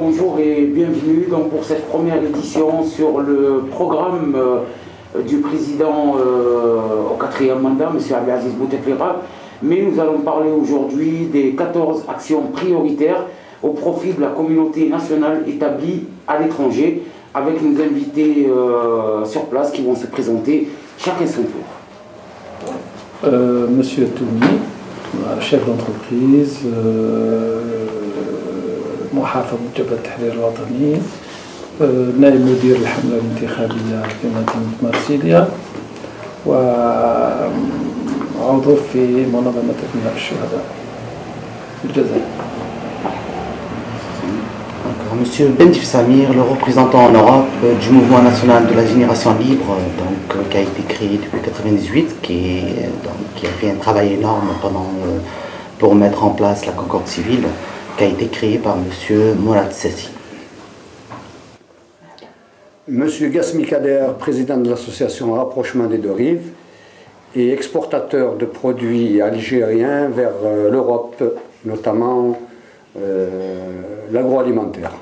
bonjour et bienvenue donc, pour cette première édition sur le programme du président au 4e mandat, M. Abdelaziz Bouteflika. Mais nous allons parler aujourd'hui des 14 actions prioritaires au profit de la communauté nationale établie à l'étranger, avec nos invités sur place qui vont se présenter chacun son tour. Monsieur Toumi, chef d'entreprise, محافظ جبهة التحرير الوطني، نائب مدير الحملة الانتخابية في مدينة مرسيليا، وعضو في منظمة أبناء الشهداء في الجزائر. Monsieur Bentif Samir, le représentant en Europe du mouvement national de la génération libre, donc, qui a été créé depuis 1998, qui a fait un travail énorme pour mettre en place la concorde civile, qui a été créé par Monsieur Mourad Sassi. Monsieur Gasmi Kader, président de l'association Rapprochement des deux rives et exportateur de produits algériens vers l'Europe, notamment l'agroalimentaire.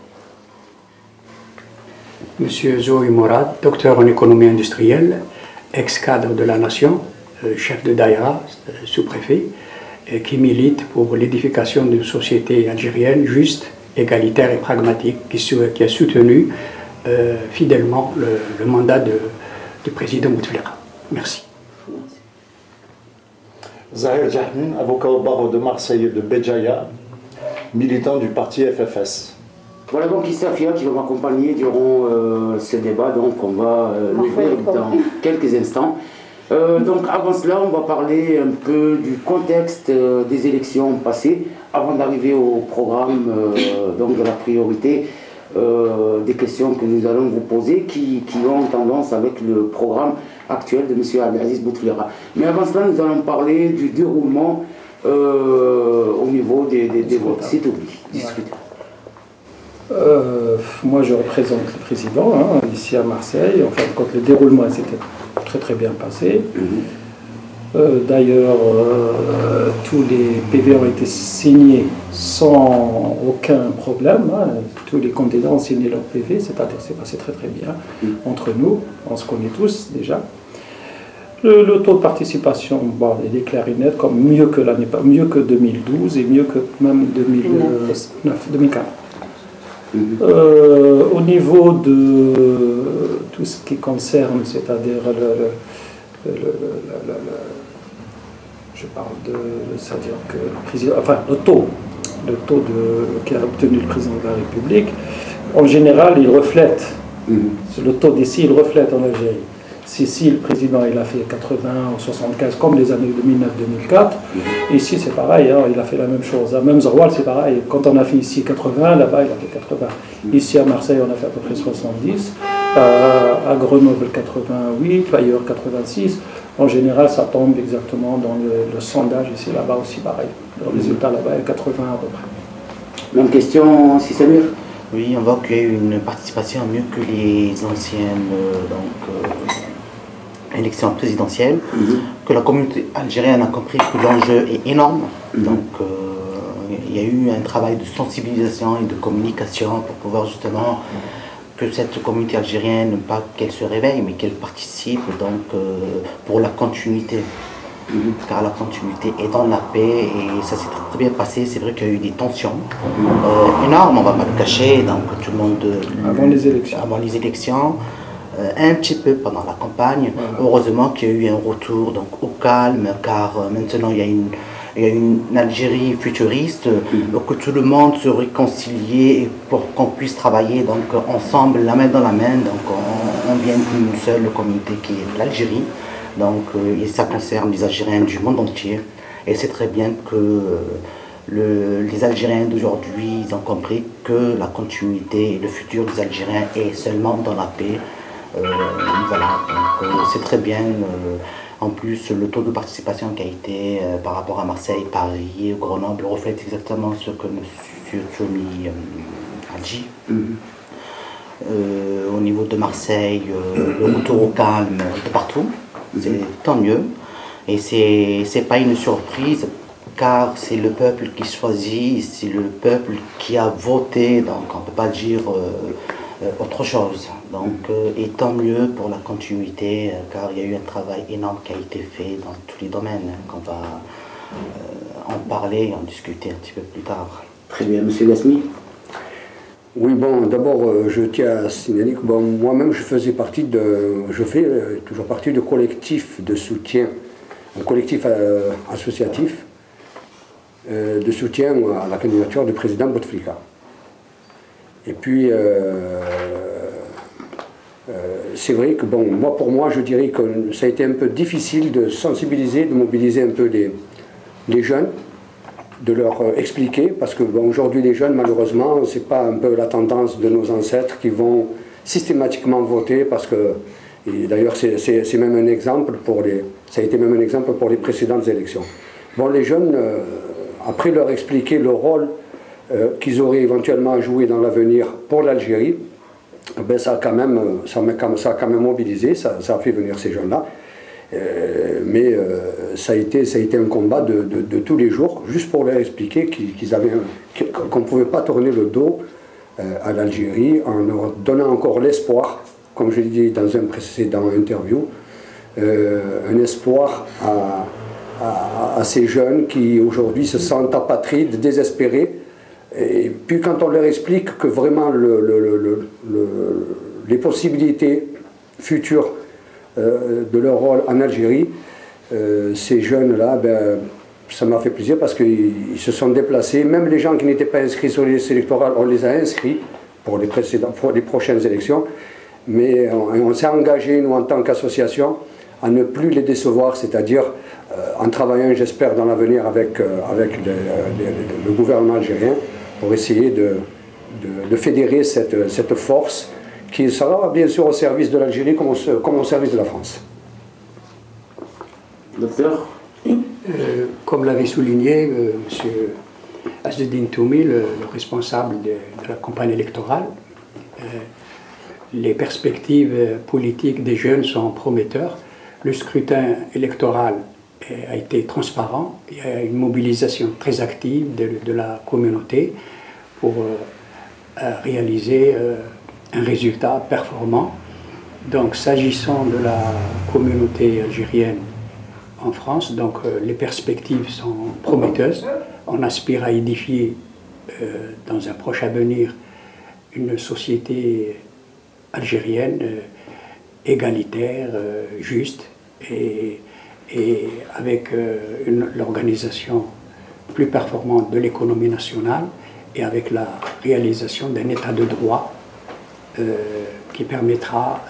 Monsieur Zoui Mourad, docteur en économie industrielle, ex-cadre de la Nation, chef de Daïra, sous-préfet, qui milite pour l'édification d'une société algérienne juste, égalitaire et pragmatique, qui a soutenu fidèlement le mandat du président Bouteflika. Merci. Zahir Jahmin, avocat au barreau de Marseille et de Béjaïa, militant du parti FFS. Voilà donc Issa Fia qui va m'accompagner durant ce débat, donc on va l'ouvrir dans quelques instants. Donc avant cela, on va parler un peu du contexte des élections passées, avant d'arriver au programme donc de la priorité, des questions que nous allons vous poser qui ont tendance avec le programme actuel de M. Abdelaziz Bouteflika. Mais avant cela, nous allons parler du déroulement au niveau des votes. C'est tout, discutez. Moi, je représente le président ici à Marseille. En fait, quand le déroulement s'était très bien passé. D'ailleurs, tous les PV ont été signés sans aucun problème. Tous les candidats ont signé leur PV, c'est-à-dire que c'est passé très bien entre nous. On se connaît tous déjà. Le taux de participation, bon, il est clair et net, comme mieux que 2012 et mieux que même 2004. Au niveau de tout ce qui concerne, c'est-à-dire je parle de, c'est-à-dire que le taux qu'a obtenu le président de la République, en général, il reflète, le taux d'ici, il reflète en Algérie. Si le président il a fait 80 ou 75 comme les années 2009-2004, ici c'est pareil, il a fait la même chose. Même Zroual c'est pareil, quand on a fait ici 80, là-bas il a fait 80. Ici à Marseille on a fait à peu près 70, à Grenoble 88, ailleurs 86. En général ça tombe exactement dans le sondage, ici là-bas aussi pareil. Le résultat là-bas est 80 à peu près. Même question, si Samir. Oui, on voit qu'il y a eu une participation mieux que les anciennes élections présidentielles, que la communauté algérienne a compris que l'enjeu est énorme. Donc il y a eu un travail de sensibilisation et de communication pour pouvoir justement que cette communauté algérienne, pas qu'elle se réveille, mais qu'elle participe donc pour la continuité. Car la continuité est dans la paix et ça s'est très bien passé. C'est vrai qu'il y a eu des tensions énormes, on ne va pas le cacher, donc tout le monde avant les élections. Un petit peu pendant la campagne. Heureusement qu'il y a eu un retour donc, au calme, car maintenant il y a une Algérie futuriste, que tout le monde se réconcilie pour qu'on puisse travailler donc, ensemble, la main dans la main. Donc on vient d'une seule communauté qui est l'Algérie. Donc et ça concerne les Algériens du monde entier. Et c'est très bien que les Algériens d'aujourd'hui ont compris que la continuité et le futur des Algériens est seulement dans la paix. Voilà, donc c'est très bien. En plus, le taux de participation qui a été par rapport à Marseille, Paris, Grenoble reflète exactement ce que M. Toumi a dit. Au niveau de Marseille, le retour au calme de partout, c'est tant mieux. Et c'est pas une surprise car c'est le peuple qui choisit, c'est le peuple qui a voté, donc on ne peut pas dire autre chose. Donc, et tant mieux pour la continuité, car il y a eu un travail énorme qui a été fait dans tous les domaines, qu'on va en parler et en discuter un petit peu plus tard. Très bien, Monsieur Gasmi. Oui, bon, d'abord, je tiens à signaler que bon, moi-même, je fais toujours partie de collectif de soutien, un collectif associatif de soutien à la candidature du président Bouteflika. Et puis, c'est vrai que, bon, pour moi, je dirais que ça a été un peu difficile de sensibiliser, de mobiliser un peu les jeunes, de leur expliquer, parce que bon, aujourd'hui les jeunes, malheureusement, c'est pas un peu la tendance de nos ancêtres qui vont systématiquement voter, parce que, et d'ailleurs c'est même un exemple ça a été même un exemple pour les précédentes élections. Bon, les jeunes, après leur expliquer le rôle qu'ils auraient éventuellement à jouer dans l'avenir pour l'Algérie, ben ça a quand même mobilisé, ça a fait venir ces jeunes-là. Mais ça a été un combat de tous les jours, juste pour leur expliquer qu'on ne pouvait pas tourner le dos à l'Algérie en leur donnant encore l'espoir, comme je l'ai dit dans un précédent interview, un espoir à ces jeunes qui aujourd'hui se sentent apatrides, désespérés. Et puis quand on leur explique que vraiment les possibilités futures de leur rôle en Algérie, ces jeunes-là, ben, ça m'a fait plaisir parce qu'ils se sont déplacés. Même les gens qui n'étaient pas inscrits sur les listes électorales, on les a inscrits pour les prochaines élections. Mais on s'est engagé, nous, en tant qu'association, à ne plus les décevoir, c'est-à-dire en travaillant, j'espère, dans l'avenir avec le gouvernement algérien pour essayer de fédérer cette force qui sera bien sûr au service de l'Algérie comme au service de la France. Docteur, comme l'avait souligné M. Azzeddine Toumi, le responsable de la campagne électorale, les perspectives politiques des jeunes sont prometteurs. Le scrutin électoral a été transparent. Il y a une mobilisation très active de la communauté pour réaliser un résultat performant. Donc, s'agissant de la communauté algérienne en France, donc les perspectives sont prometteuses. On aspire à édifier dans un proche avenir une société algérienne égalitaire, juste et avec l'organisation plus performante de l'économie nationale et avec la réalisation d'un état de droit qui permettra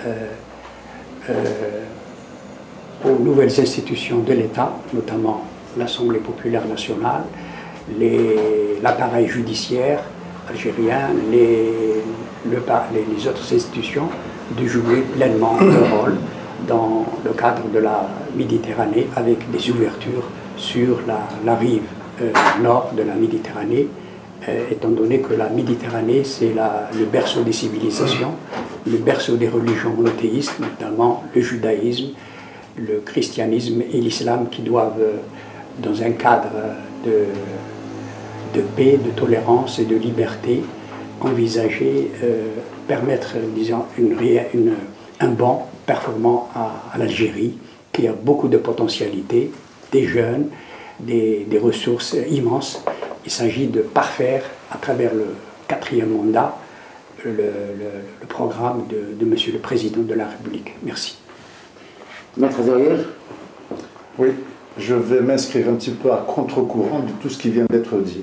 aux nouvelles institutions de l'État, notamment l'Assemblée populaire nationale, l'appareil judiciaire algérien, les autres institutions, de jouer pleinement leur rôle dans le cadre de la Méditerranée, avec des ouvertures sur la rive nord de la Méditerranée, étant donné que la Méditerranée, c'est le berceau des civilisations, le berceau des religions monothéistes, notamment le judaïsme, le christianisme et l'islam, qui doivent, dans un cadre de paix, de tolérance et de liberté, envisager, permettre, disons, un bond performant à l'Algérie, qui a beaucoup de potentialités, des jeunes, des ressources immenses. Il s'agit de parfaire, à travers le 4e mandat, le programme de Monsieur le Président de la République. Merci. Maître Zoriel. Oui, je vais m'inscrire un petit peu à contre-courant de tout ce qui vient d'être dit,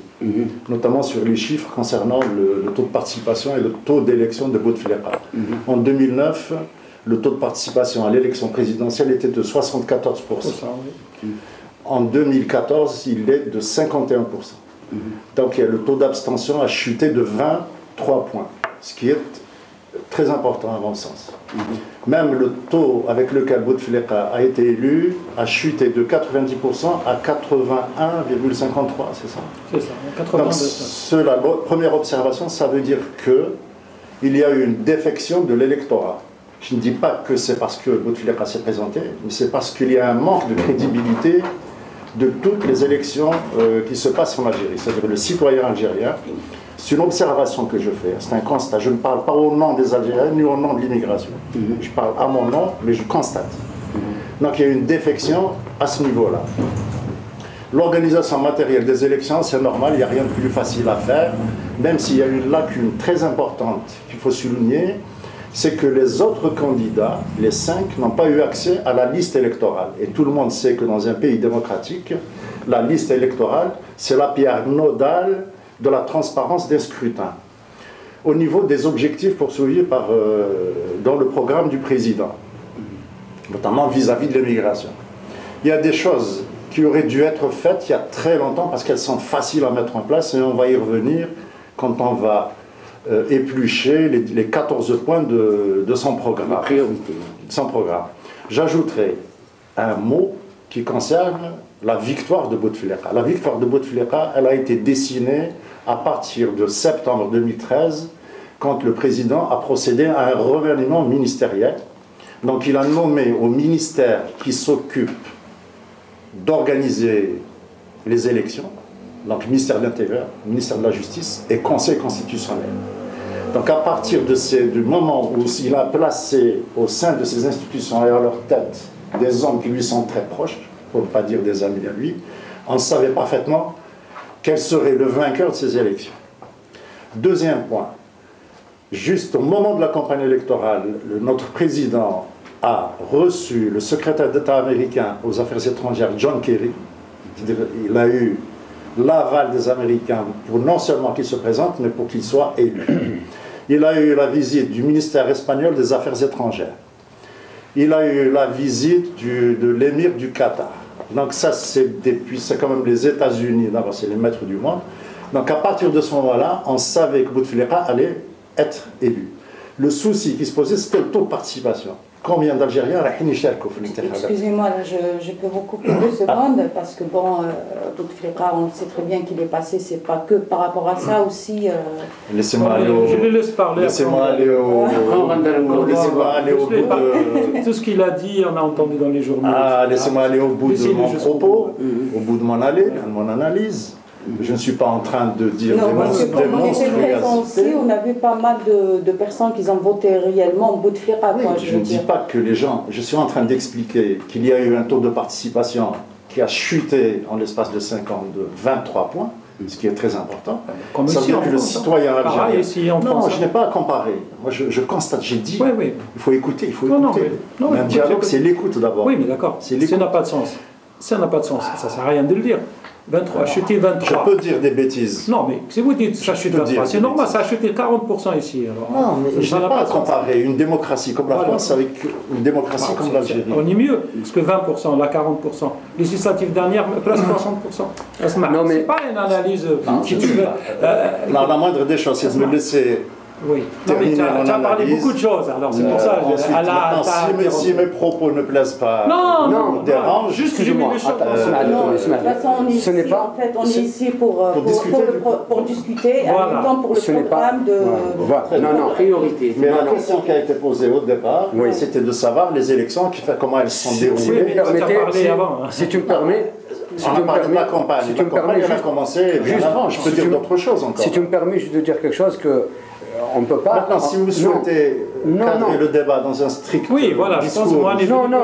notamment sur les chiffres concernant le taux de participation et le taux d'élection de Bouteflika. En 2009, le taux de participation à l'élection présidentielle était de 74%. En 2014, il est de 51%. Donc le taux d'abstention a chuté de 23 points, ce qui est très important à mon sens. Même le taux avec lequel Bouteflika a été élu a chuté de 90% à 81,53%, c'est ça? C'est ça, 82%. Donc, la première observation, ça veut dire qu'il y a eu une défection de l'électorat. Je ne dis pas que c'est parce que Bouteflika s'est présenté, mais c'est parce qu'il y a un manque de crédibilité de toutes les élections qui se passent en Algérie, c'est-à-dire le citoyen algérien. C'est une observation que je fais, c'est un constat. Je ne parle pas au nom des Algériens ni au nom de l'immigration. Je parle à mon nom, mais je constate. Donc il y a une défection à ce niveau-là. L'organisation matérielle des élections, c'est normal, il n'y a rien de plus facile à faire, même s'il y a une lacune très importante qu'il faut souligner, c'est que les autres candidats, les 5, n'ont pas eu accès à la liste électorale. Et tout le monde sait que dans un pays démocratique, la liste électorale, c'est la pierre nodale de la transparence des scrutins. Au niveau des objectifs poursuivis dans le programme du président, notamment vis-à-vis de l'immigration. Il y a des choses qui auraient dû être faites il y a très longtemps parce qu'elles sont faciles à mettre en place et on va y revenir quand on va éplucher les 14 points de son programme. La priorité. Son programme. J'ajouterai un mot qui concerne la victoire de Bouteflika. La victoire de Bouteflika, elle a été dessinée à partir de septembre 2013 quand le président a procédé à un remaniement ministériel. Donc il a nommé au ministère qui s'occupe d'organiser les élections, donc ministère de l'Intérieur, ministère de la Justice et Conseil constitutionnel. Donc à partir du moment où il a placé au sein de ces institutions et à leur tête des hommes qui lui sont très proches, pour ne pas dire des amis à lui, on savait parfaitement quel serait le vainqueur de ces élections. Deuxième point, juste au moment de la campagne électorale, notre président a reçu le secrétaire d'État américain aux affaires étrangères, John Kerry. Il a eu l'aval des Américains pour non seulement qu'il se présente, mais pour qu'il soit élu. Il a eu la visite du ministère espagnol des Affaires étrangères. Il a eu la visite de l'émir du Qatar. Donc ça, c'est quand même les États-Unis, d'abord c'est les maîtres du monde. Donc à partir de ce moment-là, on savait que Bouteflika allait être élu. Le souci qui se posait, c'était le taux de participation. Combien d'Algériens Excusez-moi, je peux vous couper 2 secondes parce que bon, Bouteflika, on sait très bien qu'il est passé, c'est pas que par rapport à ça aussi. Laissez-moi aller au. Je le laisse parler. Laissez-moi aller au. Laissez-moi aller au bout de. Tout ce qu'il a dit, on a entendu dans les journaux. Laissez-moi aller au bout de mon propos, au bout de mon analyse. Je ne suis pas en train de dire non, parce que quand on était présent aussi, on a vu pas mal de personnes qui ont voté réellement Bouteflika. Oui, je ne dis pas que les gens... Je suis en train d'expliquer qu'il y a eu un taux de participation qui a chuté en l'espace de 5 ans de 23 points, ce qui est très important. Comme ça veut dire que le citoyen algérien... Non, je n'ai pas à comparer. Moi, je constate, j'ai dit, il faut écouter, il faut écouter. Un dialogue, c'est l'écoute d'abord. Oui, mais d'accord, ça n'a pas de sens. Ça n'a pas de sens, ça ne sert à rien de le dire. 23, chuté 23. Je peux dire des bêtises. Non, mais si vous dites ça chute 23, c'est normal, ça a chuté 40% ici. Alors, non, mais je n'ai pas à comparer une démocratie comme la France avec une démocratie comme l'Algérie. On est mieux, parce que 20%, là 40%. Législative dernière, place 60%. Non, mais c'est pas une analyse si tu veux. La moindre des choses, c'est de me laisser. Oui, non, mais tu as parlé beaucoup de choses, alors c'est pour ça. Si mes propos ne plaisent pas, non, dérangent, juste non, de toute façon, on est ici, en fait, on est ici pour discuter, et en même temps pour le programme de... Non, priorité. Mais la question qui a été posée au départ, c'était de savoir les élections, comment elles sont déroulées. Si tu me permets... On a parlé de la campagne. La campagne, elle a commencé bien avant. Je peux dire d'autres choses encore. Si tu me permets juste de dire quelque chose que... On ne peut pas... Maintenant, si vous souhaitez cadrer le débat dans un strict discours... Non,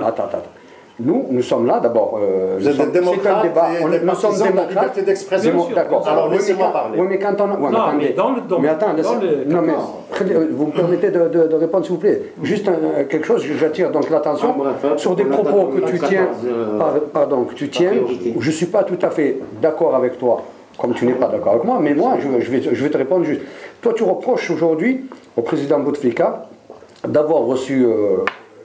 attends. Nous sommes là, d'abord... Vous êtes des démocrates nous sommes démocrates. Liberté d'expression. D'accord. Alors, laissez-moi parler. Oui, mais quand on... Non, mais attends, vous me permettez de répondre, s'il vous plaît. Juste quelque chose, j'attire donc l'attention sur des propos que tu tiens... Pardon, que tu tiens, où je ne suis pas tout à fait d'accord avec toi, comme tu n'es pas d'accord avec moi, mais moi, je vais te répondre juste. Toi, tu reproches aujourd'hui au président Bouteflika d'avoir reçu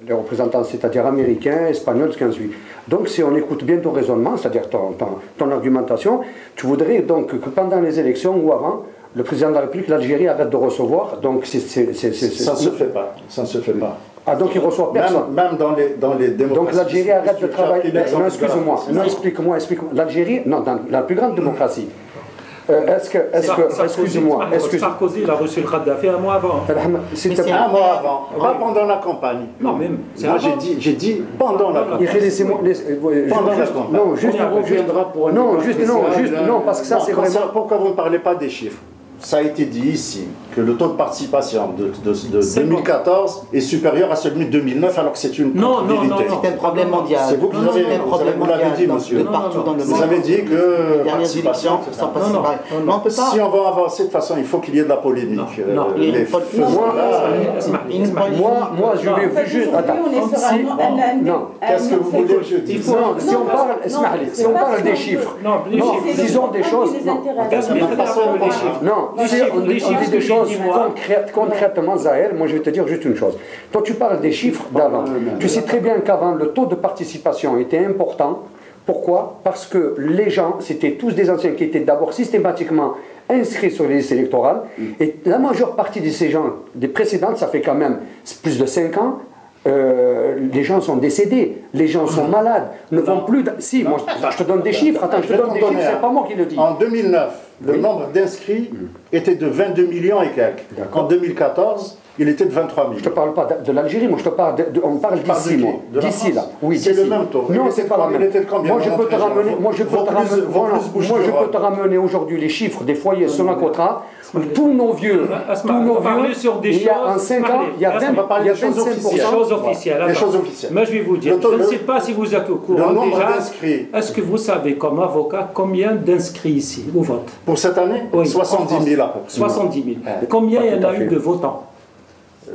les représentants, c'est-à-dire américains, espagnols, ce qui en suit. Donc, si on écoute bien ton raisonnement, c'est-à-dire ton argumentation, tu voudrais donc que pendant les élections ou avant, le président de la République, l'Algérie arrête de recevoir. Donc, ça ne se fait pas. Ça ne se fait pas. Ah, donc il ne reçoit personne. Même dans les démocraties. Donc l'Algérie arrête de travailler. Non, excuse-moi. Non, explique-moi. L'Algérie, non, dans la plus grande démocratie, Excusez-moi, Sarkozy, il a reçu le Kadhafi un mois avant. C'est un mois avant, pas pendant la campagne. Non, même. Moi, j'ai dit pendant la campagne. Non, juste, on reviendra pour un non, parce que ça, c'est vraiment... Pourquoi vous ne parlez pas des chiffres? Ça a été dit ici que le taux de participation de 2014 est supérieur à celui de 2009, alors que c'est une vérité. C'est un problème mondial. C'est vous qui l'avez dit, monsieur. Partout dans le monde. Vous avez dit que les dernières élections sont pas si si on va avancer de toute façon, il faut qu'il y ait de la polémique. Moi, je vais juste... Qu'est-ce que vous voulez que je dise? Si on parle des chiffres, disons des choses... Non, si on dit des choses concrètement, Zahel, moi je vais te dire juste une chose. Toi tu parles des chiffres d'avant. Tu sais très bien qu'avant le taux de participation était important. Pourquoi? Parce que les gens, c'était tous des anciens qui étaient d'abord systématiquement inscrits sur les listes électorales. Et la majeure partie de ces gens, des précédentes, ça fait quand même plus de 5 ans, les gens sont décédés, les gens sont malades, ne vont plus... Si, moi je te donne des chiffres, attends, je te donne des chiffres, c'est pas moi qui le dis. En 2009, le nombre d'inscrits était de 22 millions et quelques. En 2014, il était de 23 millions. Je ne te parle pas de l'Algérie, moi je te parle on parle d'ici, moi. D'ici là. Oui, c'est le même taux. Non, c'est pas la même. Moi je peux te ramener aujourd'hui les chiffres des foyers sur la Cotra. Tous nos vieux, il y a en 5 ans, il y a 25%. Des choses officielles. Mais je vais vous dire, je ne sais pas si vous êtes au courant déjà. Est-ce que vous savez, comme avocat, combien d'inscrits ici au vote? Pour cette année, 70 000 à peu près. 70 000. Combien il y en a eu de votants?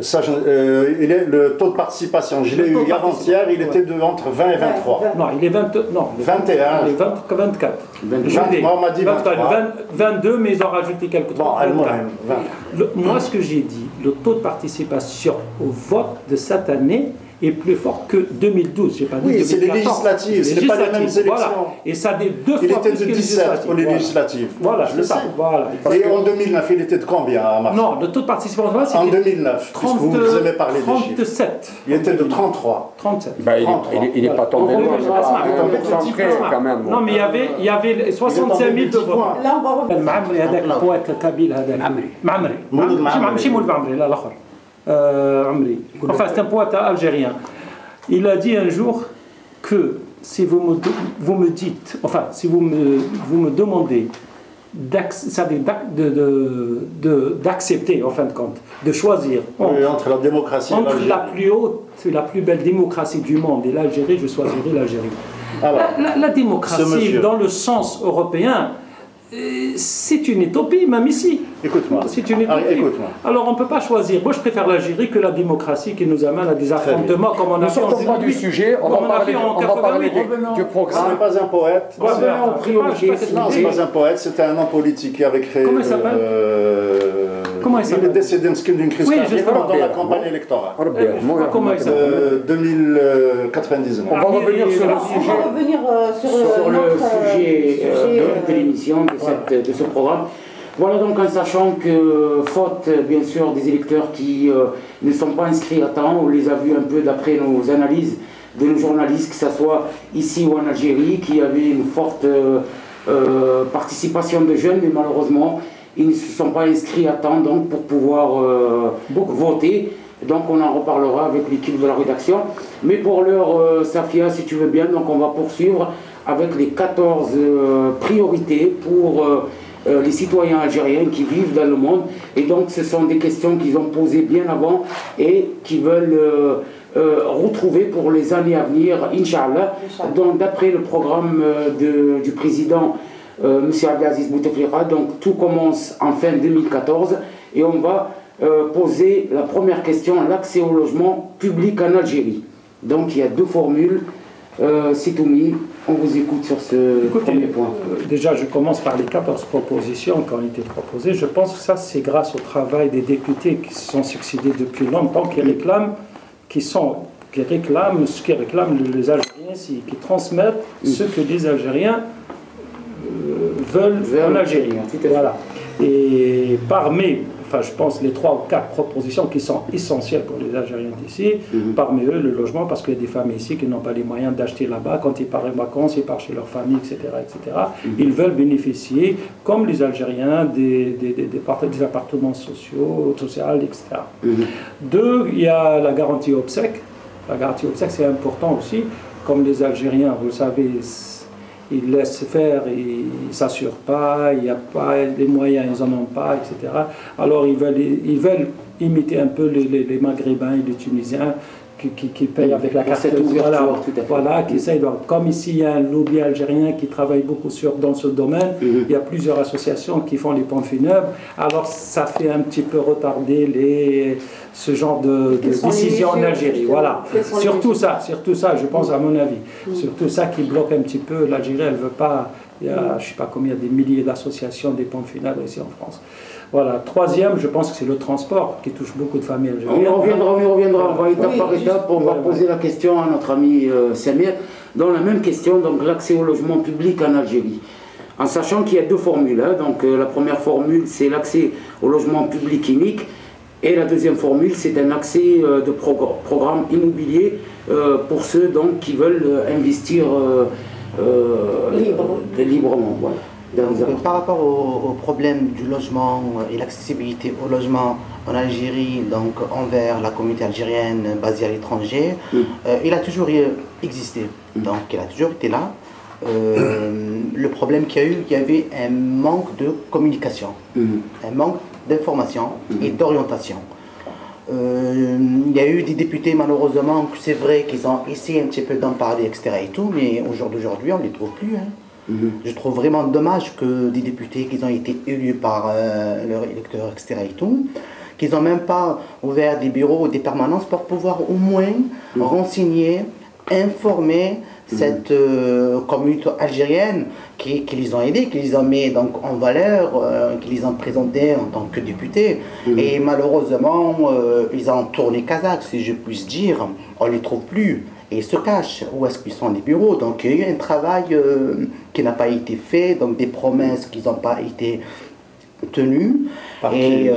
Ça, le taux de participation, je l'ai eu avant-hier, il était entre 20 et 23. Non, il est 21. Il est 24. Moi, on m'a dit 23. 22, mais ils ont rajouté quelques trucs. Moi, ce que j'ai dit, le taux de participation au vote de cette année est plus fort que 2012. J'ai pas dit 2014. C'est les législatives, ce n'est pas les mêmes élections. Voilà. Et ça des deux fois il était de 17 pour les législatives. Voilà, je le sais. Voilà. Et en 2009, il était de combien à Marseille? Non, le taux de participation, c'était en 2009, puisque vous aimez parler des chiffres. 37. Il était de 33. 37. Il n'est pas tombé loin. Quand même. Non, mais il y avait 65 000 de votes. Là, on va revenir. المعمري هذاك البويت الكبير هذا معمري ماشي مول معمري لا الاخر Enfin, c'est un poète algérien. Il a dit un jour que si vous me dites, enfin, si vous me demandez d'accepter, en fin de compte, de choisir entre la démocratie entre la plus haute, la plus belle démocratie du monde et l'Algérie, je choisirai l'Algérie. La démocratie, dans le sens européen, c'est une utopie, même ici. Écoute-moi. C'est une utopie. Alors on ne peut pas choisir. Moi je préfère l'Algérie que la démocratie qui nous amène à des affrontements comme on a fait en 2008. Ne sortons pas du sujet, on va parler du programme. Ce n'est pas un poète. Non, ce n'est pas un poète, c'était un homme politique qui avait créé... Comment il s'appelle? Il est décédé d'une crise cardiaque pendant la campagne électorale. Comment il s'appelle? 2099. On va revenir sur le sujet. On va revenir sur le sujet de l'émission, de ce programme. Voilà, donc en sachant que, faute bien sûr des électeurs qui ne sont pas inscrits à temps, on les a vus un peu d'après nos analyses de nos journalistes, que ce soit ici ou en Algérie, qui avait une forte participation de jeunes, mais malheureusement, ils ne se sont pas inscrits à temps donc, pour pouvoir voter. Donc on en reparlera avec l'équipe de la rédaction. Mais pour l'heure, Safia, si tu veux bien, donc on va poursuivre avec les 14 priorités pour les citoyens algériens qui vivent dans le monde. Et donc ce sont des questions qu'ils ont posées bien avant et qui veulent retrouver pour les années à venir, Inch'Allah. Donc d'après le programme du président M. Abdelaziz Bouteflika, donc tout commence en fin 2014 et on va poser la première question, l'accès au logement public en Algérie. Donc il y a deux formules. Sitoumi, on vous écoute sur ce premier point. Déjà, je commence par les 14 propositions qui ont été proposées. Je pense que ça, c'est grâce au travail des députés qui se sont succédés depuis longtemps, qui réclament ce que réclament les Algériens, qui transmettent ce que les Algériens veulent en Algérie. Voilà. Et parmi, enfin je pense, les 3 ou 4 propositions qui sont essentielles pour les Algériens d'ici. Parmi eux, le logement, parce qu'il y a des familles ici qui n'ont pas les moyens d'acheter là-bas. Quand ils partent en vacances, ils partent chez leur famille, etc. etc. Ils veulent bénéficier, comme les Algériens, des appartements sociaux, etc. 2, il y a la garantie obsèque. La garantie obsèque, c'est important aussi. Comme les Algériens, vous le savez, ils laissent faire, ils ne s'assurent pas, il n'y a pas les moyens, ils n'en ont pas, etc. Alors ils veulent imiter un peu les Maghrébins et les Tunisiens qui payent avec la carte. Voilà, qui essayent. Comme ici, il y a un lobby algérien qui travaille beaucoup dans ce domaine, il y a plusieurs associations qui font les pompes funèbres, alors ça fait un petit peu retarder ce genre de décision en Algérie. Voilà. Surtout ça, je pense, à mon avis. Surtout ça qui bloque un petit peu. L'Algérie, elle ne veut pas. Il y a, je ne sais pas combien, des milliers d'associations des pompes funèbres ici en France. Voilà. 3e, je pense que c'est le transport qui touche beaucoup de familles algériennes. On y reviendra. On va étape par étape. On va poser la question à notre ami Samir. Dans la même question, donc l'accès au logement public en Algérie. En sachant qu'il y a 2 formules. Donc la première formule, c'est l'accès au logement public unique. Et la deuxième formule, c'est un accès de programme immobilier pour ceux donc, qui veulent investir librement. Voilà. Donc, par rapport au problème du logement et l'accessibilité au logement en Algérie, donc envers la communauté algérienne basée à l'étranger, il a toujours existé. Donc il a toujours été là. Le problème qu'il y a eu, il y avait un manque de communication, un manque d'information et d'orientation. Il y a eu des députés, malheureusement, c'est vrai qu'ils ont essayé un petit peu d'en parler, etc. et tout, mais au jour d'aujourd'hui, on ne les trouve plus. Je trouve vraiment dommage que des députés qui ont été élus par leurs électeurs, etc. et tout, qu'ils n'ont même pas ouvert des bureaux ou des permanences pour pouvoir au moins renseigner, informer cette communauté algérienne qui les ont aidés, qui les ont mis donc en valeur, qui les ont présentés en tant que députés. Et malheureusement, ils ont tourné kazakh, si je puis dire. On ne les trouve plus. Et ils se cachent. Où est-ce qu'ils sont les bureaux? Donc il y a eu un travail qui n'a pas été fait, donc des promesses qui n'ont pas été tenues. Et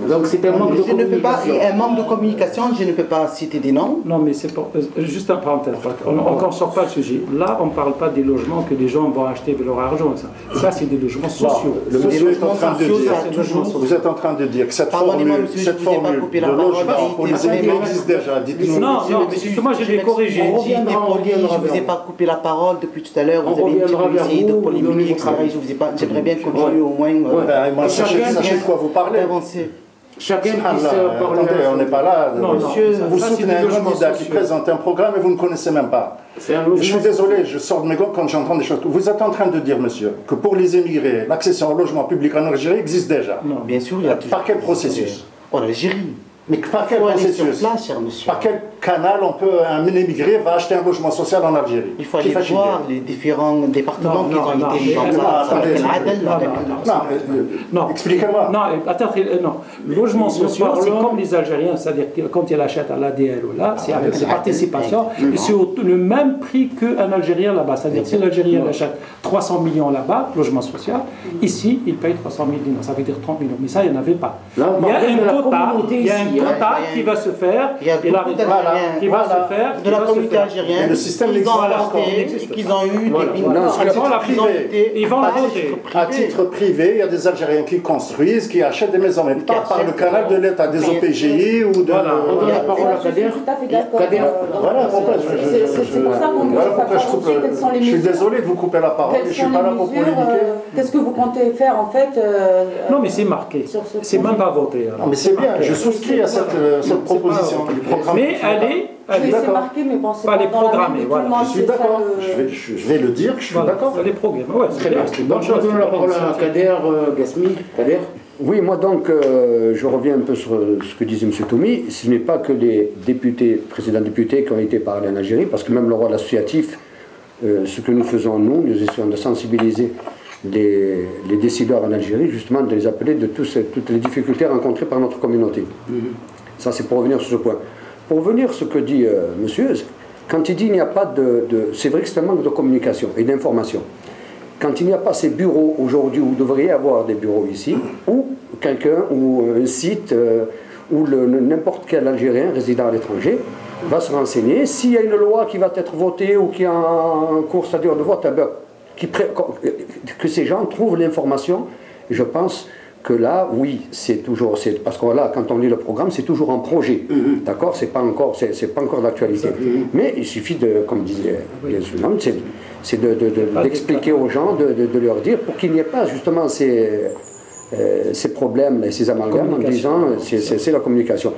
donc c'est un manque de communication. Un manque de communication, je ne peux pas citer des noms. Non, mais c'est pour, juste un parenthèse, on ne sort pas le sujet. Là, on ne parle pas des logements que les gens vont acheter avec leur argent. Ça c'est des logements sociaux. Vous êtes en train de dire que cette formule de logement pour les émigrés existe déjà. Non, moi je l'ai corrigé. Je ne vous ai pas coupé la parole depuis tout à l'heure. Vous avez une petite idée de polémique, etc. J'aimerais bien continuer au moins. Sachez de quoi vous parlez. Chacun puisse parler. Attendez, on n'est pas là. Monsieur, vous soutenez un candidat qui présente un programme et vous ne connaissez même pas. Je suis désolé, je sors de mes gants quand j'entends des choses. Vous êtes en train de dire, monsieur, que pour les émigrés, l'accession au logement public en Algérie existe déjà. Non, bien sûr, il y a toujours. Par quel processus? En Algérie. Mais par quel processus? Par quel canal un émigré va acheter un logement social en Algérie? Il faut aller voir les différents départements qui ont été mis en place. Non, expliquez-moi. Non, le logement social, c'est comme les Algériens, c'est-à-dire que quand ils achètent à l'ADL ou là, c'est avec des participations, et c'est le même prix qu'un Algérien là-bas. C'est-à-dire que si l'Algérien achète 300 millions là-bas, logement social, ici, il paye 300 000 dinars, ça veut dire 30 millions. Mais ça, il n'y en avait pas. Il y a un quota qui va se faire, il y a beaucoup d'Algériens qui va se faire de la communauté algérienne. Le système qu'ils ont eu des à titre privé, il y a des Algériens qui construisent, qui achètent des maisons, mais pas par le canal de l'État, des OPGI ou de... On donne la parole à Kader. Voilà pourquoi je coupe. Je suis désolé de vous couper la parole, je ne suis pas là pour polémiquer. Qu'est-ce que vous comptez faire en fait? Non, mais c'est marqué. C'est même pas voté. Non, mais c'est bien, je souscris à cette proposition. Mais allez, c'est marqué, mais bon, c'est pas les programmer. Voilà. Je suis d'accord. Je vais le dire que je suis d'accord. Les programmes, ouais, très bien. Donc, je donne la parole à Kader Gasmi. Kader. Oui, moi donc, je reviens un peu sur ce que disait M. Toumi. Ce n'est pas que les précédents députés qui ont été parlés en Algérie, parce que même le rôle associatif, ce que nous faisons, nous essayons de sensibiliser les décideurs en Algérie, justement, de les appeler de toutes les difficultés rencontrées par notre communauté. Ça, c'est pour revenir sur ce point. Pour revenir sur ce que dit monsieur, quand il dit qu'il n'y a pas c'est vrai que c'est un manque de communication et d'information. Quand il n'y a pas ces bureaux aujourd'hui, où il devrait y avoir des bureaux ici, ou quelqu'un ou un site où n'importe quel Algérien résidant à l'étranger va se renseigner. S'il y a une loi qui va être votée ou qui est en cours, c'est-à-dire de vote, que ces gens trouvent l'information. Je pense que là, oui, c'est toujours, parce que là, quand on lit le programme, c'est toujours en projet, d'accord, c'est pas encore d'actualité. Mais il suffit de, comme disait les gens, c'est d'expliquer aux gens, de leur dire, pour qu'il n'y ait pas justement ces problèmes, ces amalgames, en disant, c'est la communication.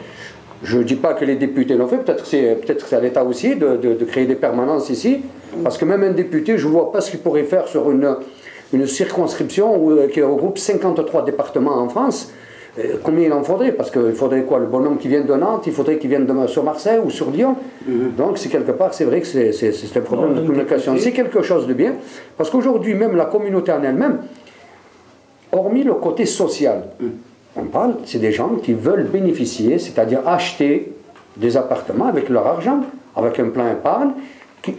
Je ne dis pas que les députés l'ont fait, peut-être c'est à l'État aussi de créer des permanences ici, parce que même un député, je ne vois pas ce qu'il pourrait faire sur une circonscription qui regroupe 53 départements en France. Combien il en faudrait? Parce qu'il faudrait quoi? Le bonhomme qui vient de Nantes, il faudrait qu'il vienne sur Marseille ou sur Lyon. Donc c'est quelque part, c'est vrai que c'est un problème de communication. C'est quelque chose de bien, parce qu'aujourd'hui même la communauté en elle-même, hormis le côté social, on parle, c'est des gens qui veulent bénéficier, c'est-à-dire acheter des appartements avec leur argent, avec un plan épargne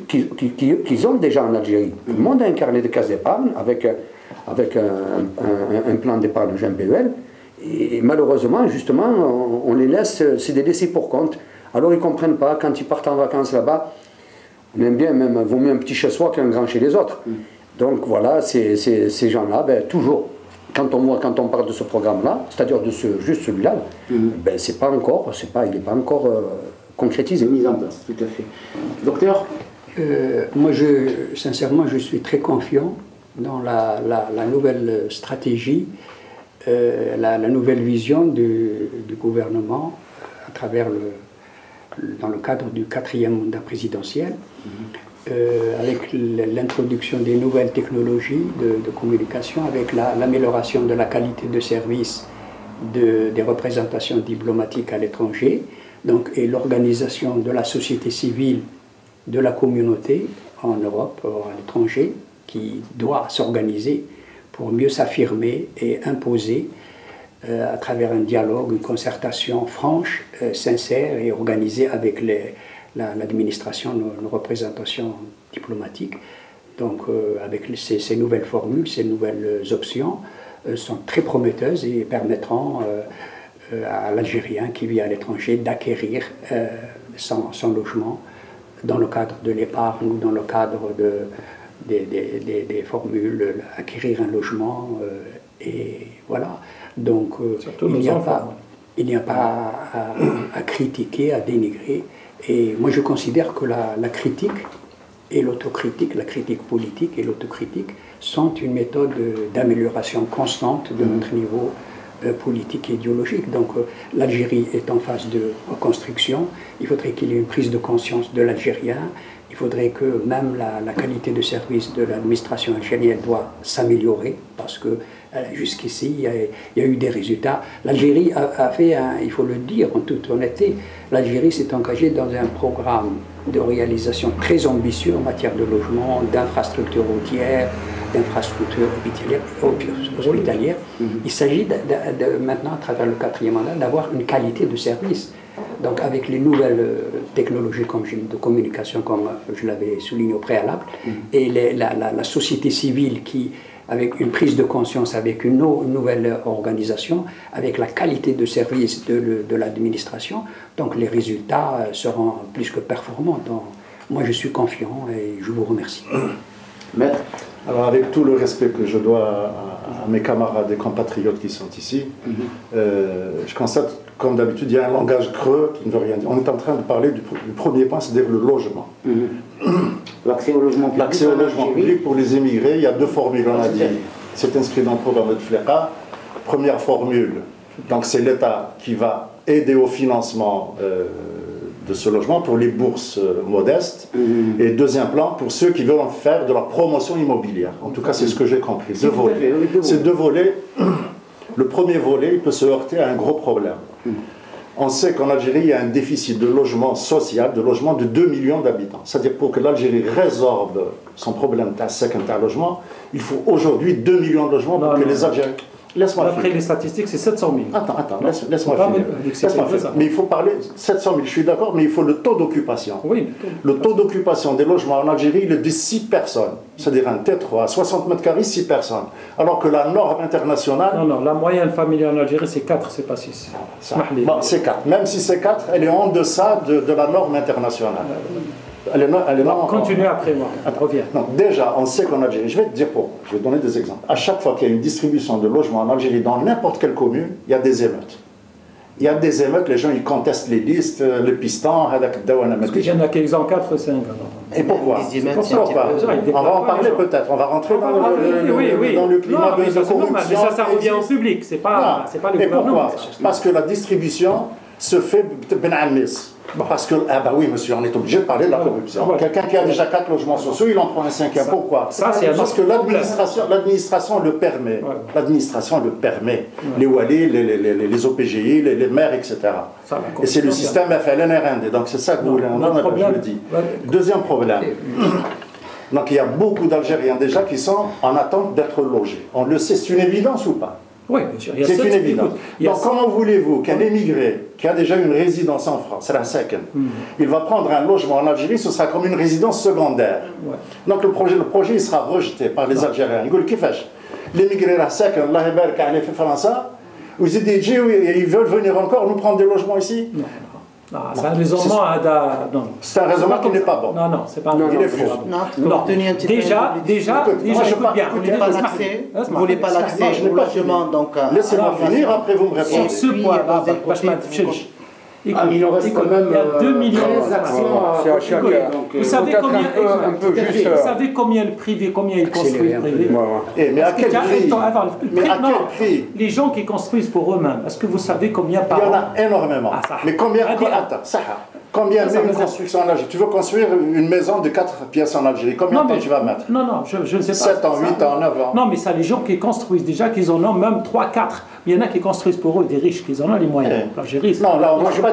qu'ils ont déjà en Algérie. Tout le monde a un carnet de casse d'épargne avec un plan d'épargne GMPEL. Et malheureusement, justement, on les laisse, c'est des laissés pour compte. Alors ils ne comprennent pas, quand ils partent en vacances là-bas, on aime bien même, vaut mieux un petit chez soi qu'un grand chez les autres. Donc voilà, ces gens-là, ben, toujours, quand on parle de ce programme-là, c'est-à-dire de juste celui-là, ben, il n'est pas encore concrétisé. Mise en place, tout à fait. Docteur? Moi, sincèrement, je suis très confiant dans la nouvelle stratégie, la nouvelle vision du gouvernement à travers dans le cadre du 4e mandat présidentiel, avec l'introduction des nouvelles technologies de communication, avec l'amélioration de la qualité de service des représentations diplomatiques à l'étranger, et l'organisation de la société civile, de la communauté en Europe, à l'étranger, qui doit s'organiser pour mieux s'affirmer et imposer à travers un dialogue, une concertation franche, sincère et organisée avec l'administration, nos représentations diplomatiques. Donc avec ces nouvelles formules, ces nouvelles options sont très prometteuses et permettront à l'Algérien qui vit à l'étranger d'acquérir son logement dans le cadre de l'épargne ou dans le cadre des formules, acquérir un logement, et voilà. Donc il n'y a pas à critiquer, à dénigrer. Et moi je considère que la critique et l'autocritique, la critique politique et l'autocritique sont une méthode d'amélioration constante de notre niveau politique et idéologique. Donc l'Algérie est en phase de reconstruction, il faudrait qu'il y ait une prise de conscience de l'Algérien, il faudrait que même la qualité de service de l'administration algérienne doit s'améliorer, parce que jusqu'ici il y a eu des résultats. L'Algérie a fait, il faut le dire en toute honnêteté, l'Algérie s'est engagée dans un programme de réalisation très ambitieux en matière de logement, d'infrastructures routières, d'infrastructures hospitalières. Il s'agit maintenant, à travers le 4e mandat, d'avoir une qualité de service. Donc avec les nouvelles technologies de communication, comme je l'avais souligné au préalable, et la société civile qui, avec une prise de conscience, avec une nouvelle organisation, avec la qualité de service de l'administration, donc les résultats seront plus que performants. Donc, moi je suis confiant et je vous remercie. Maître? Alors avec tout le respect que je dois à mes camarades et compatriotes qui sont ici, je constate, comme d'habitude, il y a un langage creux qui ne veut rien dire. On est en train de parler du premier point, c'est-à-dire le logement. L'accès au logement public. L'accès au logement public pour les émigrés, il y a 2 formules, on a dit. C'est inscrit dans le programme de Fleqa. Première formule, donc c'est l'État qui va aider au financement de ce logement pour les bourses modestes. Et deuxième plan, pour ceux qui veulent faire de la promotion immobilière. En tout cas, c'est ce que j'ai compris. 2 volets. Ces 2 volets, le premier volet, il peut se heurter à un gros problème. On sait qu'en Algérie, il y a un déficit de logement social, de logement de 2 millions d'habitants. C'est-à-dire pour que l'Algérie résorbe son problème d'un logement, il faut aujourd'hui 2 millions de logements pour que les Algériens... D'après les statistiques, c'est 700 000. Attends, laisse-moi finir. Mais il faut parler, 700 000, je suis d'accord, mais il faut le taux d'occupation. Oui. Le taux d'occupation des logements en Algérie, il est de 6 personnes. C'est-à-dire un T3, 60 mètres carrés, 6 personnes. Alors que la norme internationale... Non, la moyenne familiale en Algérie, c'est 4, c'est pas 6. Bon, c'est 4. Même si c'est 4, elle est en deçà de la norme internationale. Continue après moi, reviens. Non, déjà, on sait qu'en Algérie, je vais te dire pourquoi, je vais donner des exemples. À chaque fois qu'il y a une distribution de logements en Algérie, dans n'importe quelle commune, il y a des émeutes. Il y a des émeutes, les gens ils contestent les listes, le piston, parce qu'il y en a qu'ils ont 4 ou 5. Et pourquoi? On va en parler peut-être, on va rentrer dans le climat de corruption. Mais ça revient au public, c'est pas le gouvernement. Pourquoi? Parce que la distribution se fait ben amis. Parce que, oui monsieur, on est obligé de parler de la corruption. Quelqu'un qui a déjà 4 logements sociaux, il en prend un 5e. Pourquoi? Parce que l'administration le permet. L'administration le permet. Les Wali, les OPGI, les maires, etc. Et c'est le système FLNRND. Donc c'est ça que vous voulez entendre, je le dis. Deuxième problème. Donc il y a beaucoup d'Algériens déjà qui sont en attente d'être logés. On le sait, c'est une évidence ou pas? Oui, bien sûr. C'est une évidence. Donc comment voulez-vous qu'un émigré qui a déjà une résidence en France, c'est la second, il va prendre un logement en Algérie, ce sera comme une résidence secondaire. Donc le projet il sera rejeté par les Algériens. Ils disent l'émigré la second, Allah yabarak alayhi fi France, ils veulent venir encore nous prendre des logements ici? C'est un raisonnement c'est un raisonnement qui n'est pas bon. Non, c'est pas un raisonnement. Il est faux. Déjà, écoute bien. Vous ne voulez pas l'accès au logement, donc... Laissez-moi finir, après vous me répondez. Sur ce point-là, il en reste quand même 2 millions d'actions. Vous savez combien le privé, combien il construit le privé? Mais à quel prix? Les gens qui construisent pour eux-mêmes, est-ce que vous savez combien par an? Il y en a énormément. Mais combien? Combien met une construction en Algérie? Tu veux construire une maison de 4 pièces en Algérie, combien de temps tu vas mettre? Non, je ne sais pas. 7 ans, 8 ans, 9 ans. Non, mais ça, les gens qui construisent déjà, qu'ils en ont même 3, 4. Il y en a qui construisent pour eux, des riches, qui en ont les moyens. L'Algérie, non, là, moi je pense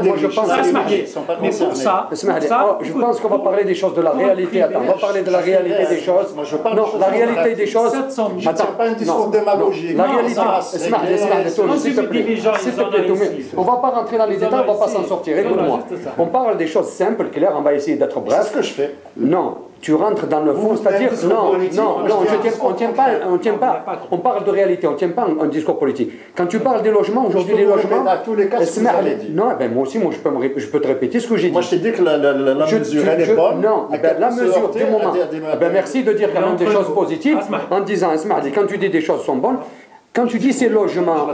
mais pour ça, je pense qu'on va parler des choses de la réalité. Attends, on va parler de la réalité des choses. Non, la réalité des choses. Attends, pas un discours démagogique. La réalité. S'il te plaît, on ne va pas rentrer dans les détails, on ne va pas s'en sortir. Écoute-moi. On parle des choses simples, claires, on va essayer d'être bref. C'est ce que je fais. Non, tu rentres dans le fond, c'est-à-dire, non, on tient pas, on parle de réalité, on ne tient pas un discours politique. Quand tu parles des logements, aujourd'hui les logements... Dans tous les cas, ce que vous avez dit. Non, moi aussi, je peux te répéter ce que j'ai dit. Moi, je t'ai dit que la mesure, elle est bonne. Non, la mesure du moment... Merci de dire quand même des choses positives, en disant, quand tu dis des choses sont bonnes, quand tu dis ces logements,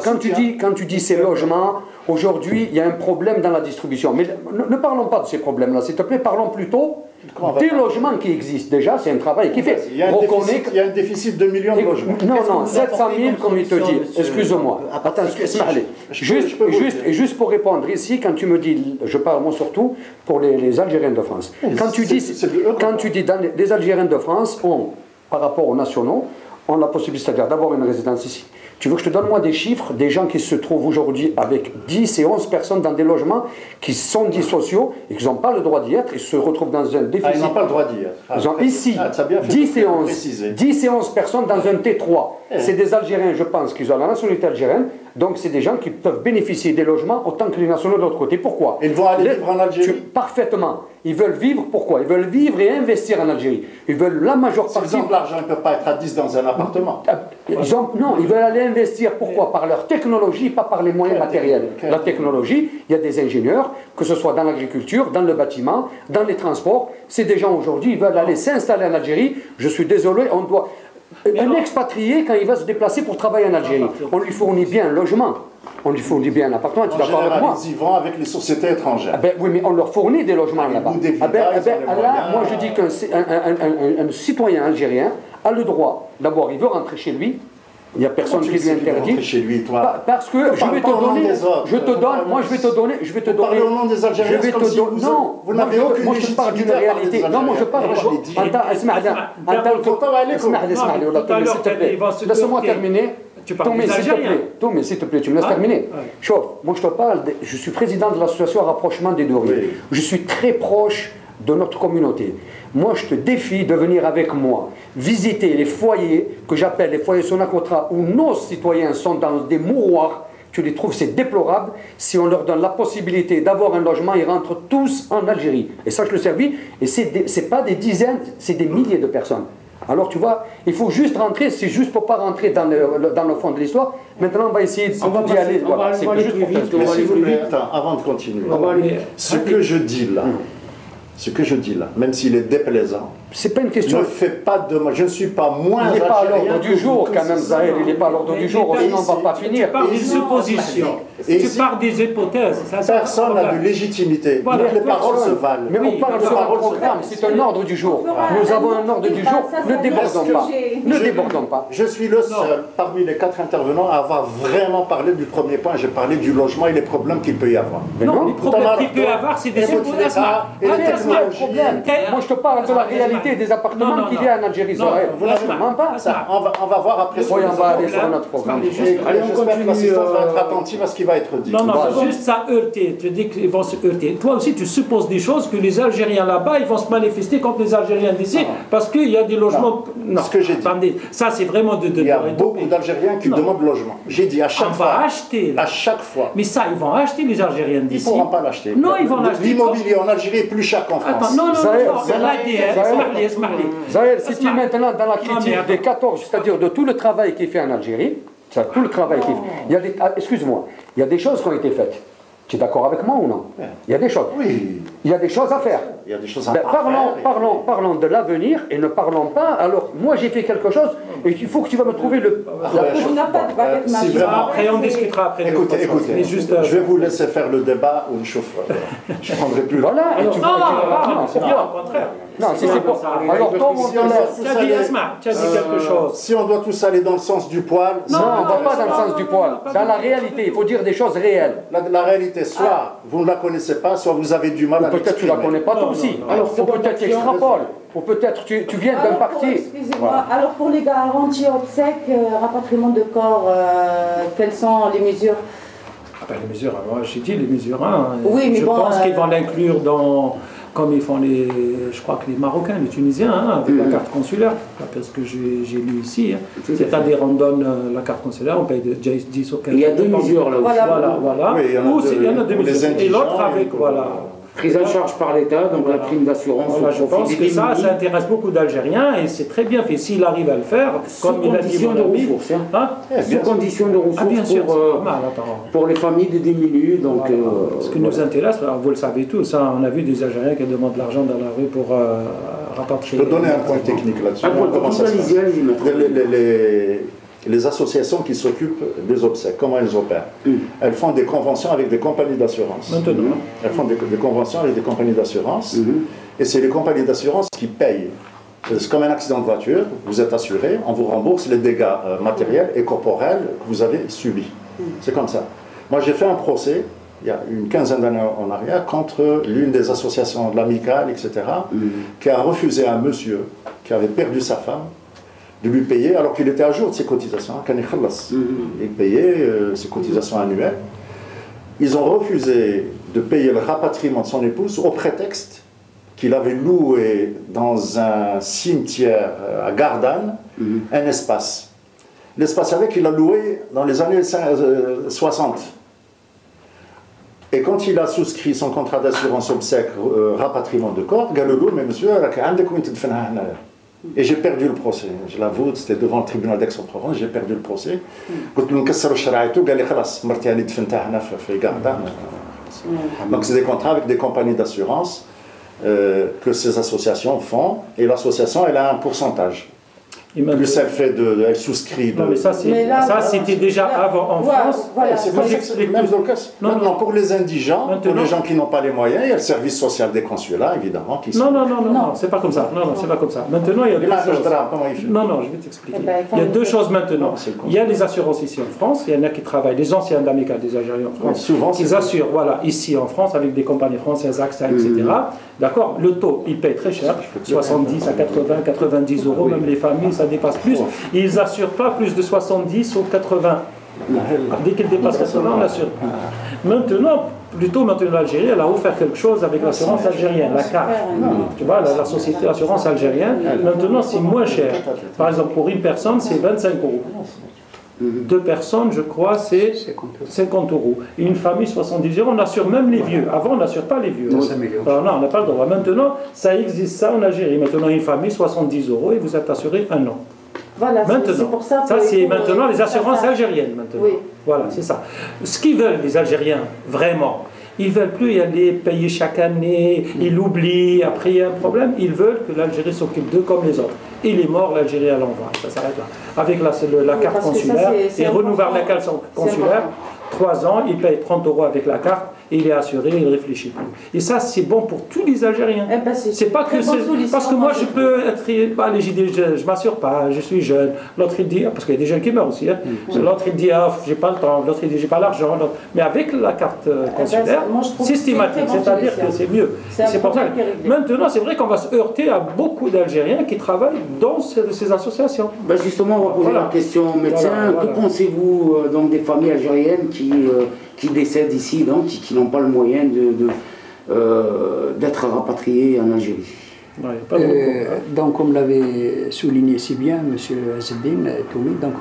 aujourd'hui, il y a un problème dans la distribution. Mais ne parlons pas de ces problèmes-là, s'il te plaît, parlons plutôt des logements qui existent déjà, c'est un travail qui fait. Il y a un déficit de millions de logements. Non, 700 000, comme il te dit. Excuse-moi. Attends, juste pour répondre ici, quand tu me dis, je parle moi surtout pour les Algériens de France. Quand tu dis, les Algériens de France ont, par rapport aux nationaux, ont la possibilité, c'est-à-dire d'avoir une résidence ici. Tu veux que je te donne moi des chiffres, des gens qui se trouvent aujourd'hui avec 10 et 11 personnes dans des logements qui sont dits sociaux et qui n'ont pas le droit d'y être, ils se retrouvent dans un déficit. Ils n'ont pas le droit d'y être. Ils ont ici 10 et 11 personnes dans un T3. C'est des Algériens, je pense, qui ont la nationalité algérienne, donc c'est des gens qui peuvent bénéficier des logements autant que les nationaux de l'autre côté. Pourquoi? Ils vont aller vivre en Algérie. Parfaitement. Ils veulent vivre, pourquoi? Ils veulent vivre et investir en Algérie. Ils veulent la majeure partie... Par exemple, l'argent ne peut pas être à 10 dans un appartement. Non, ils veulent aller investir. Pourquoi? Par leur technologie, pas par les moyens matériels. La technologie, il y a des ingénieurs, que ce soit dans l'agriculture, dans le bâtiment, dans les transports. C'est des gens aujourd'hui, ils veulent aller s'installer en Algérie. Je suis désolé, on doit... Un expatrié, quand il va se déplacer pour travailler en Algérie, on lui fournit bien un logement. On lui fournit bien un appartement, tu es d'accord avec moi? Ils y vont avec les sociétés étrangères. Oui, mais on leur fournit des logements là-bas. Moi je dis qu'un citoyen algérien a le droit, d'abord il veut rentrer chez lui, il n'y a personne qui lui interdit. Chez lui, toi. Parce que je vais te donner, je vais te donner. Au nom des Algériens, comme si vous n'avez aucune moi je te parle d'une réalité. Non, moi je parle. Laisse-moi terminer. Tomé, s'il te plaît, tu me laisses terminer. Chauffe, moi je te parle, je suis président de l'association Rapprochement des deux rives. Je suis très proche de notre communauté. Moi, je te défie de venir avec moi visiter les foyers que j'appelle les foyers Sonacotra où nos citoyens sont dans des mouroirs. Tu les trouves, c'est déplorable. Si on leur donne la possibilité d'avoir un logement, ils rentrent tous en Algérie. Et ça, je le servis. Et c'est pas des dizaines, c'est des milliers de personnes. Alors, tu vois, il faut juste rentrer. C'est juste pour pas rentrer dans le fond de l'histoire. Maintenant, on va essayer d'y aller. Voilà, c'est juste pour vite. Mais s'il vous plaît, attends, avant de continuer. Ce que je dis là, même s'il est déplaisant, c'est pas une question. Ne fais pas de. Je ne suis pas moins. Il n'est pas à l'ordre du jour, quand même, Zahel. Il n'est pas à l'ordre du jour, sinon on ne va pas finir. Tu parles des suppositions. Tu parles des hypothèses. Personne n'a de légitimité. Les paroles se valent. Mais on parle sur un programme, c'est un ordre du jour. Nous avons un ordre du jour. Ne débordons pas. Ne débordons pas. Je suis le seul parmi les 4 intervenants à avoir vraiment parlé du premier point. J'ai parlé du logement et les problèmes qu'il peut y avoir. Non, les problèmes qu'il peut y avoir, c'est des hypothèses. Moi, je te parle de la réalité des appartements qu'il y a en Algérie. Vous n'avez même pas ça. On va voir après. Oui, on va aller sur notre programme. J'espère que l'assistance va être attentive à ce qui va être dit. Non, juste ça heurter. Tu dis qu'ils vont se heurter. Toi aussi, tu supposes des choses que les Algériens là-bas, ils vont se manifester contre les Algériens d'ici parce qu'il y a des logements. Non, ce que j'ai dit. Attendez, ça c'est vraiment de. Il y a beaucoup d'Algériens qui demandent logement. J'ai dit à chaque fois. On va acheter. À chaque fois. Mais ça, ils vont acheter les Algériens d'ici. Ils ne pourront pas l'acheter. Non, ils vont l'acheter. L'immobilier en Algérie est plus cher qu'en France. Attends, non, Zahel, si tu es maintenant dans la critique des 14, c'est-à-dire de tout le travail qui est fait en Algérie, tout le travail qui est fait. Excuse-moi, il y a des choses qui ont été faites. Tu es d'accord avec moi ou non? Il y a des choses. Oui. Il y a des choses à faire. Il y a des choses à faire. Parlons de l'avenir et ne parlons pas. Alors, moi j'ai fait quelque chose et il faut que tu vas me trouver le. Après, on discutera après. Écoutez, je vais vous laisser faire le débat ou le chauffeur. Je prendrai plus. Voilà. Non, c'est bien, au contraire. Non, si c'est pour. Alors, comme on te laisse. Tu as dit quelque chose. Si on doit tous aller dans le sens du poil. Non, on ne va pas dans le sens du poil. Dans la réalité, il faut dire des choses réelles. La réalité, soit vous ne la connaissez pas, soit vous avez du mal à peut-être tu ne la connais pas toi aussi. Alors, peut-être tu extrapoles. Ou peut-être tu viens d'un parti. Excusez-moi, alors pour les garanties obsèques, rapatriement de corps, quelles sont les mesures? Les mesures, moi j'ai dit les mesures 1. Oui, mais je pense qu'ils vont l'inclure dans. Comme ils font je crois que les Marocains, les Tunisiens, avec la carte consulaire, parce que j'ai lu ici, c'est-à-dire on donne la carte consulaire, on paye 10 ou 15 euros. Il y a 2 mesures là aussi. Voilà. Oui, il y en a 2 mesures. Et l'autre avec, prise en charge par l'État, donc la prime d'assurance. Je pense que ça intéresse beaucoup d'Algériens et c'est très bien fait. S'il arrive à le faire, comme il a dit mon ami, sous condition de ressources pour les familles des démunis. Donc, ce qui nous intéresse, vous le savez tous, on a vu des Algériens qui demandent de l'argent dans la rue pour rapatrier. Je peux donner un point technique là-dessus. Les associations qui s'occupent des obsèques, comment elles opèrent? Elles font des conventions avec des compagnies d'assurance. Maintenant. Elles font des conventions avec des compagnies d'assurance. Et c'est les compagnies d'assurance qui payent. C'est comme un accident de voiture, vous êtes assuré, on vous rembourse les dégâts matériels et corporels que vous avez subis. C'est comme ça. Moi j'ai fait un procès, il y a une quinzaine d'années en arrière, contre l'une des associations de l'amicale, etc., qui a refusé à un monsieur qui avait perdu sa femme de lui payer, alors qu'il était à jour de ses cotisations. Il payait ses cotisations annuelles. Ils ont refusé de payer le rapatriement de son épouse au prétexte qu'il avait loué dans un cimetière à Gardanne un espace. L'espace avec, il l'a loué dans les années 60. Et quand il a souscrit son contrat d'assurance obsèque rapatriement de corps, il a dit mais monsieur, et j'ai perdu le procès. Je l'avoue, c'était devant le tribunal d'Aix-en-Provence, j'ai perdu le procès. Donc c'est des contrats avec des compagnies d'assurance que ces associations font, et l'association elle a un pourcentage. Plus elle fait elle souscrit de... Non mais ça c'était déjà avant en France. Même dans le cas. Maintenant pour les indigents, pour les gens qui n'ont pas les moyens, il y a le service social des consulats évidemment qui sont... Non, c'est pas comme ça. Non, c'est pas comme ça. Maintenant il y a deux choses. Non, je vais t'expliquer. Il y a deux choses maintenant. Il y a les assurances ici en France, il y en a qui travaillent, les anciens d'Amicale des Algériens en France, qui assurent ici en France avec des compagnies françaises, AXA, etc. D'accord, le taux il paye très cher, 70 à 80, 90 euros, même les familles ça dépasse plus. Ils n'assurent pas plus de 70 ou 80. Dès qu'ils dépassent 80, on n'assure plus. Maintenant, plutôt maintenant l'Algérie, elle a offert quelque chose avec l'assurance algérienne, la carte. Tu vois, la société d'assurance algérienne, maintenant c'est moins cher. Par exemple, pour une personne, c'est 25 €. Deux personnes, je crois, c'est 50 €. Et une famille, 70 €. On assure même les vieux. Avant, on n'assure pas les vieux. Alors, non, on n'a pas le droit. Maintenant, ça existe ça en Algérie. Maintenant, une famille, 70 € et vous êtes assuré un an. Voilà, c'est pour ça. Ça, c'est maintenant les assurances algériennes. Maintenant. Oui. Voilà, c'est ça. Ce qu'ils veulent, les Algériens, vraiment, ils ne veulent plus y aller payer chaque année, ils l'oublient, après il y a un problème. Ils veulent que l'Algérie s'occupe d'eux comme les autres. Il est mort, l'Algérie à l'envoi. Ça s'arrête là. Avec la carte consulaire, et renouvelle la carte consulaire, 3 ans, il paye 30 € avec la carte, et il est assuré, il ne réfléchit plus. Et ça, c'est bon pour tous les Algériens. C'est pas que c'est. Parce que moi, je peux être. Bah, je ne m'assure pas, je suis jeune. L'autre, il dit. Parce qu'il y a des jeunes qui meurent aussi. Hein. L'autre, il dit, ah, j'ai pas le temps. L'autre, il dit, j'ai pas l'argent. Mais avec la carte consulaire, systématique, c'est-à-dire que c'est mieux. C'est pour ça. Maintenant, c'est vrai qu'on va se heurter à beaucoup d'Algériens qui travaillent dans ces associations. Ben justement, on va poser la question au médecin. Que pensez-vous donc des familles algériennes qui décèdent ici, donc qui n'ont pas le moyen d'être rapatriés en Algérie? Donc, comme l'avait souligné si bien M. Azzeddine Toumi, donc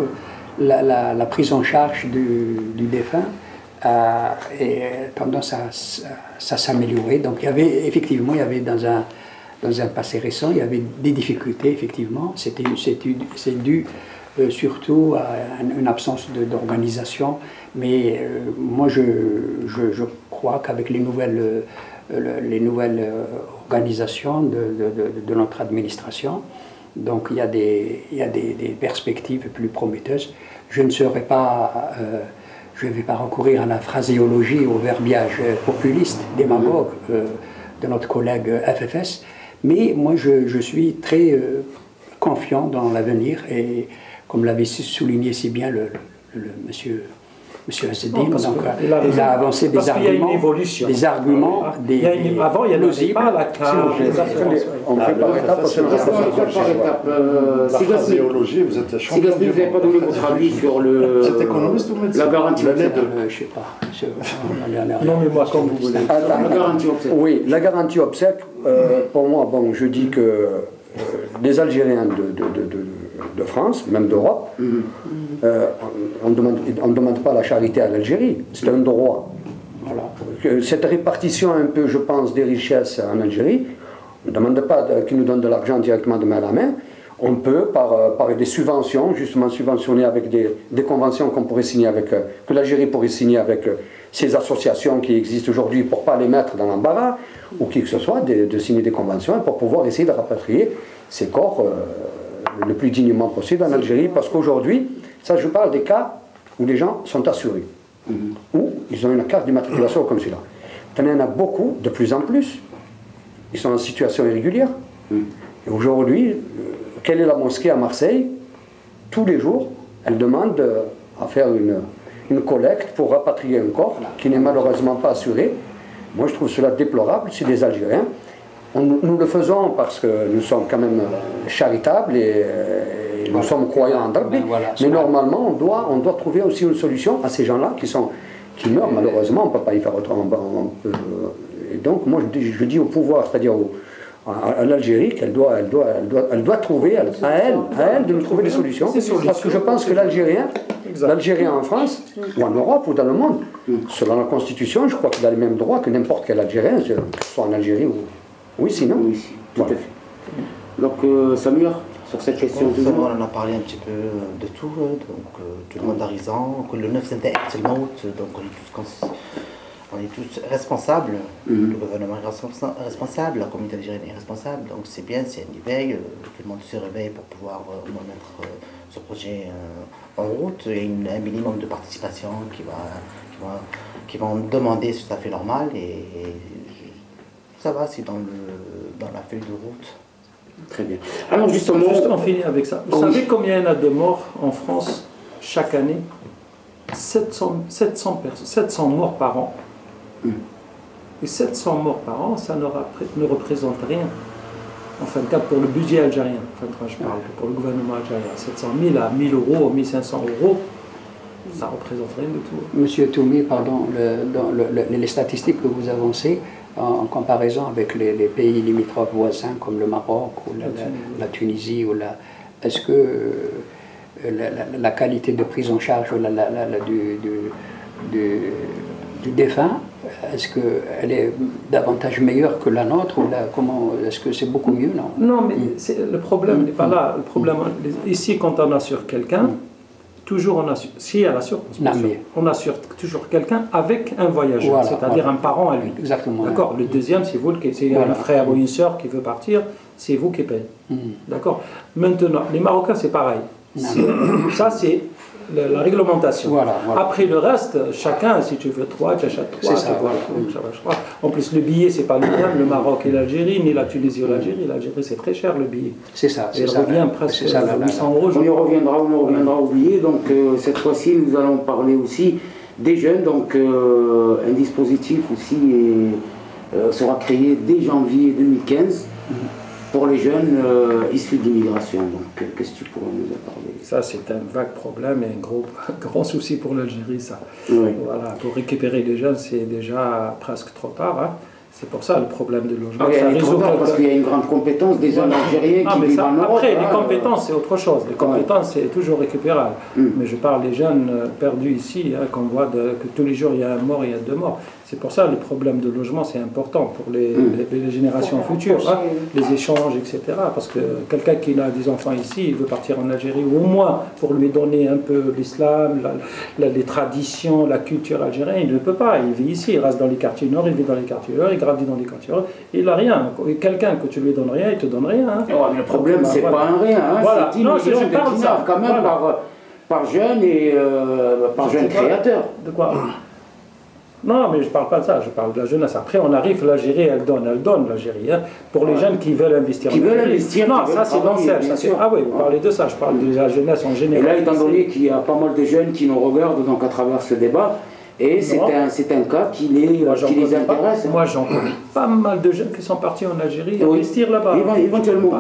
la prise en charge du défunt a tendance à s'améliorer. Donc, il y avait dans un passé récent, il y avait des difficultés, effectivement. C'est dû surtout à une absence d'organisation. Mais moi, je crois qu'avec les nouvelles organisations de notre administration, donc il y a des perspectives plus prometteuses. Je ne vais pas recourir à la phraséologie, au verbiage populiste, démagogue de notre collègue FFS, mais moi, je suis très confiant dans l'avenir et comme l'avait souligné si bien le monsieur Azzeddine, il a avancé des arguments, avant, il n'y avait pas la carte. On fait par étapes. Phraséologie, vous êtes champion. Si vous n'avez pas donné votre avis sur la garantie obsèque. Je ne sais pas. Non, mais moi, comme vous voulez. La garantie obsèque. Oui, la garantie obsèque, pour moi, bon, je dis que les Algériens de France, même d'Europe, on ne demande pas la charité à l'Algérie, c'est un droit. Voilà. Cette répartition un peu, je pense, des richesses en Algérie, on ne demande pas qu'ils nous donnent de l'argent directement de main à la main, on peut, par des subventions, justement subventionner avec des conventions qu'on pourrait signer que l'Algérie pourrait signer avec ces associations qui existent aujourd'hui pour ne pas les mettre dans l'embarras, ou qui que ce soit, de signer des conventions pour pouvoir essayer de rapatrier ces corps le plus dignement possible en Algérie, parce qu'aujourd'hui, ça je parle des cas où les gens sont assurés, où ils ont une carte d'immatriculation comme celui-là. Il y en a beaucoup, de plus en plus, ils sont en situation irrégulière. Et aujourd'hui, quelle est la mosquée à Marseille? Tous les jours, elle demande à faire une collecte pour rapatrier un corps qui n'est malheureusement pas assuré. Moi je trouve cela déplorable, c'est des Algériens. Nous le faisons parce que nous sommes quand même charitables et nous sommes croyants en Darbi, mais normalement on doit trouver aussi une solution à ces gens-là qui meurent malheureusement, on ne peut pas y faire autrement. Et donc moi je dis au pouvoir, c'est-à-dire à l'Algérie, qu'elle doit trouver, à elle de nous trouver des solutions, parce que je pense que l'Algérien en France, ou en Europe, ou dans le monde, selon la Constitution, je crois qu'il a les mêmes droits que n'importe quel Algérien, que ce soit en Algérie ou... Oui, sinon. Oui, tout à fait. Donc, Samir, sur cette question on en a parlé un petit peu de tout, donc tout le monde a raison, que le 9 c'est donc on est tous responsables, le gouvernement est responsable, la communauté algérienne est responsable, donc c'est bien, c'est un éveil, tout le monde se réveille pour pouvoir mettre ce projet en route. Il y a un minimum de participation qui vont demander ce que ça fait normal et ça va, c'est dans la feuille de route. Très bien. Alors justement, on finit avec ça. Vous savez combien il y en a de morts en France chaque année? 700 morts par an. Et 700 morts par an, ça ne représente rien. En fin de compte, pour le budget algérien, je parle pour le gouvernement algérien, 700 000 à 1 000 €, 1 500 €, Ça représente rien du tout. Monsieur Toumi, pardon, les statistiques que vous avancez, en comparaison avec les pays limitrophes voisins comme le Maroc ou la Tunisie, est-ce que la qualité de prise en charge du défunt, est-ce qu'elle est davantage meilleure que la nôtre ou est-ce que c'est beaucoup mieux? Non, mais le problème n'est pas là. Le problème, ici, quand on assure quelqu'un, toujours on assure, si elle assure, on assure toujours quelqu'un avec un voyageur, voilà, c'est-à-dire un parent à lui. Exactement. D'accord. Le deuxième, c'est vous, c'est un frère ou une sœur qui veut partir, c'est vous qui payez. D'accord. Maintenant, les Marocains, c'est pareil. Ça, c'est la réglementation. Voilà. Après le reste, chacun, si tu veux 3, tu achètes 3. Ça, en plus, le billet, c'est pas le même, le Maroc et l'Algérie, ni la Tunisie ou l'Algérie. L'Algérie, c'est très cher le billet. C'est ça. Il revient presque 800 €. On y reviendra au billet. Donc, cette fois-ci, nous allons parler aussi des jeunes. Donc, un dispositif aussi sera créé dès janvier 2015. Pour les jeunes issus d'immigration. Donc, qu'est-ce que tu pourrais nous en parler? Ça, c'est un vague problème et un grand souci pour l'Algérie, ça. Oui. Voilà, pour récupérer les jeunes, c'est déjà presque trop tard. Hein. C'est pour ça le problème de logement. Il est trop tard parce qu'il y a une grande compétence des jeunes Algériens qui vivent en Europe. Après, les compétences, c'est autre chose. Les compétences, c'est toujours récupérable. Mais je parle des jeunes perdus ici, hein, qu'on voit que tous les jours, il y a un mort, il y a 2 morts. C'est pour ça le problème de logement, c'est important pour les générations futures, hein, les échanges, etc. Parce que quelqu'un qui a des enfants ici, il veut partir en Algérie, ou au moins pour lui donner un peu l'islam, les traditions, la culture algérienne, il ne peut pas. Il vit ici, il reste dans les quartiers nord, il vit dans les quartiers nord, il grandit dans les quartiers nord, il n'a rien. Quelqu'un que tu lui donnes rien, il te donne rien. Hein. Oh, le problème, c'est pas un rien, hein, voilà. C'est 10 millions de dinars quand même par jeune et par jeune créateur. De quoi? Non, mais je ne parle pas de ça, je parle de la jeunesse. Après, on arrive, l'Algérie, elle donne l'Algérie. Hein, pour les jeunes qui veulent investir. Qui veulent investir. Non, ça c'est l'ancien. Ah oui, vous parlez de ça, je parle de la jeunesse en général. Et là, étant donné qu'il y a pas mal de jeunes qui nous regardent donc, à travers ce débat, et c'est un cas qui les intéresse. Moi, j'en connais pas mal de jeunes qui sont partis en Algérie investir là-bas. Éventuellement.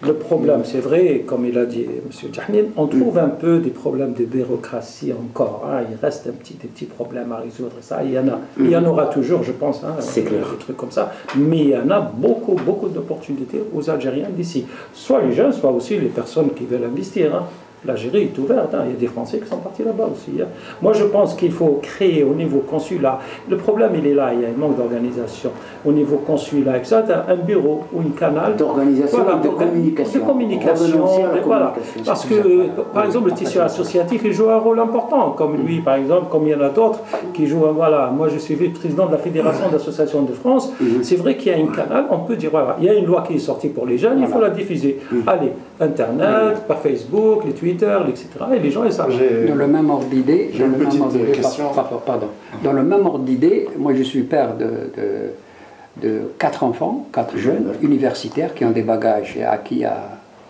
Le problème, c'est vrai, comme il a dit M. Djahnine, on trouve un peu des problèmes de bureaucratie encore. Hein, il reste des petits problèmes à résoudre. Ça, il y en a. Il y en aura toujours, je pense, hein, c'est clair. Des trucs comme ça. Mais il y en a beaucoup d'opportunités aux Algériens d'ici. Soit les jeunes, soit aussi les personnes qui veulent investir. Hein. L'Algérie est ouverte, hein. Il y a des Français qui sont partis là-bas aussi. Hein. Moi, je pense qu'il faut créer au niveau consulat. Le problème, il est là, il y a un manque d'organisation. Au niveau consulat, etc., un bureau ou un canal d'organisation, voilà, de communication. De communication, voilà. Parce que, par exemple, le tissu associatif, il joue un rôle important. Comme lui, par exemple, comme il y en a d'autres qui jouent. Voilà, moi, je suis président de la Fédération d'associations de France. C'est vrai qu'il y a un canal, on peut dire, voilà, il y a une loi qui est sortie pour les jeunes, il faut la diffuser. Allez, Internet, par Facebook, les Twitter, etc. Et les gens, ils savent. Dans le même ordre d'idée, dans le même ordre d'idée, moi je suis père de 4 enfants, 4 jeunes universitaires qui ont des bagages acquis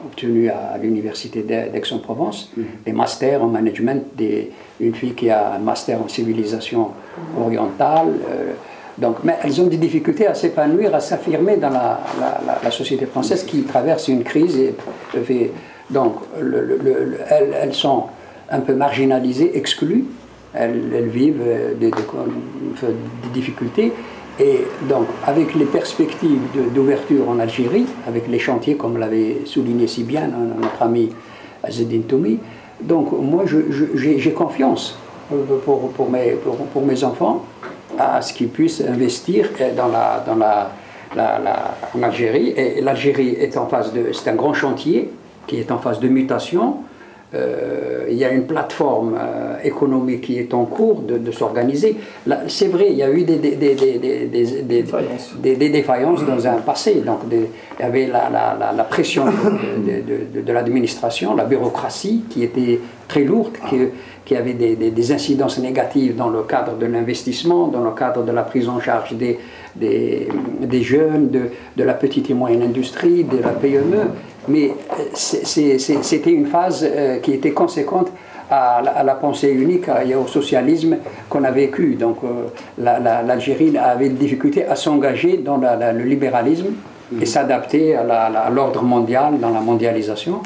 obtenus à l'université d'Aix-en-Provence, des masters en management, une fille qui a un master en civilisation orientale. Mais elles ont des difficultés à s'épanouir, à s'affirmer dans la société française qui traverse une crise. Donc, elles sont un peu marginalisées, exclues. Elles vivent des difficultés. Et donc, avec les perspectives d'ouverture en Algérie, avec les chantiers, comme l'avait souligné si bien notre ami Azzedine Toumi, donc moi, j'ai confiance pour mes enfants à ce qu'ils puissent investir en Algérie. Et l'Algérie est en phase c'est un grand chantier qui est en phase de mutation. Il y a une plateforme économique qui est en cours de s'organiser. C'est vrai, il y a eu des défaillances dans un passé. Donc, il y avait la pression de l'administration, la bureaucratie qui était très lourde, qui avait des incidences négatives dans le cadre de l'investissement, dans le cadre de la prise en charge des jeunes, de la petite et moyenne industrie, de la PME. Mais c'était une phase qui était conséquente à la pensée unique et au socialisme qu'on a vécu. Donc l'Algérie avait des difficultés à s'engager dans le libéralisme et s'adapter à l'ordre mondial, dans la mondialisation.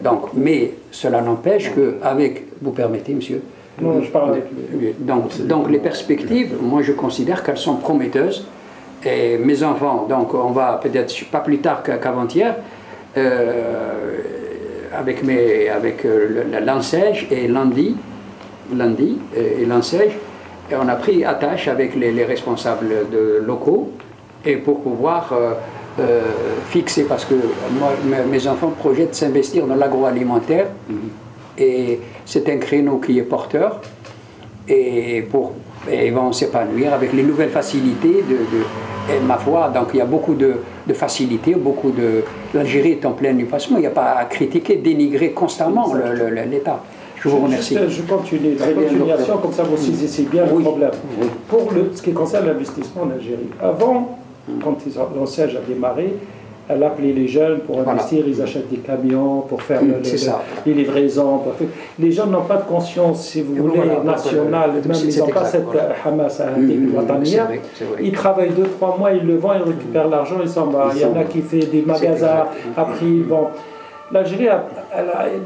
Donc, mais cela n'empêche qu'avec, vous permettez, monsieur? Non, je parle avec lui. Donc les perspectives, moi je considère qu'elles sont prometteuses. Et mes enfants, donc on va peut-être pas plus tard qu'avant-hier, avec l'ANSEJ et lundi et l'ANSEJ, et on a pris attache avec les responsables locaux et pour pouvoir fixer, parce que moi, mes enfants projettent s'investir dans l'agroalimentaire et c'est un créneau qui est porteur et ils vont s'épanouir avec les nouvelles facilités et ma foi, donc il y a beaucoup de facilités, l'Algérie est en plein épanouissement, il n'y a pas à critiquer, dénigrer constamment l'État. Je vous remercie. Je continue, la continuation, comme ça vous saisissez bien le problème. Pour ce qui concerne l'investissement en Algérie, avant, quand l'ANSEJ a démarré, elle appelait les jeunes pour investir, ils achètent des camions pour faire les livraisons. Les jeunes n'ont pas de conscience, si vous voulez, nationale, même ils n'ont pas cette Hamas à ils travaillent 2-3 mois, ils le vendent, ils récupèrent l'argent, ils s'en vont. Il y en a qui font des magasins, après ils vont. L'Algérie,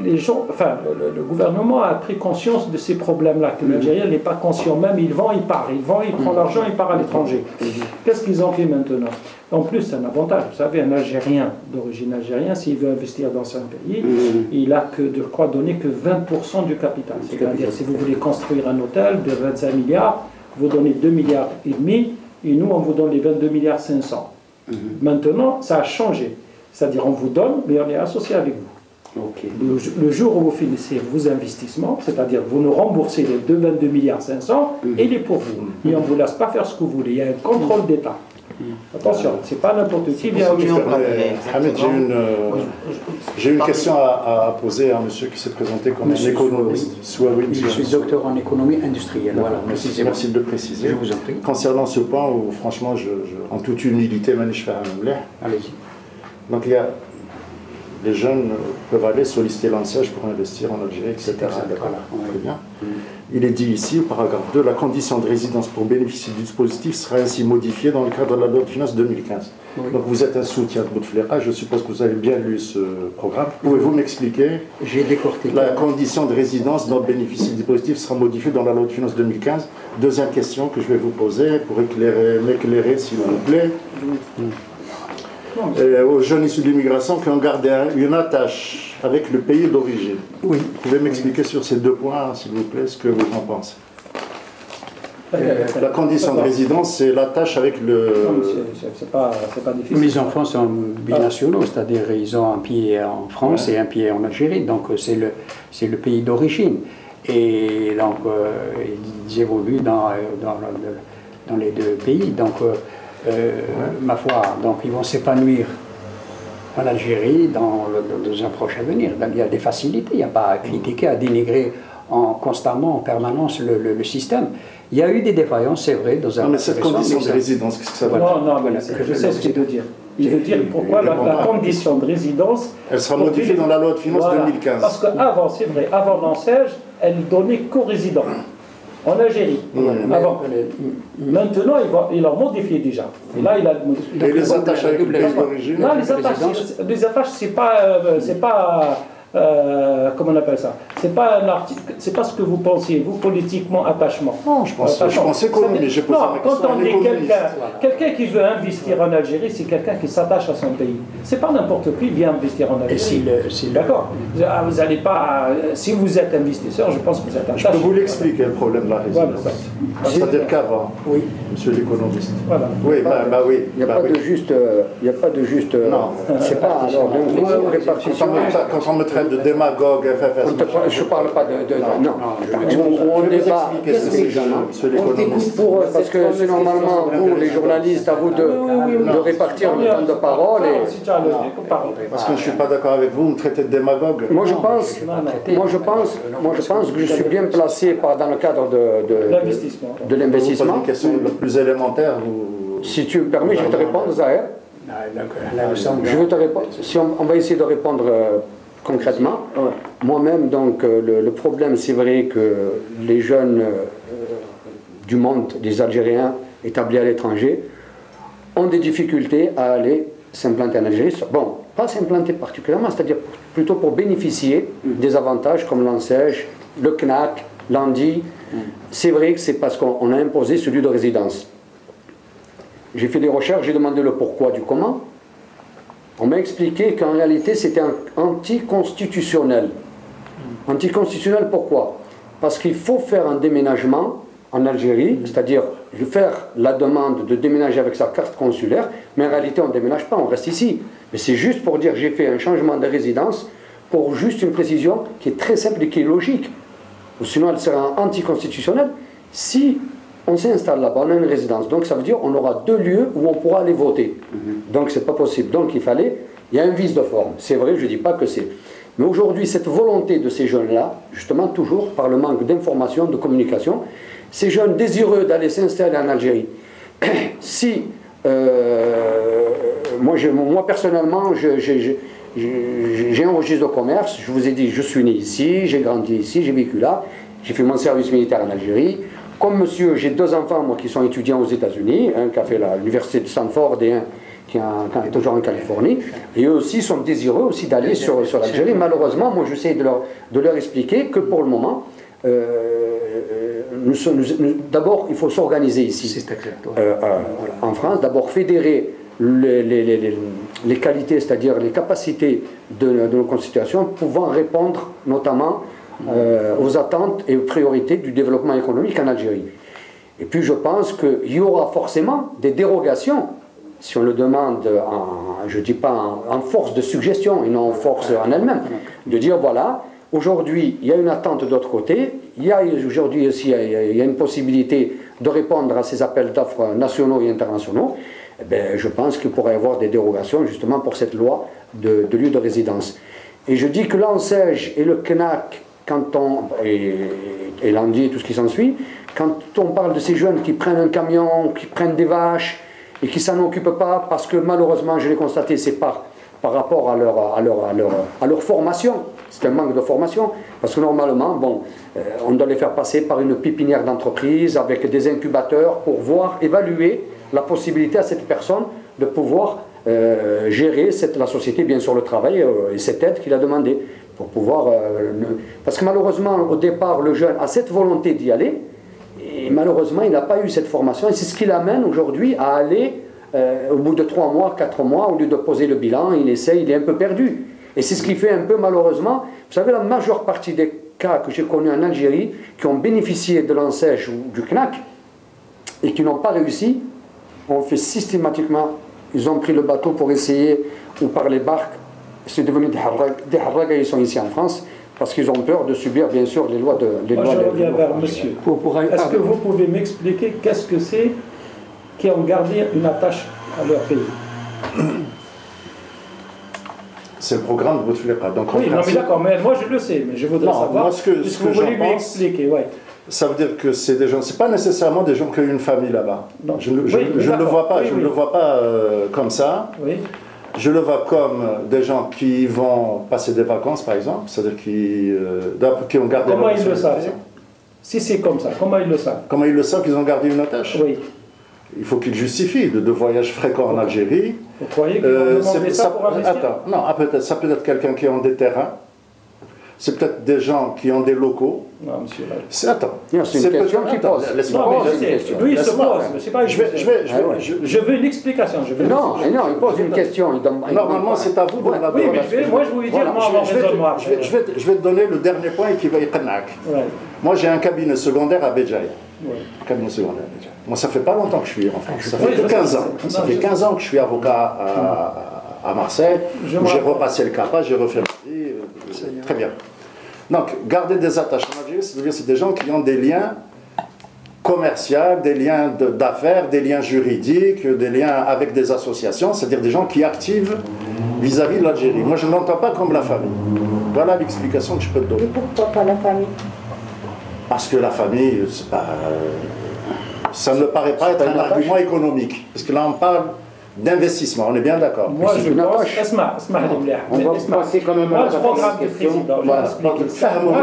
le gouvernement a pris conscience de ces problèmes-là, que l'Algérien n'est pas conscient, même il vend, il part, il prend l'argent, il part à l'étranger. Qu'est-ce qu'ils ont fait maintenant? En plus, c'est un avantage, vous savez, un Algérien d'origine algérienne, s'il veut investir dans un pays, il n'a que, je crois, donner que 20% du capital. C'est-à-dire, si vous voulez construire un hôtel de 25 milliards, vous donnez 2,5 milliards, et nous, on vous donne les 22,5 milliards. Maintenant, ça a changé. C'est-à-dire on vous donne, mais on est associé avec vous. Le jour où vous finissez vos investissements, c'est-à-dire vous nous remboursez les 22,5 milliards, il est pour vous. Et on ne vous laisse pas faire ce que vous voulez. Il y a un contrôle d'État. Attention, ce n'est pas n'importe qui vient au Ahmed, j'ai une question à poser à un monsieur qui s'est présenté comme un économiste. Je suis docteur en économie industrielle. Voilà, merci de le préciser. Je vous en prie. Concernant ce point où, franchement, en toute humilité, allez-y. Donc les jeunes peuvent aller solliciter l'ANSEJ pour investir en Algérie, etc. Très bien. Il est dit ici, au paragraphe 2, la condition de résidence pour bénéficier du dispositif sera ainsi modifiée dans le cadre de la loi de finances 2015. Donc vous êtes un soutien de Bouteflika, je suppose que vous avez bien lu ce programme. Pouvez-vous m'expliquer? J'ai décortiqué. La condition de résidence dont bénéficie du dispositif sera modifiée dans la loi de finances 2015. Deuxième question que je vais vous poser pour m'éclairer s'il vous plaît. Aux jeunes issus de l'immigration qui ont gardé une attache avec le pays d'origine. Vous pouvez m'expliquer sur ces deux points, s'il vous plaît, ce que vous en pensez? La condition de résidence, c'est l'attache avec le... C'est pas difficile. Mes enfants sont binationaux, c'est-à-dire ils ont un pied en France et un pied en Algérie, donc c'est le pays d'origine. Et donc ils évoluent dans les deux pays. Donc ma foi, donc ils vont s'épanouir en Algérie dans un prochain avenir. Donc, il y a des facilités, il n'y a pas à critiquer, à dénigrer constamment, en permanence le système. Il y a eu des défaillances, c'est vrai, dans un... Non, mais cette condition de résidence, qu'est-ce que ça veut dire? Non, je sais ce qu'il veut dire. Il veut dire pourquoi la condition de résidence... Elle sera modifiée dans la loi de finances 2015. Parce qu'avant, c'est vrai, avant l'ANSEJ, elle donnait qu'aux résidents. En Algérie. Avant. Maintenant, il a modifié déjà. Et là, il a modifié. Et les attaches avec le pays d'origine? Non, les attaches, c'est pas comment on appelle ça? C'est pas un article, c'est pas ce que vous pensiez, vous, politiquement, attachement. Non, je pense économie. Non, quand on dit quelqu'un qui veut investir en Algérie, c'est quelqu'un qui s'attache à son pays. C'est pas n'importe qui vient investir en Algérie. D'accord. Vous n'allez pas... Si vous êtes investisseur, je pense que vous êtes attaché. Je peux vous l'expliquer, le problème de la résidence. C'est-à-dire qu'avant, monsieur l'économiste. Voilà. Oui, oui. Il n'y a pas de juste... Non. C'est pas... Alors, donc, répartition... Quand on me traite de démagogue, FFS... Je ne parle pas de... Non. On débat... Parce que normalement, vous, les journalistes, à vous de répartir le temps de parole. Parce que je ne suis pas d'accord avec vous, vous me traitez de démagogue. Moi, je pense que je suis bien placé dans le cadre de l'investissement. Une question la plus élémentaire. Si tu me permets, je vais te répondre, Zahir. Je vais te répondre. Si on va essayer de répondre concrètement. Moi-même, donc, le problème, c'est vrai que les jeunes du monde, des Algériens établis à l'étranger, ont des difficultés à aller s'implanter en Algérie, bon, pas s'implanter particulièrement, c'est-à-dire plutôt pour bénéficier des avantages comme l'ANSEJ, le CNAC, l'ANDI. C'est vrai que c'est parce qu'on a imposé celui de résidence. J'ai fait des recherches, j'ai demandé le pourquoi du comment. On m'a expliqué qu'en réalité c'était anticonstitutionnel. Anticonstitutionnel pourquoi? Parce qu'il faut faire un déménagement en Algérie, c'est-à-dire faire la demande de déménager avec sa carte consulaire, mais en réalité on ne déménage pas, on reste ici. Mais c'est juste pour dire j'ai fait un changement de résidence pour juste une précision qui est très simple et qui est logique. Ou sinon elle sera anticonstitutionnelle si on s'installe là-bas, on a une résidence. Donc ça veut dire qu'on aura 2 lieux où on pourra aller voter. Donc c'est pas possible. Donc il y a un vice de forme. C'est vrai, je ne dis pas que c'est. Mais aujourd'hui, cette volonté de ces jeunes-là, justement toujours par le manque d'information, de communication, ces jeunes désireux d'aller s'installer en Algérie, si moi personnellement, j'ai un registre de commerce, je vous ai dit, je suis né ici, j'ai grandi ici, j'ai vécu là, j'ai fait mon service militaire en Algérie. Comme monsieur, j'ai 2 enfants, moi, qui sont étudiants aux États-Unis, un qui a fait l'université de Stanford et un qui est toujours en Californie, et eux aussi sont désireux aussi d'aller sur l'Algérie. Malheureusement, moi j'essaie de leur expliquer que pour le moment, d'abord il faut s'organiser ici, en France, d'abord fédérer les qualités, c'est-à-dire les capacités de nos concitoyens pouvant répondre notamment aux attentes et aux priorités du développement économique en Algérie. Et puis je pense qu'il y aura forcément des dérogations, si on le demande, je ne dis pas en force de suggestion et non en force en elle-même, de dire voilà, aujourd'hui il y a une attente de l'autre côté, il y a aujourd'hui aussi il y a une possibilité de répondre à ces appels d'offres nationaux et internationaux. Eh bien, je pense qu'il pourrait y avoir des dérogations justement pour cette loi de lieu de résidence. Et je dis que l'ANSEJ et le CNAC, et l'ANDI et tout ce qui s'ensuit, quand on parle de ces jeunes qui prennent un camion, qui prennent des vaches et qui ne s'en occupent pas, parce que malheureusement, je l'ai constaté, c'est par rapport à leur formation, c'est un manque de formation, parce que normalement, bon, on doit les faire passer par une pépinière d'entreprise avec des incubateurs pour voir, évaluer la possibilité à cette personne de pouvoir gérer la société, bien sûr le travail et cette aide qu'il a demandé. Pour pouvoir, parce que malheureusement, au départ, le jeune a cette volonté d'y aller, et malheureusement, il n'a pas eu cette formation, et c'est ce qui l'amène aujourd'hui à aller, au bout de 3 mois, 4 mois, au lieu de poser le bilan, il est un peu perdu. Et c'est ce qui fait un peu, malheureusement, vous savez, la majeure partie des cas que j'ai connus en Algérie, qui ont bénéficié de l'ANSEJ ou du CNAC, et qui n'ont pas réussi, ont fait systématiquement, ils ont pris le bateau pour essayer, ou par les barques, c'est devenu des harragas, ils sont ici en France, parce qu'ils ont peur de subir, bien sûr, les lois de... Je reviens vers monsieur. Est-ce que vous pouvez m'expliquer qu'est-ce que c'est qui ont gardé une attache à leur pays? C'est le programme de Bouteflika. Oui, non, mais d'accord, mais moi je le sais, mais je voudrais savoir, moi, ce que vous voulez lui expliquer, ouais. Ça veut dire que c'est des gens, c'est pas nécessairement des gens qui ont une famille là-bas. Je ne le vois pas, je ne le vois pas comme ça. Oui. Je le vois comme des gens qui vont passer des vacances, par exemple, c'est-à-dire qui ont gardé... Comment ils le savent? Si c'est comme ça, comment ils le savent? Comment ils le savent qu'ils ont gardé une attache? Oui. Il faut qu'ils justifient de voyages fréquents en Algérie. Vous croyez qu'ils vont demander ça pour investir? Attends, non, ça peut être quelqu'un qui a des terrains. C'est peut-être des gens qui ont des locaux. Non, monsieur. Attends. C'est une question qui pose. Laisse-moi poser une question. Lui, il se pose. C'est pas je veux une explication. Non, il pose une question. Normalement, c'est à vous de la donner. Oui, moi, je vous dis je vais te donner le dernier point qui va y connaître. Moi, j'ai un cabinet secondaire à Béjaïa. Cabinet secondaire à Béjaïa. Moi, ça fait pas longtemps que je suis en France. Ça fait 15 ans. Ça fait 15 ans que je suis avocat à Marseille. J'ai repassé le CAPA, j'ai refait ma vie. Très bien. Donc, garder des attaches en Algérie, c'est-à-dire c'est des gens qui ont des liens commerciaux, des liens d'affaires, des liens juridiques, des liens avec des associations, c'est-à-dire des gens qui activent vis-à-vis de l'Algérie. Moi, je ne l'entends pas comme la famille. Voilà l'explication que je peux te donner. Et pourquoi pas la famille? Parce que la famille, c'est pas, ça ne me paraît pas être un argument économique. Parce que là, on parle d'investissement. On est bien d'accord. Moi, je pense. On va passer quand même à la programme du président. Moi,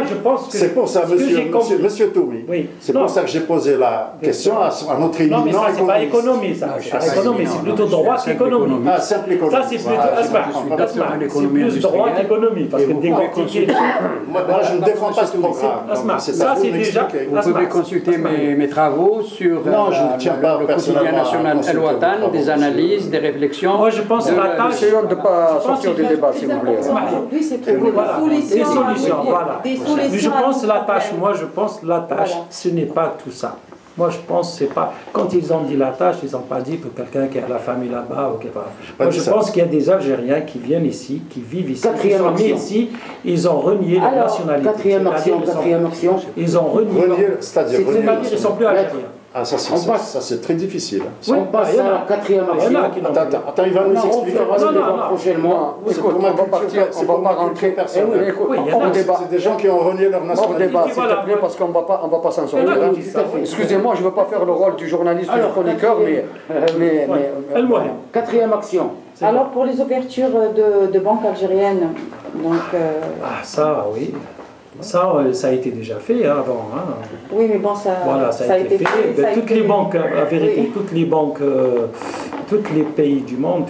je pense que. C'est pour ça, monsieur Toumi. Oui. C'est pour ça que j'ai posé la question à notre éminent économiste. Non, mais ça, c'est pas économie, ça. C'est plutôt droit qu'économie. Ah, simple économie. Ça, c'est plutôt. C'est plus droit qu'économie. Parce que décortiquer. Moi, je ne défends pas ce programme. Ça, c'est déjà. Vous pouvez consulter mes travaux sur le quotidien national El Watan, des analyses, des réflexions. Moi, je pense que la tâche. Essayons de ne pas sortir du débat, s'il vous plaît. Aujourd'hui, c'est trouver des solutions. Voilà. Mais je pense que la tâche, ce n'est pas tout ça. Moi, je pense que c'est pas. Quand ils ont dit la tâche, ils n'ont pas dit pour quelqu'un qui a la famille là-bas. Moi, je pense qu'il y a des Algériens qui viennent ici, qui vivent ici, qui sont nés ici, ils ont renié leur nationalité. Quatrième action. Ils ont renié. C'est-à-dire qu'ils ne sont plus Algériens. Ah, ça c'est très difficile. On passe à la quatrième action. Attends, il va nous expliquer. Prochainement. C'est pour ma culture, c'est pour ma rentrée personnelle. C'est des gens qui ont renié leur nationalité. Hors débat, s'il te plaît, parce qu'on ne va pas s'en sortir. Excusez-moi, je ne veux pas faire le rôle du journaliste ou du chroniqueur, mais quatrième action. Alors, pour les ouvertures de banques algériennes, donc... Ah, ça, oui. Ça a été déjà fait avant. Oui, mais bon, ça a été fait. Toutes les banques, la vérité, toutes les banques, tous les pays du monde,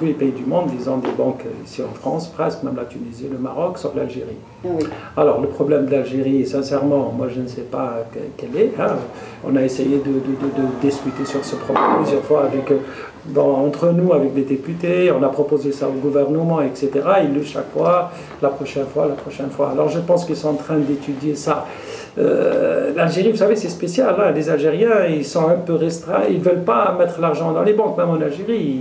ils ont des banques ici en France, presque, même la Tunisie, le Maroc, sauf l'Algérie. Oui. Alors, le problème de l'Algérie, sincèrement, moi je ne sais pas quel est. On a essayé de discuter sur ce problème plusieurs fois entre nous, avec des députés, on a proposé ça au gouvernement, etc. Ils chaque fois, la prochaine fois. Alors je pense qu'ils sont en train d'étudier ça. L'Algérie, vous savez, c'est spécial. Les Algériens, ils sont un peu restreints. Ils ne veulent pas mettre l'argent dans les banques, même en Algérie.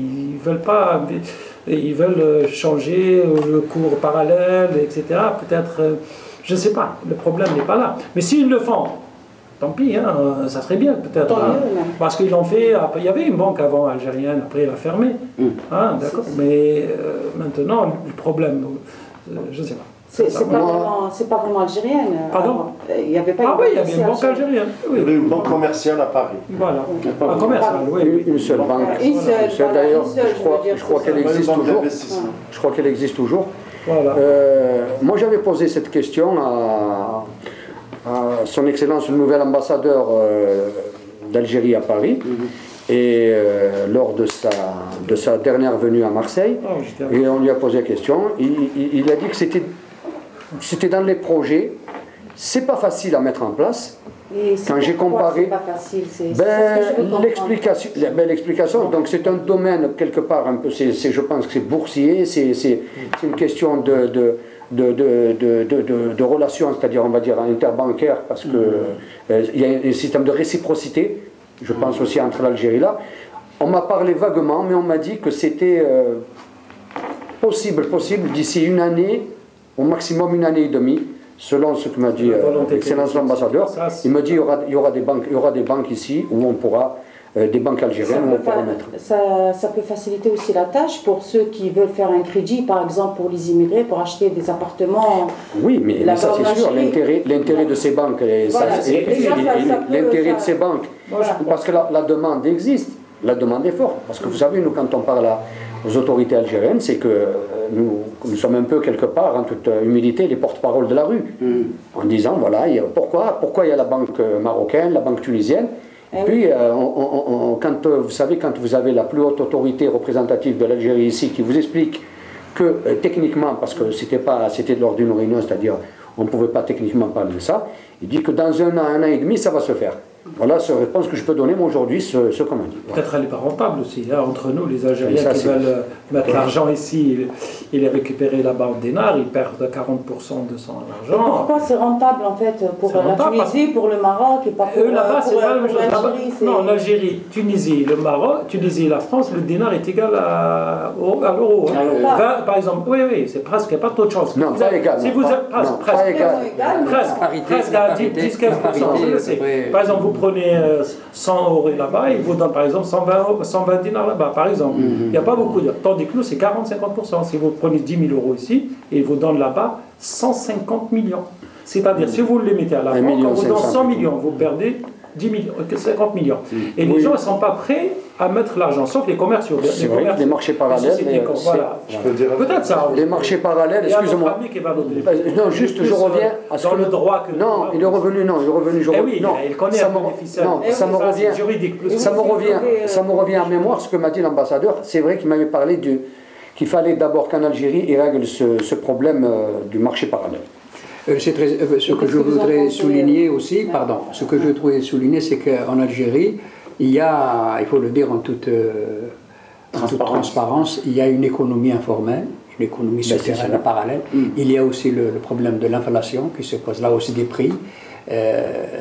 Ils veulent changer le cours parallèle, etc. Peut-être, je ne sais pas. Le problème n'est pas là. Mais s'ils le font, tant pis, ça serait bien peut-être. Parce qu'ils l'ont fait, il y avait une banque avant algérienne, après elle a fermé. D'accord. Mais maintenant, le problème, je ne sais pas. C'est pas vraiment algérienne. Pardon. Il n'y avait pas il y avait une banque algérienne. Il y avait une banque commerciale à Paris. Voilà. Commerciale, oui. Une seule banque. D'ailleurs, je crois qu'elle existe toujours. Je crois qu'elle existe toujours. Voilà. Moi, j'avais posé cette question à son Excellence le nouvel ambassadeur d'Algérie à Paris, et lors de sa dernière venue à Marseille, et on lui a posé la question, il a dit que c'était dans les projets, c'est pas facile à mettre en place. Quand j'ai comparé, l'explication, donc c'est un domaine quelque part un peu, je pense que c'est boursier, c'est une question de relations, c'est-à-dire on va dire interbancaires, parce que il y a un système de réciprocité, je pense aussi entre l'Algérie là. On m'a parlé vaguement, mais on m'a dit que c'était possible d'ici une année, au maximum une année et demie, selon ce que m'a dit l'excellence l'ambassadeur. Il me dit il y aura des banques ici où on pourra des banques algériennes où on pourra mettre. Ça peut faciliter aussi la tâche pour ceux qui veulent faire un crédit, par exemple pour les immigrés, pour acheter des appartements. Oui, mais ça c'est sûr, l'intérêt de ces banques, l'intérêt de ces banques, parce que la demande existe, la demande est forte, parce que vous savez, nous quand on parle aux autorités algériennes, c'est que nous sommes un peu quelque part, en toute humilité, les porte-parole de la rue, en disant voilà, pourquoi il y a la banque marocaine, la banque tunisienne. Puis, quand vous avez la plus haute autorité représentative de l'Algérie ici qui vous explique que techniquement, parce que c'était lors d'une réunion, c'est-à-dire on ne pouvait pas techniquement parler de ça, il dit que dans un an et demi, ça va se faire. Voilà la réponse que je peux donner moi aujourd'hui, ce qu'on m'a dit. Peut-être elle n'est pas rentable aussi, entre nous, les Algériens qui veulent mettre l'argent ici et les récupérer là-bas en dinars, ils perdent 40% de son argent. Et pourquoi c'est rentable en fait pour la Tunisie, pour le Maroc et pas pour l'Algérie? Non, l'Algérie, Tunisie, le Maroc, Tunisie et la France, le dinar est égal à l'euro. Par exemple, oui, c'est presque, il n'y a pas d'autre chose. Non, pas égal. Si vous êtes presque à 10-15%, par exemple, vous prenez 100 euros là-bas, ils vous donnent par exemple 120 dinars là-bas, par exemple. Il n'y a pas beaucoup de... Tandis que nous, c'est 40-50%. Si vous prenez 10 000 euros ici, et ils vous donnent là-bas 150 millions. C'est-à-dire, si vous les mettez à la banque, on vous donne 100 millions, vous perdez 10 millions, 50 millions. Et les gens ne sont pas prêts à mettre l'argent, sauf les commerciaux. C'est vrai que les marchés parallèles, voilà. Peut-être ça. Les marchés parallèles, excusez-moi. Non, juste, je reviens à ce dans que... le droit que... Non, il est revenu, Eh oui, non, il connaît ça un peu les ficelles. Non, ça me revient... Juridique, plus Ça me revient en mémoire ce que m'a dit l'ambassadeur. C'est vrai qu'il m'avait parlé qu'il fallait d'abord qu'en Algérie, il règle ce problème du marché parallèle. Ce que je voudrais souligner aussi, ce que je voudrais souligner, c'est qu'en Algérie, il y a, il faut le dire en toute transparence, il y a une économie informelle, une économie souterraine parallèle. Il y a aussi le problème de l'inflation qui se pose là aussi des prix.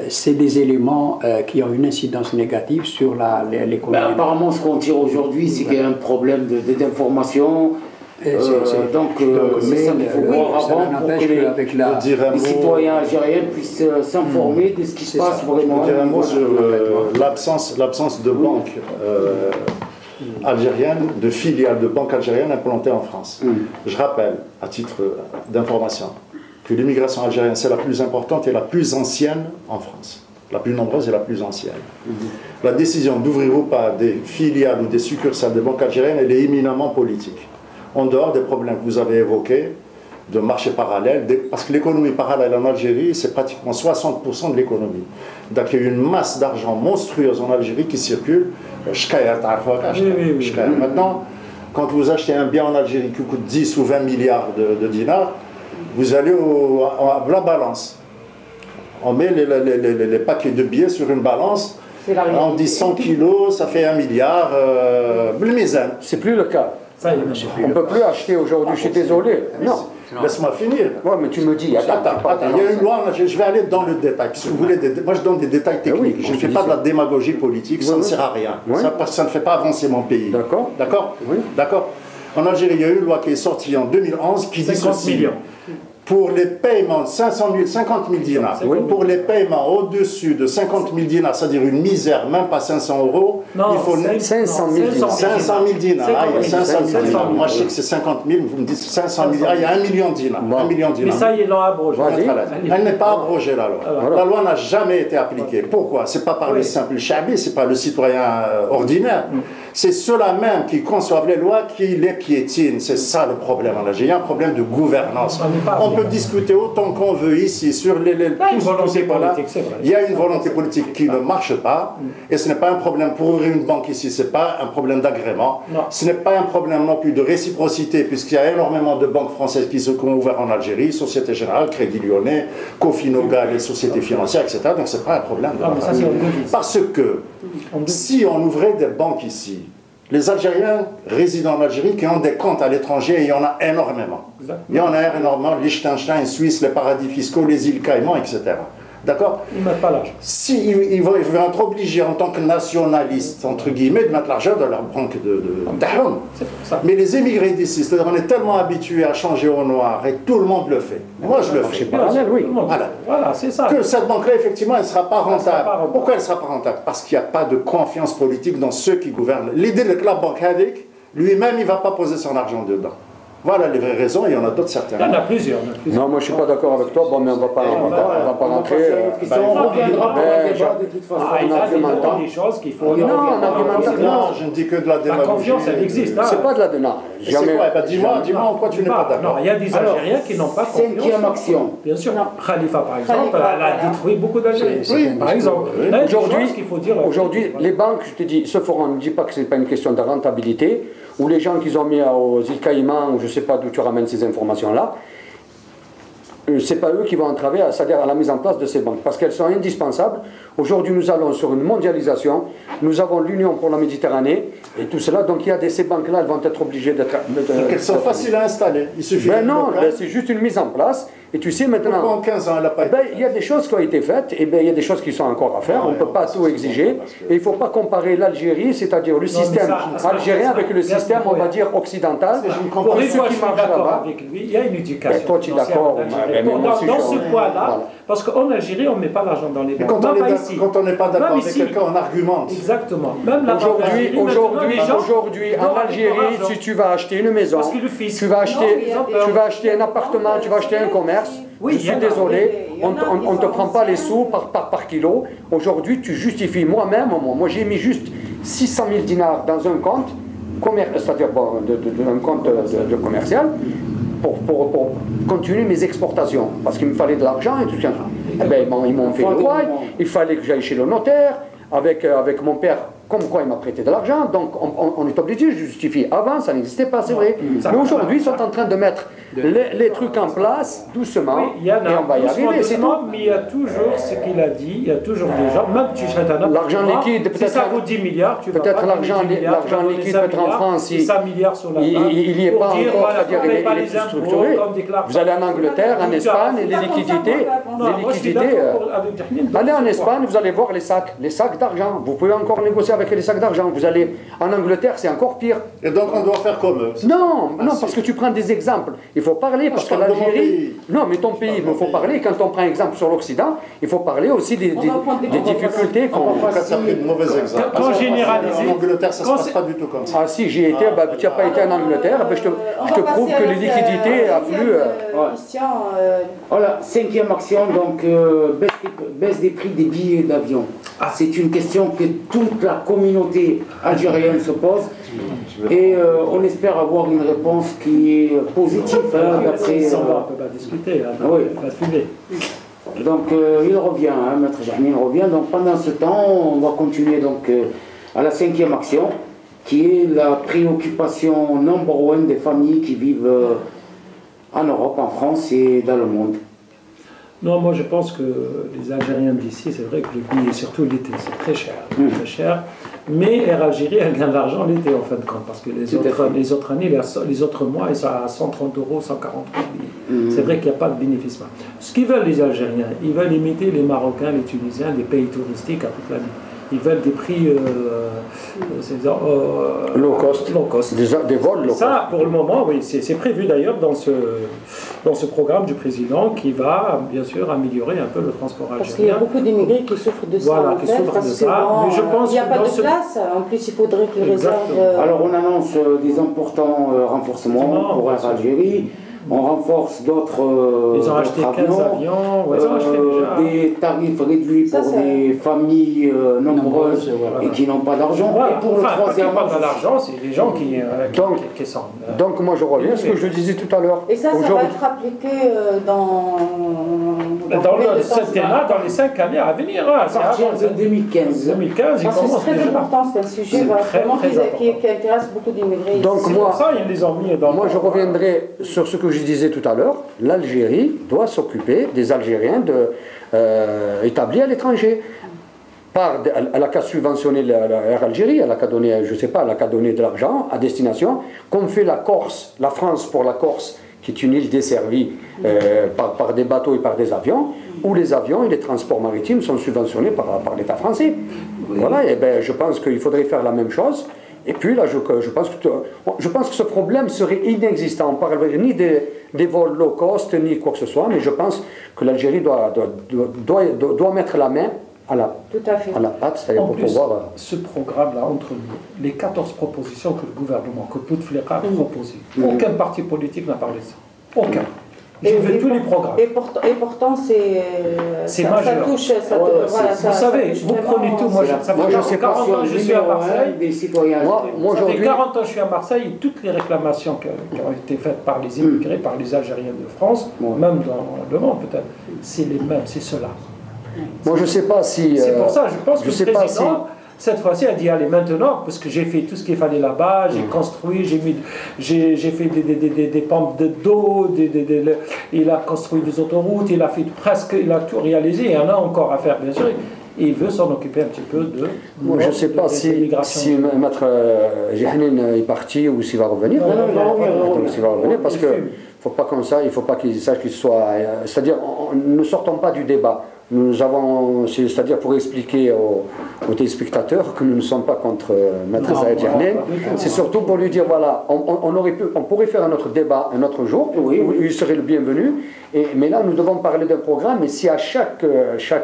C'est des éléments qui ont une incidence négative sur l'économie. Apparemment, ce qu'on tire aujourd'hui, c'est qu'il y a un problème d'information. C'est ça qu'il faut voir avant pour que les citoyens algériens puissent s'informer de ce qui se passe vraiment. Je veux dire un mot sur l'absence de banques algériennes, de filiales de banques algériennes implantées en France. Je rappelle, à titre d'information, que l'immigration algérienne, c'est la plus importante et la plus ancienne en France. La plus nombreuse et la plus ancienne. La décision d'ouvrir ou pas des filiales ou des succursales de banques algériennes, elle est éminemment politique. En dehors des problèmes que vous avez évoqués, de marché parallèle, parce que l'économie parallèle en Algérie, c'est pratiquement 60% de l'économie. Donc il y a une masse d'argent monstrueuse en Algérie qui circule. Maintenant, quand vous achetez un bien en Algérie qui coûte 10 ou 20 milliards de dinars, vous allez à la balance. On met les paquets de billets sur une balance, on dit 100 kilos, ça fait 1 milliard, c'est plus le cas. On ne peut plus acheter aujourd'hui, je suis désolé. Non. Laisse-moi finir. Ouais, mais tu me dis, attends, il y a une loi, je vais aller dans le détail. Si vous voulez, moi je donne des détails techniques. Je ne fais pas de la démagogie politique, ça ne sert à rien. Parce que ça ne fait pas avancer mon pays. D'accord. D'accord. Oui. D'accord. En Algérie, il y a eu une loi qui est sortie en 2011 qui dit ceci. Pour les paiements de 50 000 dinars, pour les paiements au-dessus de 50 000 dinars, c'est-à-dire une misère, même pas 500 euros, il faut 500 000 dinars. 500 000 dinars. Moi, je sais que c'est 50 000, vous me dites 500 000 dinars, il y a 1 million de dinars. 1 million de dinars. Mais ça, ils l'ont abrogé. Elle n'est pas abrogée, la loi. La loi n'a jamais été appliquée. Pourquoi? Ce n'est pas par le simple chabi, ce n'est pas le citoyen ordinaire. C'est ceux-là même qui conçoivent les lois qui les piétinent. C'est ça le problème en Algérie. Il y a un problème de gouvernance. On peut discuter autant qu'on veut ici sur tous ces points-là. Il y a une volonté politique qui ne marche pas. Et ce n'est pas un problème pour ouvrir une banque ici. Ce n'est pas un problème d'agrément. Ce n'est pas un problème non plus de réciprocité, puisqu'il y a énormément de banques françaises qui ont ouvert en Algérie, Société Générale, Crédit Lyonnais, Cofinoga, les sociétés financières, etc. Donc ce n'est pas un problème de parce que si on ouvrait des banques ici, les Algériens résidant en Algérie qui ont des comptes à l'étranger, il y en a énormément. Il y en a énormément, Liechtenstein, Suisse, les paradis fiscaux, les îles Caïmans, etc. D'accord? Ils ne mettent pas l'argent. Si ils vont être obligés en tant que nationalistes, entre guillemets, de mettre l'argent dans leur banque d'Ahram. Mais les émigrés d'ici, c'est-à-dire on est tellement habitués à changer au noir et tout le monde le fait. Moi je le fais. Voilà, c'est ça. Que cette banque-là, effectivement, elle ne sera pas rentable. Pourquoi elle ne sera pas rentable? Parce qu'il n'y a pas de confiance politique dans ceux qui gouvernent. L'idée de la banque Hadik, lui-même, il ne va pas poser son argent dedans. Voilà les vraies raisons, il y en a d'autres certainement. Il y en a plusieurs. Non, moi je ne suis pas d'accord avec toi, bon, mais on ne va pas rentrer. On reviendra pour le débat de toute façon. Il y a des choses qu'il faut... Non, je ne dis que de la démagogie. La confiance, elle existe. C'est pas de la démagogie. Dis-moi en quoi tu n'es pas d'accord. Non, il y a des Algériens qui n'ont pas confiance. 5e action. Bien sûr. Khalifa, par exemple, elle a détruit beaucoup d'Algériens. Oui, par exemple. Aujourd'hui, les banques, je te dis, ce forum ne dit pas que ce n'est pas une question de rentabilité, ou les gens qu'ils ont mis aux îles Caïmans, ou je ne sais pas d'où tu ramènes ces informations-là, ce n'est pas eux qui vont entraver c'est-à-dire à la mise en place de ces banques, parce qu'elles sont indispensables. Aujourd'hui, nous allons sur une mondialisation, nous avons l'Union pour la Méditerranée, et tout cela, donc il y a ces banques-là, elles vont être obligées d'être... Donc elles sont faciles à installer, il suffit... Ben non, c'est juste une mise en place, et tu sais maintenant... Pourquoi en 15 ans elle n'a pas été... Il y a des choses qui ont été faites, et il y a des choses qui sont encore à faire, on ne peut pas tout exiger, et il ne faut pas comparer l'Algérie, c'est-à-dire le système algérien avec le système, on va dire, occidental, pour une fois, je suis d'accord avec lui, il y a une éducation. Toi, tu es d'accord. Dans ce point-là, Parce qu'en Algérie, on ne met pas l'argent dans les banques. Quand on n'est pas d'accord avec quelqu'un, on argumente. Exactement. Même aujourd'hui, en Algérie, si tu vas acheter une maison, tu vas acheter un appartement, tu vas acheter un commerce, je suis désolé, on ne te prend pas les sous par kilo. Aujourd'hui, tu justifies moi-même, moi j'ai mis juste 600 000 dinars dans un compte, c'est-à-dire un compte de commercial, pour continuer mes exportations, parce qu'il me fallait de l'argent et tout ça. Eh ben, ils m'ont fait le droit, il fallait que j'aille chez le notaire, avec mon père, comme quoi il m'a prêté de l'argent, donc on est obligé de justifier. Avant, ça n'existait pas, c'est vrai. Mais aujourd'hui, ils sont en train de mettre les trucs en place, doucement, et on va y arriver, c'est tout. Mais il y a toujours ce qu'il a dit, il y a toujours des gens, même tu achètes un l'argent liquide, peut-être ça vaut 10 milliards, tu vas peut-être l'argent liquide, peut-être en France, il 5 milliards sur la table, il n'y est pas encore, c'est-à-dire il est plus structuré. Vous allez en Angleterre, en Espagne, les liquidités, allez en Espagne, vous allez voir les sacs d'argent. Vous pouvez encore négocier avec les sacs d'argent. Vous allez en Angleterre, c'est encore pire. Et donc on doit faire comme eux. Non, parce que tu prends des exemples. Il faut parler, parce que l'Algérie... Non, mais ton pays, il faut parler. Quand on prend exemple sur l'Occident, il faut parler aussi des difficultés qu'on... Ça fait de mauvais exemples. Quand généraliser... En Angleterre, ça ne se passe pas du tout comme ça. Ah si, j'y ai été, tu n'as pas été en Angleterre, je te prouve que les liquidités affluent... Voilà, 5e action, donc baisse des prix des billets d'avion. C'est une question que toute la communauté algérienne se pose et on espère avoir une réponse qui est positive. D'après, on ne peut pas discuter, oui. On va fumer. Donc il revient, Maître Jahnin revient. Donc pendant ce temps, on va continuer donc, à la 5e action, qui est la préoccupation number one des familles qui vivent en Europe, en France et dans le monde. Non, moi je pense que les Algériens d'ici, c'est vrai que les billets, surtout l'été, c'est très cher. Très cher. Mais Air Algérie, elle gagne de l'argent l'été en fin de compte, parce que les autres années, les autres mois, ils sont à 130 euros, 140 euros. C'est vrai qu'il n'y a pas de bénéfice. Ce qu'ils veulent les Algériens, ils veulent imiter les Marocains, les Tunisiens, des pays touristiques à toute l'année. Ils veulent des prix low cost. Des vols low cost. Ça, pour le moment, oui, c'est prévu d'ailleurs dans ce programme du président qui va, bien sûr, améliorer un peu le transport algérien. Parce qu'il y a beaucoup d'immigrés qui souffrent de ça. Voilà, qui souffrent de ça. Bon, mais je pense il n'y a pas de place. En plus, il faudrait qu'ils réservent. Alors, on annonce des importants renforcements pour Air Algérie. On renforce d'autres ils ont acheté 15 avions, ils ont acheté déjà. Des tarifs réduits pour des familles nombreuses et qui n'ont pas d'argent. Voilà. Et pour le troisième, pas d'argent, c'est les gens qui sont. Donc moi je reviens à ce que je disais tout à l'heure. Et ça va être appliqué dans le septennat, dans les 5 années à venir. À partir de 2015. 2015, il commence c'est très important, c'est un sujet vraiment qui intéresse beaucoup d'immigrés. Donc moi, ça, ils les ont mis dans moi je reviendrai sur ce que je disais tout à l'heure. L'Algérie doit s'occuper des Algériens établis à l'étranger. Elle n'a qu'à subventionner l'Air Algérie, elle n'a qu'à donner, je sais pas, elle n'a qu'à donner de l'argent à destination, comme fait la Corse, la France pour la Corse, qui est une île desservie par des bateaux et par des avions, où les avions et les transports maritimes sont subventionnés par l'État français. Oui. Voilà, et ben, je pense qu'il faudrait faire la même chose. Et puis là, je pense que ce problème serait inexistant. On ne parlerait ni des vols low cost, ni quoi que ce soit, mais je pense que l'Algérie doit mettre la main à la pâte, c'est-à-dire pour pouvoir... Ce programme-là, entre nous, les 14 propositions que le gouvernement, que Bouteflika a proposées, aucun parti politique n'a parlé de ça. Aucun. J'ai vu tous les programmes. Et pourtant, c'est majeur. Ça touche. Vous savez, vous prenez tout. Moi, ça fait 40 ans que je suis à Marseille. Ça fait 40 ans que je suis à Marseille et toutes les réclamations qui ont été faites par les immigrés, par les Algériens de France, même dans le monde peut-être, c'est les mêmes, c'est cela. Moi, je ne sais pas si... C'est pour ça, je pense que le président... Cette fois-ci, a dit allez maintenant, parce que j'ai fait tout ce qu'il fallait là-bas, j'ai construit, j'ai fait des pompes d'eau, il a construit des autoroutes, il a tout réalisé, il y en a encore à faire bien sûr. Et il veut s'en occuper un petit peu de... Moi, je ne sais pas si Maître Jahnin est parti ou s'il va revenir. Non, s'il va revenir, parce que il ne faut pas qu'il sache qu'il soit... C'est-à-dire, ne sortons pas du débat. nous avons, c'est-à-dire pour expliquer aux téléspectateurs que nous ne sommes pas contre Maître Saïd Jahnen, c'est surtout pour lui dire, voilà, on pourrait faire un autre débat un autre jour, où il serait le bienvenu, mais là nous devons parler d'un programme, et si à chaque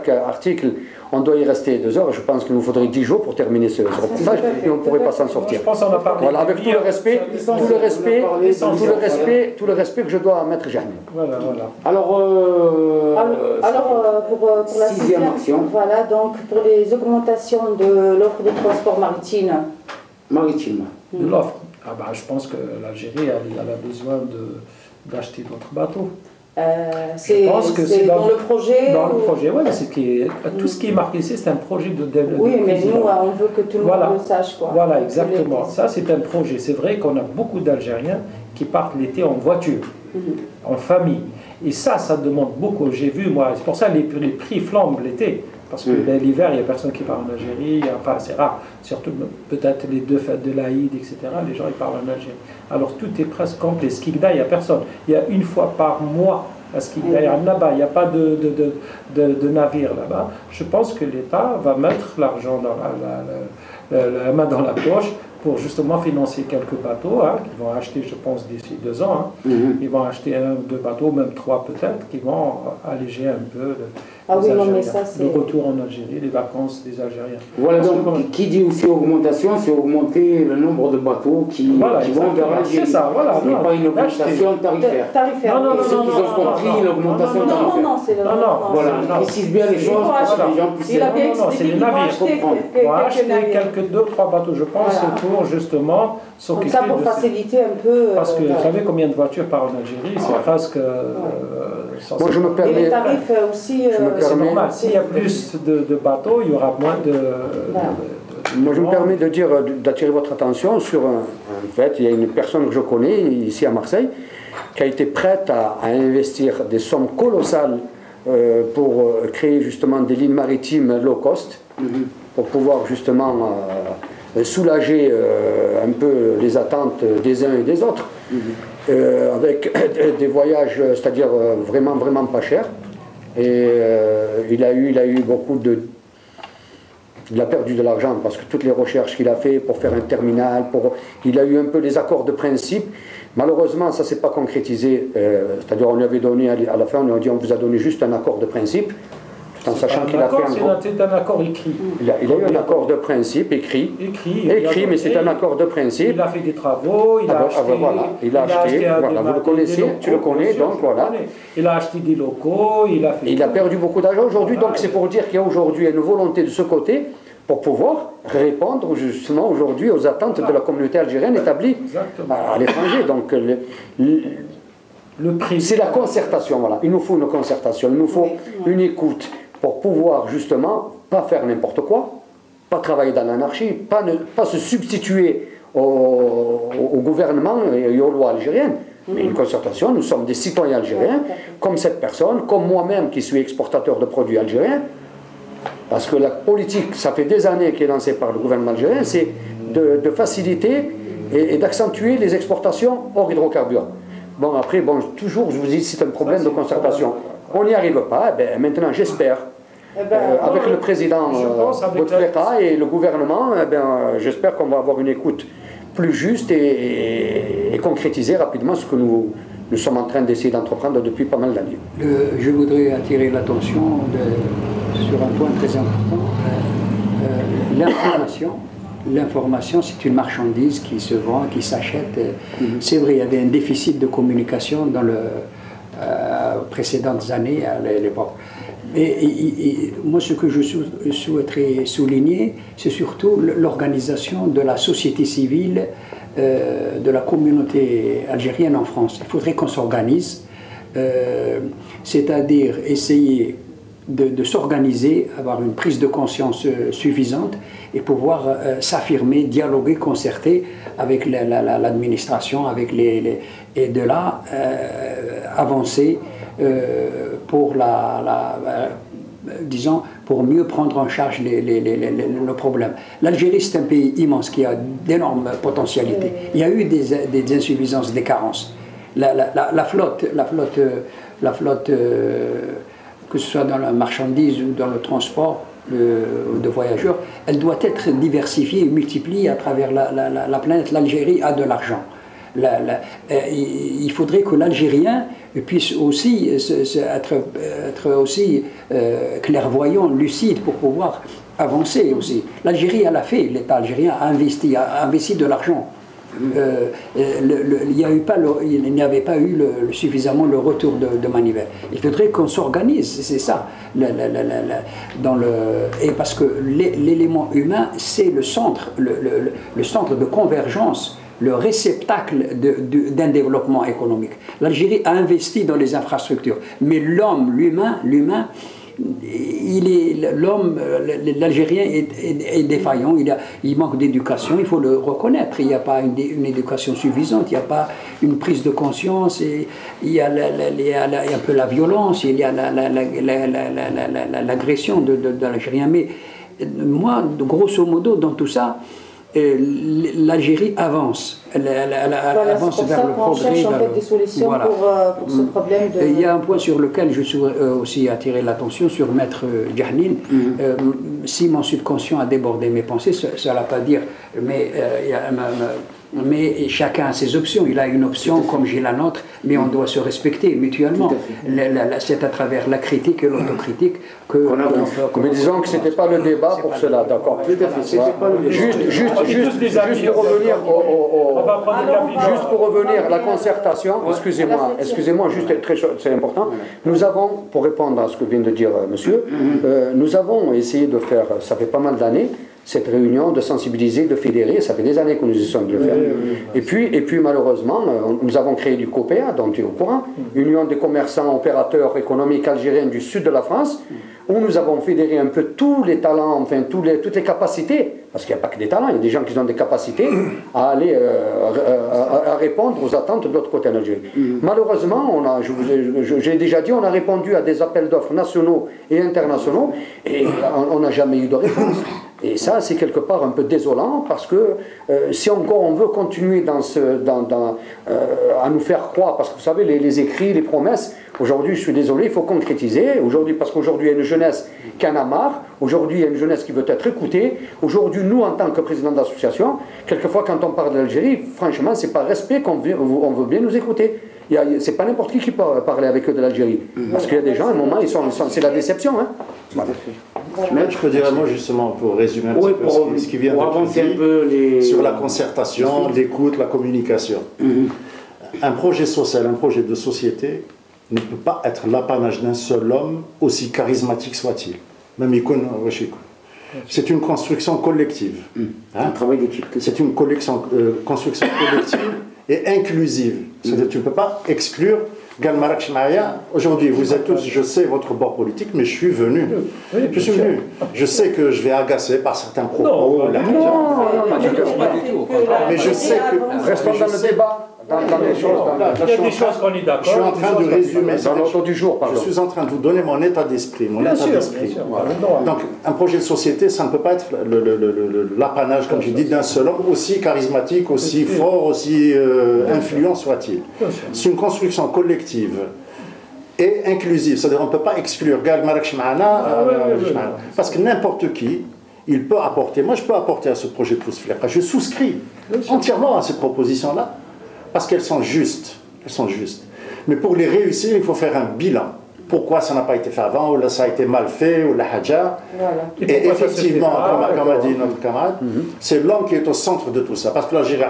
article on doit y rester 2 heures, je pense qu'il nous faudrait 10 jours pour terminer ce reportage, et on ne pourrait pas s'en sortir. Je pense qu'on a parlé. Voilà, avec tout le respect que je dois à Maître Jahnen. Voilà. Alors, pour la 6e action, voilà, donc pour les augmentations de l'offre de transport maritime. De l'offre. Je pense que l'Algérie elle a besoin d'acheter d'autres bateaux. C'est dans le projet. Dans le projet, oui, tout ce qui est marqué ici, c'est un projet de développement. Oui, mais nous, on veut que tout le monde le sache. Voilà, exactement. Ça, c'est un projet. C'est vrai qu'on a beaucoup d'Algériens qui partent l'été en voiture, en famille. Et ça demande beaucoup. J'ai vu, moi, c'est pour ça que les prix flambent l'été. Parce que l'hiver, il n'y a personne qui part en Algérie. Enfin, c'est rare. Surtout, peut-être les 2 fêtes de l'Aïd, etc. Les gens, ils partent en Algérie. Alors, tout est presque complet. Skikda, il n'y a personne. Il y a 1 fois par mois à Skikda. Il y a il n'y a pas de navire là-bas. Je pense que l'État va mettre l'argent dans la main dans la poche pour justement financer quelques bateaux qu'ils vont acheter, je pense, d'ici 2 ans. Ils vont acheter 1 ou 2 bateaux, même 3 peut-être, qui vont alléger un peu le retour en Algérie, les vacances des Algériens. Voilà, donc qui dit aussi augmentation, c'est augmenter le nombre de bateaux qui vont vers l'Algérie. C'est ça, voilà. Ce n'est pas une augmentation tarifaire. Non, ceux qui ont compris l'augmentation tarifaire. Non, c'est voilà, précise bien les choses pour que les gens puissent... C'est les navires. On va acheter quelques 2-3 bateaux, je pense, pour justement s'occuper de ça. Pour faciliter un peu... Parce que vous savez combien de voitures partent en Algérie, c'est presque... Moi, je me permets... Et les tarifs aussi... c'est normal. S'il y a plus de bateaux, il y aura moins de... Moi, je me permets d'attirer votre attention sur en fait, il y a une personne que je connais ici à Marseille qui a été prête à investir des sommes colossales pour créer justement des lignes maritimes low cost, pour pouvoir justement soulager un peu les attentes des uns et des autres, avec des voyages, c'est-à-dire vraiment pas chers. Et il a eu beaucoup il a perdu de l'argent parce que toutes les recherches qu'il a fait pour faire un terminal, il a eu un peu les accords de principe. Malheureusement, ça ne s'est pas concrétisé. C'est-à-dire, on lui avait donné à la fin, on vous a donné juste un accord de principe, tout en sachant qu'il a fait c'est un accord écrit. Il a eu un accord de principe écrit, mais c'est un accord de principe. Il a fait des travaux, il a acheté. Il a acheté, voilà, vous le connaissez, tu le connais, donc voilà. Il a acheté des locaux, il a perdu beaucoup d'argent aujourd'hui, donc c'est pour dire qu'il y a aujourd'hui une volonté de ce côté pour pouvoir répondre justement aujourd'hui aux attentes de la communauté algérienne établie à l'étranger. Donc c'est la concertation, voilà. Il nous faut une concertation, il nous faut une écoute pour pouvoir justement pas faire n'importe quoi, pas travailler dans l'anarchie, pas se substituer au gouvernement et aux lois algériennes. Mais une concertation, nous sommes des citoyens algériens, comme cette personne, comme moi-même qui suis exportateur de produits algériens. Parce que la politique, ça fait des années qu'elle est lancée par le gouvernement algérien, c'est de faciliter et d'accentuer les exportations hors hydrocarbures. Bon, après, toujours, je vous dis, c'est un problème de concertation. On n'y arrive pas, maintenant j'espère, avec le président Bouteflika et le gouvernement, j'espère qu'on va avoir une écoute plus juste et concrétiser rapidement ce que nous sommes en train d'essayer d'entreprendre depuis pas mal d'années. Je voudrais attirer l'attention sur un point très important, l'information, c'est une marchandise qui se vend, qui s'achète. C'est vrai, il y avait un déficit de communication dans les précédentes années, à l'époque. Et moi, ce que je souhaiterais souligner, c'est surtout l'organisation de la société civile, de la communauté algérienne en France. Il faudrait qu'on s'organise, c'est-à-dire essayer de s'organiser, avoir une prise de conscience suffisante et pouvoir s'affirmer, dialoguer, concerter avec l'administration, et de là avancer pour disons, pour mieux prendre en charge le problème. L'Algérie, c'est un pays immense qui a d'énormes potentialités. Il y a eu des insuffisances, des carences. La flotte que ce soit dans la marchandise ou dans le transport de voyageurs, elle doit être diversifiée et multipliée à travers la planète. L'Algérie a de l'argent. Il faudrait que l'Algérien puisse aussi être aussi clairvoyant, lucide pour pouvoir avancer aussi. L'Algérie, elle a fait, l'État algérien a investi de l'argent. Il n'y avait pas eu suffisamment le retour de manivelle. Il faudrait qu'on s'organise, c'est ça. Et parce que l'élément humain, c'est le centre de convergence, le réceptacle d'un développement économique. L'Algérie a investi dans les infrastructures, mais l'humain, l'Algérien est défaillant, il manque d'éducation, il faut le reconnaître. Il n'y a pas une éducation suffisante, il n'y a pas une prise de conscience, et il y a un peu la violence, il y a l'agression de l'Algérien. Mais moi, grosso modo, dans tout ça, l'Algérie avance. Elle avance vers le progrès. On cherche en fait des solutions pour ce problème. Il y a un point sur lequel je souhaite aussi attirer l'attention sur Maître Djahnine. Si mon subconscient a débordé mes pensées, ça ne va pas dire, mais chacun a ses options. Il a une option comme j'ai la nôtre, mais on doit se respecter mutuellement. C'est à travers la critique et l'autocritique qu'on avance. Mais disons que ce n'était pas le débat pour cela, d'accord. Juste pour revenir à la concertation, excusez-moi, juste c'est important. Nous avons, pour répondre à ce que vient de dire monsieur, nous avons essayé de faire, ça fait pas mal d'années, cette réunion, de sensibiliser, de fédérer. Ça fait des années que nous essayons de le faire. Et puis malheureusement, nous avons créé du COPEA, dont tu es au courant, Union des commerçants opérateurs économiques algériens du sud de la France, où nous avons fédéré un peu tous les talents, enfin toutes les capacités, parce qu'il n'y a pas que des talents, il y a des gens qui ont des capacités à aller à répondre aux attentes de l'autre côté en Algérie. Malheureusement, j'ai déjà dit, on a répondu à des appels d'offres nationaux et internationaux, et on n'a jamais eu de réponse. Et ça, c'est quelque part un peu désolant, parce que si encore on veut continuer à nous faire croire, parce que vous savez, les écrits, les promesses, aujourd'hui, je suis désolé, il faut concrétiser. Aujourd'hui, parce qu'aujourd'hui, il y a une jeunesse qui en a marre. Aujourd'hui, il y a une jeunesse qui veut être écoutée. Aujourd'hui, nous, en tant que président d'association, quelquefois, quand on parle de l'Algérie, franchement, c'est par respect qu'on veut bien nous écouter. C'est pas n'importe qui peut parler avec eux de l'Algérie. Parce qu'il y a des gens, à un moment, c'est la déception. Hein. Voilà. Mais je peux dire un mot justement pour résumer un petit peu ce qui vient d'être dit sur la concertation, l'écoute, la communication. Un projet social, un projet de société ne peut pas être l'apanage d'un seul homme, aussi charismatique soit-il. Même c'est une construction collective. Un travail d'équipe. C'est une construction collective et inclusive. C'est-à-dire que tu ne peux pas exclure. Aujourd'hui, vous êtes tous, je sais votre bord politique, mais je suis venu. Je sais que je vais agacer par certains propos. Mais je sais que. Restons dans le débat. Il y a des choses qu'on est d'accord. Je suis en train de résumer. Dans l'ordre du jour, pardon. Je suis en train de vous donner mon état d'esprit. Donc, un projet de société, ça ne peut pas être l'apanage, comme j'ai dit, d'un seul homme, aussi charismatique, aussi fort, aussi influent soit-il. C'est une construction collective et inclusive. C'est-à-dire qu'on ne peut pas exclure parce que n'importe qui, il peut apporter. Moi, je peux apporter à ce projet de Bouteflika. Je souscris entièrement à ces propositions-là. Parce qu'elles sont justes. Mais pour les réussir, il faut faire un bilan. Pourquoi ça n'a pas été fait avant, ou là ça a été mal fait, ou la haja. Et effectivement, comme a dit notre camarade, c'est l'homme qui est au centre de tout ça. Parce que l'Algérie,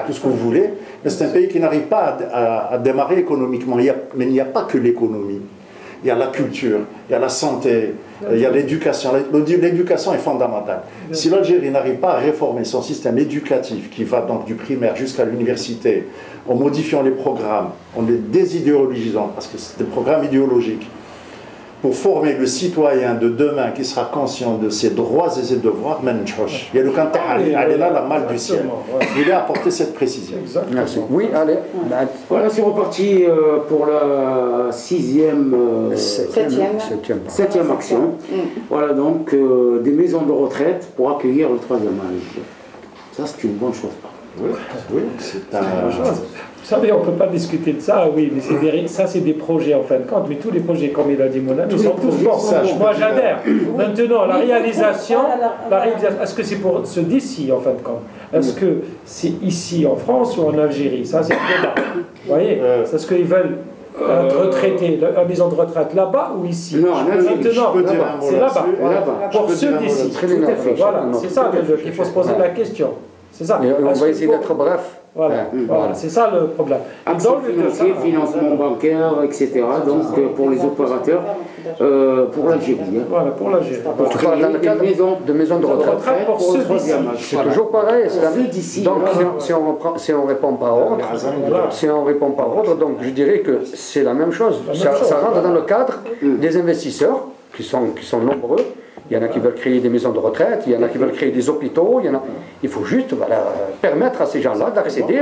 tout ce que vous voulez, mais c'est un pays qui n'arrive pas à démarrer économiquement. Mais il n'y a pas que l'économie. Il y a la culture, il y a la santé, il y a l'éducation. L'éducation est fondamentale. Si l'Algérie n'arrive pas à réformer son système éducatif, qui va donc du primaire jusqu'à l'université, en modifiant les programmes, en les désidéologisant, parce que c'est des programmes idéologiques, pour former le citoyen de demain qui sera conscient de ses droits et ses devoirs, il y a le canton, elle est là, la malle du ciel. Il a apporté cette précision. Merci. Oui, allez. Voilà, c'est reparti pour la septième action. Voilà, donc des maisons de retraite pour accueillir le troisième âge. Ça, c'est une bonne chose. Oui, c'est un... Vous savez, on ne peut pas discuter de ça, oui, mais ça, c'est des projets en fin de compte. Mais tous les projets, comme il a dit mon ami, sont tous bons. Moi, j'adhère. Maintenant, la réalisation, est-ce que c'est pour ceux d'ici, en fin de compte? Est-ce que c'est ici, en France ou en Algérie? Ça, c'est le débat. Vous voyez? C'est ce qu'ils veulent être retraités, la maison de retraite là-bas ou ici? Non, en Algérie. Maintenant, c'est là-bas. Pour ceux d'ici. Voilà, c'est ça qu'il faut se poser la question. C'est ça. Et on va essayer d'être bref. Voilà, c'est ça le problème. Accès financier, financement bancaire, etc. Donc pour les opérateurs, pour l'Algérie. Voilà, pour l'Algérie. En tout cas, dans le cadre de maisons de retraite, pour ceux d'ici. C'est toujours pareil. Donc si on répond par ordre, donc je dirais que c'est la même chose. Ça rentre dans le cadre des investisseurs qui sont nombreux. Il y en a qui veulent créer des maisons de retraite, il y en a qui veulent créer des hôpitaux, il faut juste permettre à ces gens-là d'accéder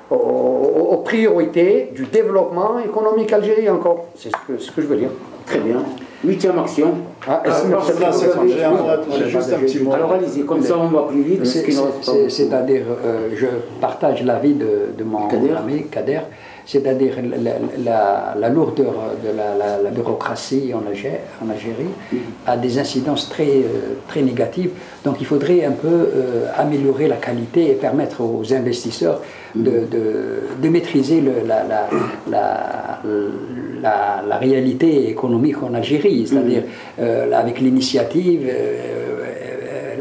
aux priorités du développement économique algérien encore. C'est ce que je veux dire. Très bien. 8e action. J'ai juste un petit mot. Alors allez-y, comme ça on va plus vite. C'est-à-dire, je partage l'avis de mon ami Kader. C'est-à-dire la lourdeur de la bureaucratie en Algérie a des incidences très négatives. Donc il faudrait un peu améliorer la qualité et permettre aux investisseurs de maîtriser la réalité économique en Algérie, c'est-à-dire avec l'initiative,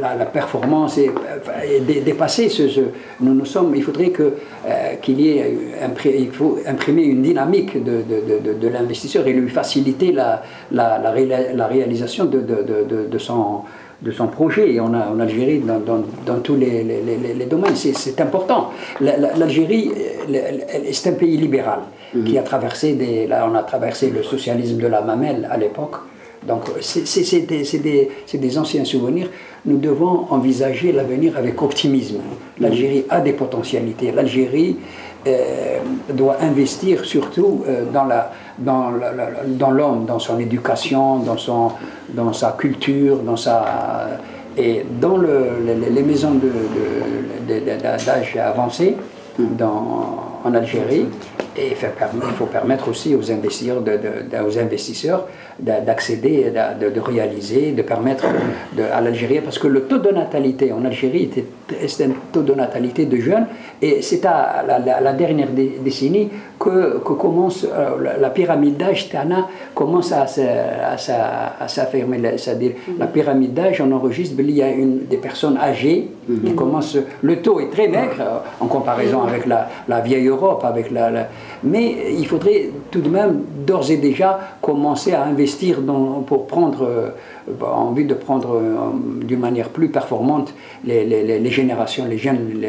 la performance et dépasser il faudrait il faut imprimer une dynamique de l'investisseur et lui faciliter la réalisation de son projet en Algérie dans tous les domaines. C'est important. L'Algérie, c'est un pays libéral qui a traversé on a traversé le socialisme de la mamelle à l'époque. Donc c'est des anciens souvenirs. Nous devons envisager l'avenir avec optimisme. L'Algérie a des potentialités. L'Algérie doit investir surtout dans l'homme, dans son éducation, dans sa culture, et dans les maisons d'âge avancé en Algérie. Et il faut permettre aussi aux investisseurs d'accéder, de réaliser, de permettre à l'Algérie, parce que le taux de natalité en Algérie est un taux de natalité de jeunes, et c'est à la dernière décennie que commence la pyramide d'âge commence à s'affirmer. C'est-à-dire la pyramide d'âge, on enregistre, il y a des personnes âgées qui commencent, le taux est très maigre en comparaison avec la vieille Europe, mais il faudrait tout de même d'ores et déjà commencer à investir pour prendre, en vue de prendre d'une manière plus performante les générations, les jeunes,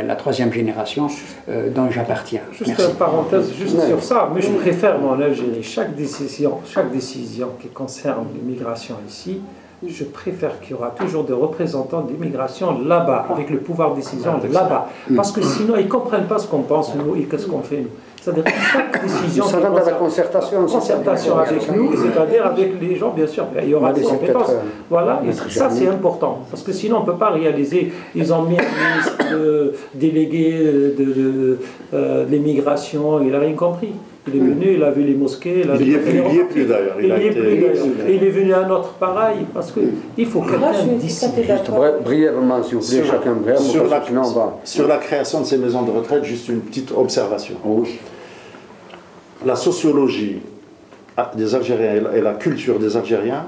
la troisième génération dont j'appartiens. Juste une parenthèse, sur ça, mais je préfère moi en Algérie, chaque décision qui concerne l'immigration ici, je préfère qu'il y aura toujours des représentants d'immigration là-bas, avec le pouvoir de décision là-bas. Parce que sinon, ils ne comprennent pas ce qu'on pense, nous, et qu'est-ce qu'on fait, nous. C'est-à-dire que chaque décision... Ça rentre dans la concertation. Concertation avec nous, c'est-à-dire avec les gens, bien sûr. Il y aura des compétences. Voilà, et ça, c'est important. Parce que sinon, on ne peut pas réaliser... Ils ont mis un ministre délégué de l'immigration, il n'a rien compris. Il est venu, il a vu les mosquées. Il n'y est plus d'ailleurs. Il est venu à un autre pareil, parce qu'il faut quelqu'un d'ici. Brièvement, s'il vous plaît, chacun brièvement. Sur la création de ces maisons de retraite, juste une petite observation. La sociologie des Algériens et la culture des Algériens,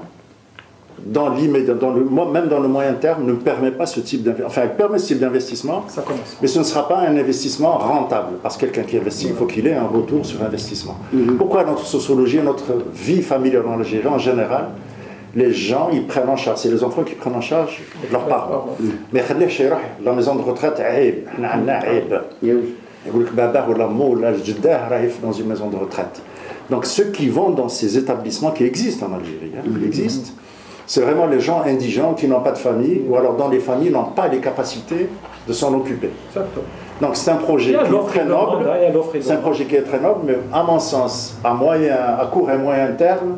dans l'immédiat, même dans le moyen terme, ne permet pas ce type d'investissement. Enfin, elle permet ce type d'investissement, mais ce ne sera pas un investissement rentable. Parce que quelqu'un qui investit, il faut qu'il ait un retour sur investissement. Pourquoi notre sociologie, notre vie familiale en Algérie, en général, les gens, ils prennent en charge, c'est les enfants qui prennent en charge leurs parents. Mais la maison de retraite, dans une maison de retraite. Donc ceux qui vont dans ces établissements qui existent en Algérie, qui existent, c'est vraiment les gens indigents qui n'ont pas de famille, ou alors dans les familles n'ont pas les capacités de s'en occuper. Donc c'est un projet qui est très noble, c'est un projet qui est très noble, mais à mon sens, à court et moyen terme,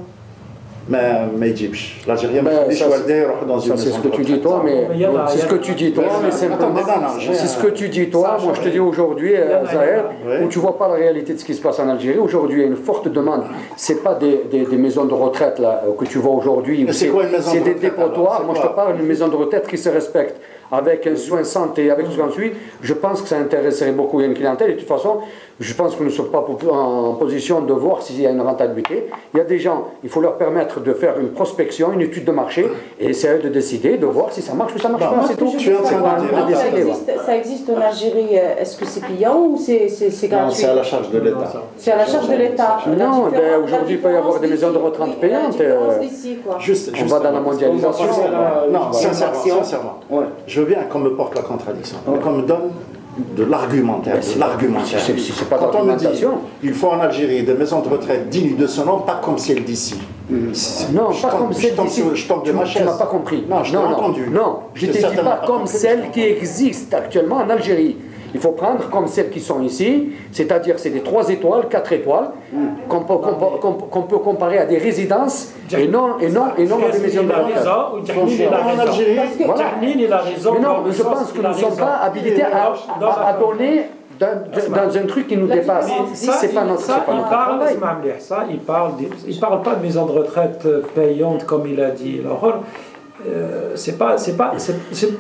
ما يجيبش الجيريان ما يخليش والديه يروح dans une c'est ce que tu dis toi, mais c'est ce que tu dis toi, mais c'est ce que tu dis toi. Moi, je te dis aujourd'hui, Zahir, où tu vois pas la réalité de ce qui se passe en Algérie. Aujourd'hui, il y a une forte demande. C'est pas des maisons de retraite là que tu vois aujourd'hui. C'est des dépotoirs. Moi, je te parle d'une maison de retraite qui se respecte, avec un soin santé, avec tout ce qu'on suit. Je pense que ça intéresserait beaucoup une clientèle. Et de toute façon, je pense que nous ne sommes pas en position de voir s'il y a une rentabilité. Il y a des gens, il faut leur permettre de faire une prospection, une étude de marché, et c'est à eux de décider, de voir si ça marche ou ça marche pas. C'est tout. Ça existe en Algérie. Est-ce que c'est payant ou c'est gratuit? C'est à la charge de l'État. C'est à la charge de l'État. Non, aujourd'hui, il peut y avoir des maisons de retraite payantes. On va dans la mondialisation. Non, sincèrement. Je veux bien qu'on me porte la contradiction, mais qu'on me donne de l'argumentaire. C'est pas quand on me dit d'argumentation. il faut en Algérie des maisons de retraite dignes de ce nom, pas comme celle d'ici. Non, pas comme celle d'ici. Je tombe de ma chaise. Tu m'as pas compris. Non, je t'ai entendu. Non, je t'ai dit pas comme celles qui existent actuellement en Algérie. Il faut prendre comme celles qui sont ici, c'est-à-dire c'est des 3 étoiles, 4 étoiles, qu'on peut comparer à des résidences et non à des maisons de retraite. En Algérie, il a raison. Mais non, je pense que nous ne sommes pas habilités à donner dans un truc qui nous dépasse. C'est pas notre travail. Il parle pas de maison de retraite payante comme il a dit.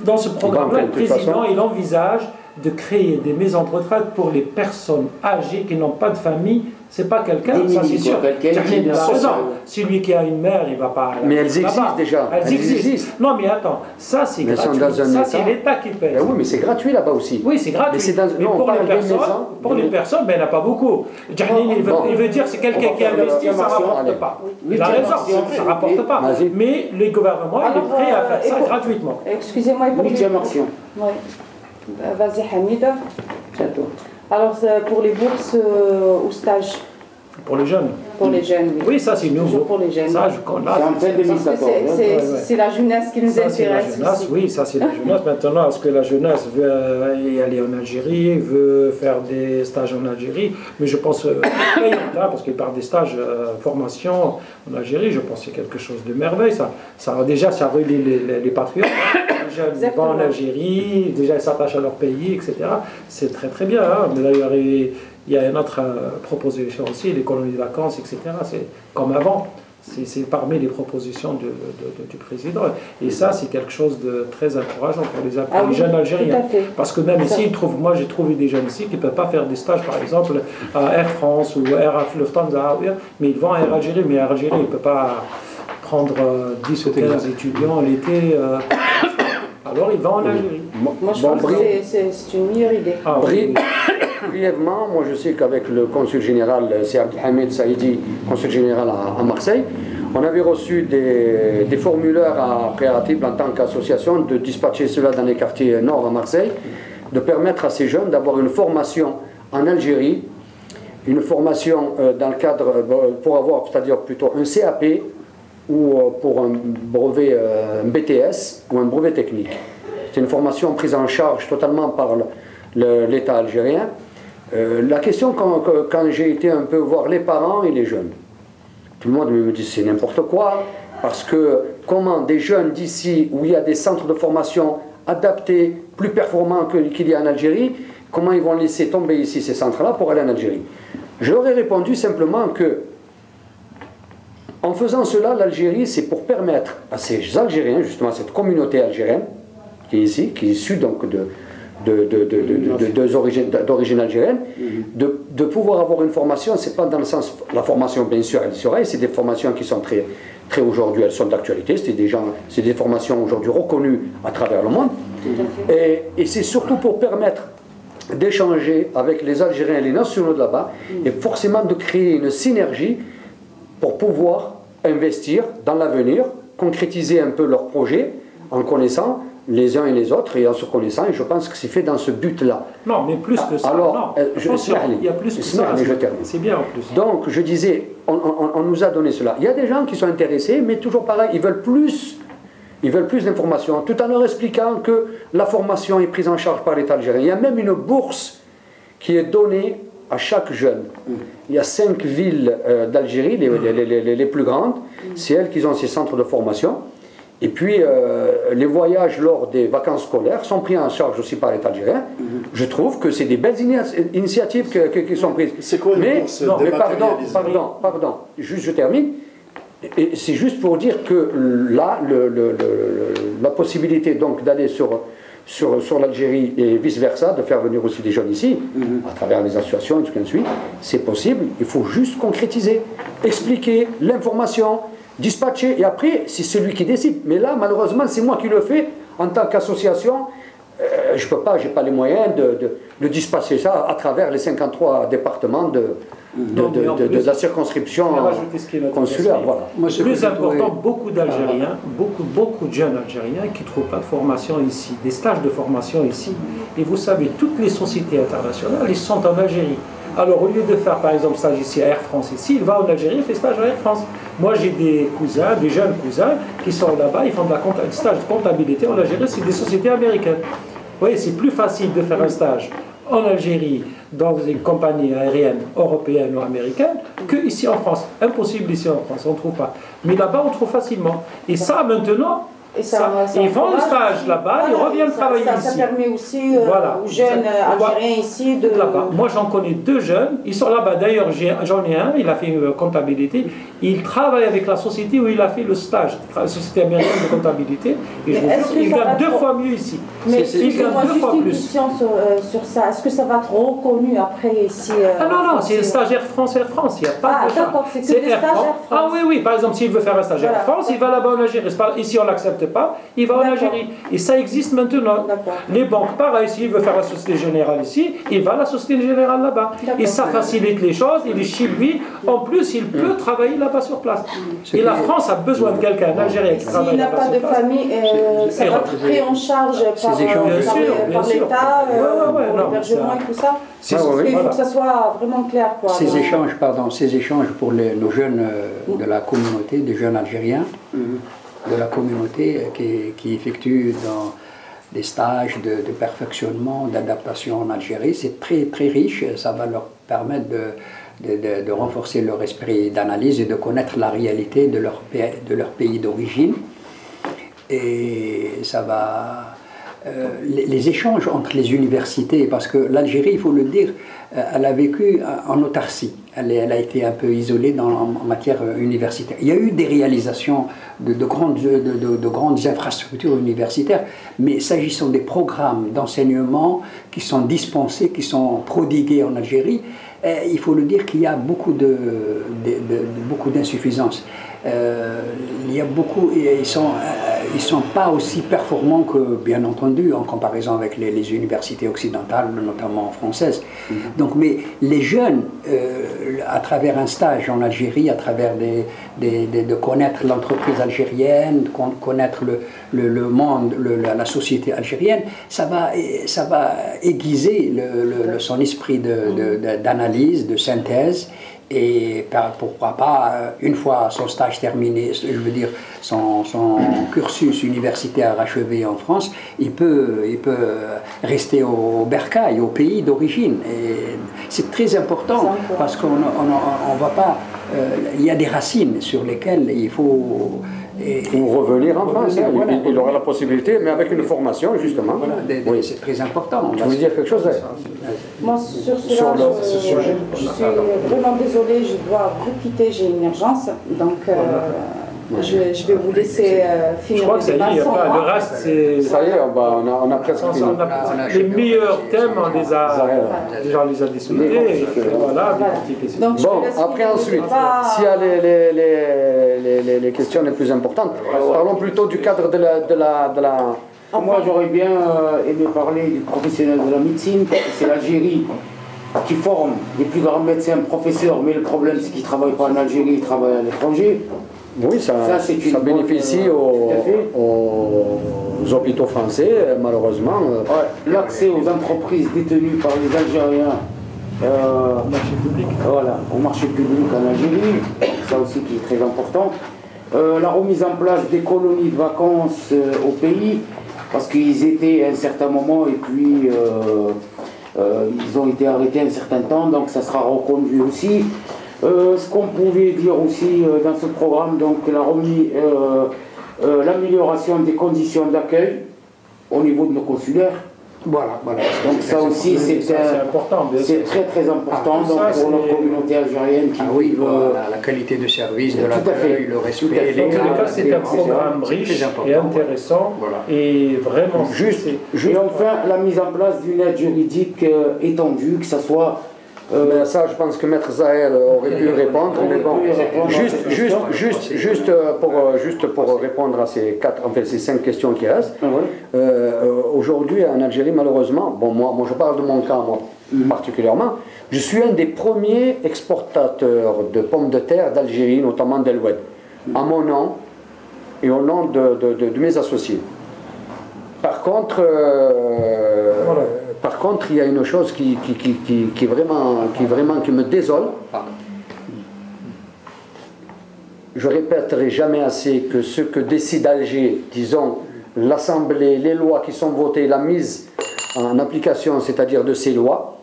Dans ce programme-là, le président il envisage de créer des maisons de retraite pour les personnes âgées qui n'ont pas de famille. C'est pas quelqu'un, ça c'est sûr. Celui qui a une mère, il va pas. Mais elles existent déjà. Elles existent. Non, mais attends, ça c'est gratuit. Ça c'est l'État qui paye. Oui, mais c'est gratuit là-bas aussi. Oui, c'est gratuit. Mais pour les personnes, il n'y en a pas beaucoup. Il veut dire que c'est quelqu'un qui investit, ça ne rapporte pas. Il a raison, ça ne rapporte pas. Mais le gouvernement, il est prêt à faire ça gratuitement. Excusez-moi, oui. Vas-y Hamida. Alors pour les bourses au stage. Pour les jeunes. Pour les jeunes, oui. Oui, ça c'est nouveau. Pour les jeunes. Ça, c'est la jeunesse qui nous intéresse. Oui, ça c'est la jeunesse. Maintenant, est-ce que la jeunesse veut y aller en Algérie, veut faire des stages en Algérie? Mais je pense, parce qu'il parle des stages formation en Algérie, je pense que c'est quelque chose de merveille. Ça relie les patriotes. Les jeunes vont en Algérie, déjà ils s'attachent à leur pays, etc. C'est très très bien. Hein. Mais d'ailleurs, il y a une autre proposition aussi, les colonies de vacances, etc. C'est comme avant. C'est parmi les propositions du président. Et ça, c'est quelque chose de très encourageant pour les jeunes Algériens. Parce que même ici, moi j'ai trouvé des jeunes ici qui ne peuvent pas faire des stages, par exemple, à Air France ou Air Lufthansa, mais ils vont à Air Algérie, mais Air Algérie, il ne peut pas prendre 10 ou 15 étudiants l'été. Alors ils vont en Algérie. Moi je pense que c'est une meilleure idée. Brièvement, moi je sais qu'avec le consul général, c'est Abdelhamid Saïdi, consul général à Marseille, on avait reçu des formulaires à préalable en tant qu'association de dispatcher cela dans les quartiers nord à Marseille, de permettre à ces jeunes d'avoir une formation en Algérie, une formation dans le cadre, pour avoir, c'est-à-dire plutôt un CAP, ou pour un brevet, un BTS ou un brevet technique. C'est une formation prise en charge totalement par l'État algérien. La question, quand j'ai été un peu voir les parents et les jeunes, tout le monde me dit c'est n'importe quoi, parce que comment des jeunes d'ici, où il y a des centres de formation adaptés, plus performants qu'il y a en Algérie, comment ils vont laisser tomber ici ces centres-là pour aller en Algérie? Je leur ai répondu simplement que en faisant cela, l'Algérie, c'est pour permettre à ces Algériens, justement, cette communauté algérienne, qui est ici, qui est issue donc d'origine algérienne, de pouvoir avoir une formation. C'est pas dans le sens, la formation, bien sûr, elle sera, et c'est des formations qui sont très aujourd'hui, elles sont d'actualité, c'est des formations aujourd'hui reconnues à travers le monde, et c'est surtout pour permettre d'échanger avec les Algériens et les nationaux de là-bas, et forcément de créer une synergie pour pouvoir investir dans l'avenir, concrétiser un peu leurs projets en connaissant les uns et les autres et en se connaissant, et je pense que c'est fait dans ce but-là. Non, mais plus que ça. Alors, il y a plus que ça. C'est bien en plus. Donc, je disais, on nous a donné cela. Il y a des gens qui sont intéressés, mais toujours pareil, ils veulent plus d'informations, tout en leur expliquant que la formation est prise en charge par l'État algérien. Il y a même une bourse qui est donnée à chaque jeune. Il y a 5 villes d'Algérie, les plus grandes, c'est elles qui ont ces centres de formation. Et puis, les voyages lors des vacances scolaires sont pris en charge aussi par l'État algérien. Je trouve que c'est des belles initiatives qui sont prises. C'est quoi une bourse dématérialisée? Pardon, juste je termine. Et c'est juste pour dire que là, la possibilité donc d'aller sur l'Algérie et vice-versa, de faire venir aussi des jeunes ici, à travers les associations et tout ce qui suit, c'est possible. Il faut juste concrétiser, expliquer l'information, dispatcher, et après, c'est celui qui décide. Mais là, malheureusement, c'est moi qui le fais en tant qu'association. Je ne peux pas, je n'ai pas les moyens de dispatcher ça à travers les 53 départements de la circonscription consulaire. Voilà. Plus important, beaucoup d'Algériens, beaucoup de jeunes Algériens qui ne trouvent pas de formation ici, des stages de formation ici. Et vous savez, toutes les sociétés internationales, ils sont en Algérie. Alors, au lieu de faire, par exemple, stage ici à Air France, ici, il va en Algérie et fait stage à Air France. Moi, j'ai des cousins, des jeunes cousins, qui sont là-bas, ils font un stage de comptabilité en Algérie, c'est des sociétés américaines. Vous voyez, c'est plus facile de faire un stage en Algérie, dans une compagnie aérienne européenne ou américaine, qu'ici en France. Impossible ici en France, on ne trouve pas. Mais là-bas, on trouve facilement. Et ça, maintenant... ils font le stage là-bas, ils reviennent travailler ici. Ça permet aussi aux jeunes Algériens ici de... Moi j'en connais 2 jeunes, ils sont là-bas. D'ailleurs j'en ai un, il a fait une comptabilité. Il travaille avec la société où il a fait le stage, la société américaine de comptabilité. Et je vous jure, il gagne 2 fois mieux ici. Mais il gagne 2 fois plus. Une question sur ça. Est-ce que ça va être reconnu après ici non, c'est stage Air France. Il n'y a pas de d'accord, c'est que des stages Air France. Ah oui, par exemple, s'il veut faire un stage Air France, il va là-bas en Algérie. Ici on l'accepte pas, il va en Algérie. Et ça existe maintenant. Les banques, pareil, s'il veut faire la Société Générale ici, il va à la Société Générale là-bas. Et ça facilite les choses, il est chez lui. En plus, il peut travailler là-bas sur place. Et la France a besoin de quelqu'un, un Algérien qui travaille là-bas. S'il n'a pas de famille, ça va être pris en charge par l'État, pour l'hébergement et tout ça. Il faut que ça soit vraiment clair. Ces échanges pour nos jeunes de la communauté, des jeunes Algériens, de la communauté qui effectue dans des stages de perfectionnement, d'adaptation en Algérie. C'est très, très riche, ça va leur permettre de renforcer leur esprit d'analyse et de connaître la réalité de leur pays d'origine. Et ça va... les échanges entre les universités, parce que l'Algérie, il faut le dire, elle a vécu en autarcie. Elle a été un peu isolée en matière universitaire. Il y a eu des réalisations de grandes infrastructures universitaires, mais s'agissant des programmes d'enseignement qui sont dispensés, qui sont prodigués en Algérie, il faut le dire qu'il y a beaucoup d'insuffisances. Il y a beaucoup, ils sont pas aussi performants que, bien entendu, en comparaison avec les universités occidentales, notamment françaises. Donc, mais les jeunes, à travers un stage en Algérie, à travers de connaître l'entreprise algérienne, de connaître le monde, la société algérienne, ça va aiguiser son esprit d'analyse, de synthèse. Et pourquoi pas, une fois son stage terminé, je veux dire son cursus universitaire achevé en France, il peut rester au bercail, au pays d'origine. Et c'est très important parce qu'on va pas... il y a des racines sur lesquelles il faut... Ou revenir en France, il aura la possibilité, mais avec une formation justement. Voilà, oui, c'est très important. Tu veux dire quelque chose? Moi, sur cela, je suis vraiment désolée, je dois vous quitter, j'ai une urgence, donc je vais vous laisser finir. Je crois que ça y est, le reste c'est... Ça y est, on a presque fini. Les meilleurs thèmes, on les a discutés, voilà. Donc, bon, après ensuite, s'il y a les questions les plus importantes, parlons plutôt du cadre de la... Moi, j'aurais bien aimé parler du professionnel de la médecine, parce que c'est l'Algérie qui forme les plus grands médecins professeurs, mais le problème, c'est qu'ils ne travaillent pas en Algérie, ils travaillent à l'étranger. Oui, ça bénéficie aux hôpitaux français, malheureusement. L'accès aux entreprises détenues par les Algériens au marché public en Algérie, ça aussi qui est très important. La remise en place des colonies de vacances au pays, parce qu'ils étaient à un certain moment et puis Ils ont été arrêtés un certain temps, donc ça sera reconduit aussi. Ce qu'on pouvait dire aussi dans ce programme, donc l'amélioration des conditions d'accueil au niveau de nos consulaires. Voilà. Donc ça aussi, c'est important. C'est très très important donc, pour notre communauté algérienne qui vit la qualité de service, de l'accueil, le respect, c'est un programme riche et intéressant et vraiment juste. Et enfin, la mise en place d'une aide juridique étendue, que ça soit mais ça, je pense que Maître Zahel aurait pu répondre. Mais bon, juste pour répondre à ces 5 questions qui restent. Aujourd'hui, en Algérie, malheureusement, bon, moi je parle de mon cas, moi, particulièrement, je suis un des premiers exportateurs de pommes de terre d'Algérie, notamment d'El-Oued, à mon nom et au nom de mes associés. Par contre, il y a une chose qui me désole. Je répéterai jamais assez que ce que décide Alger, disons, l'Assemblée, les lois qui sont votées, la mise en application, c'est-à-dire de ces lois,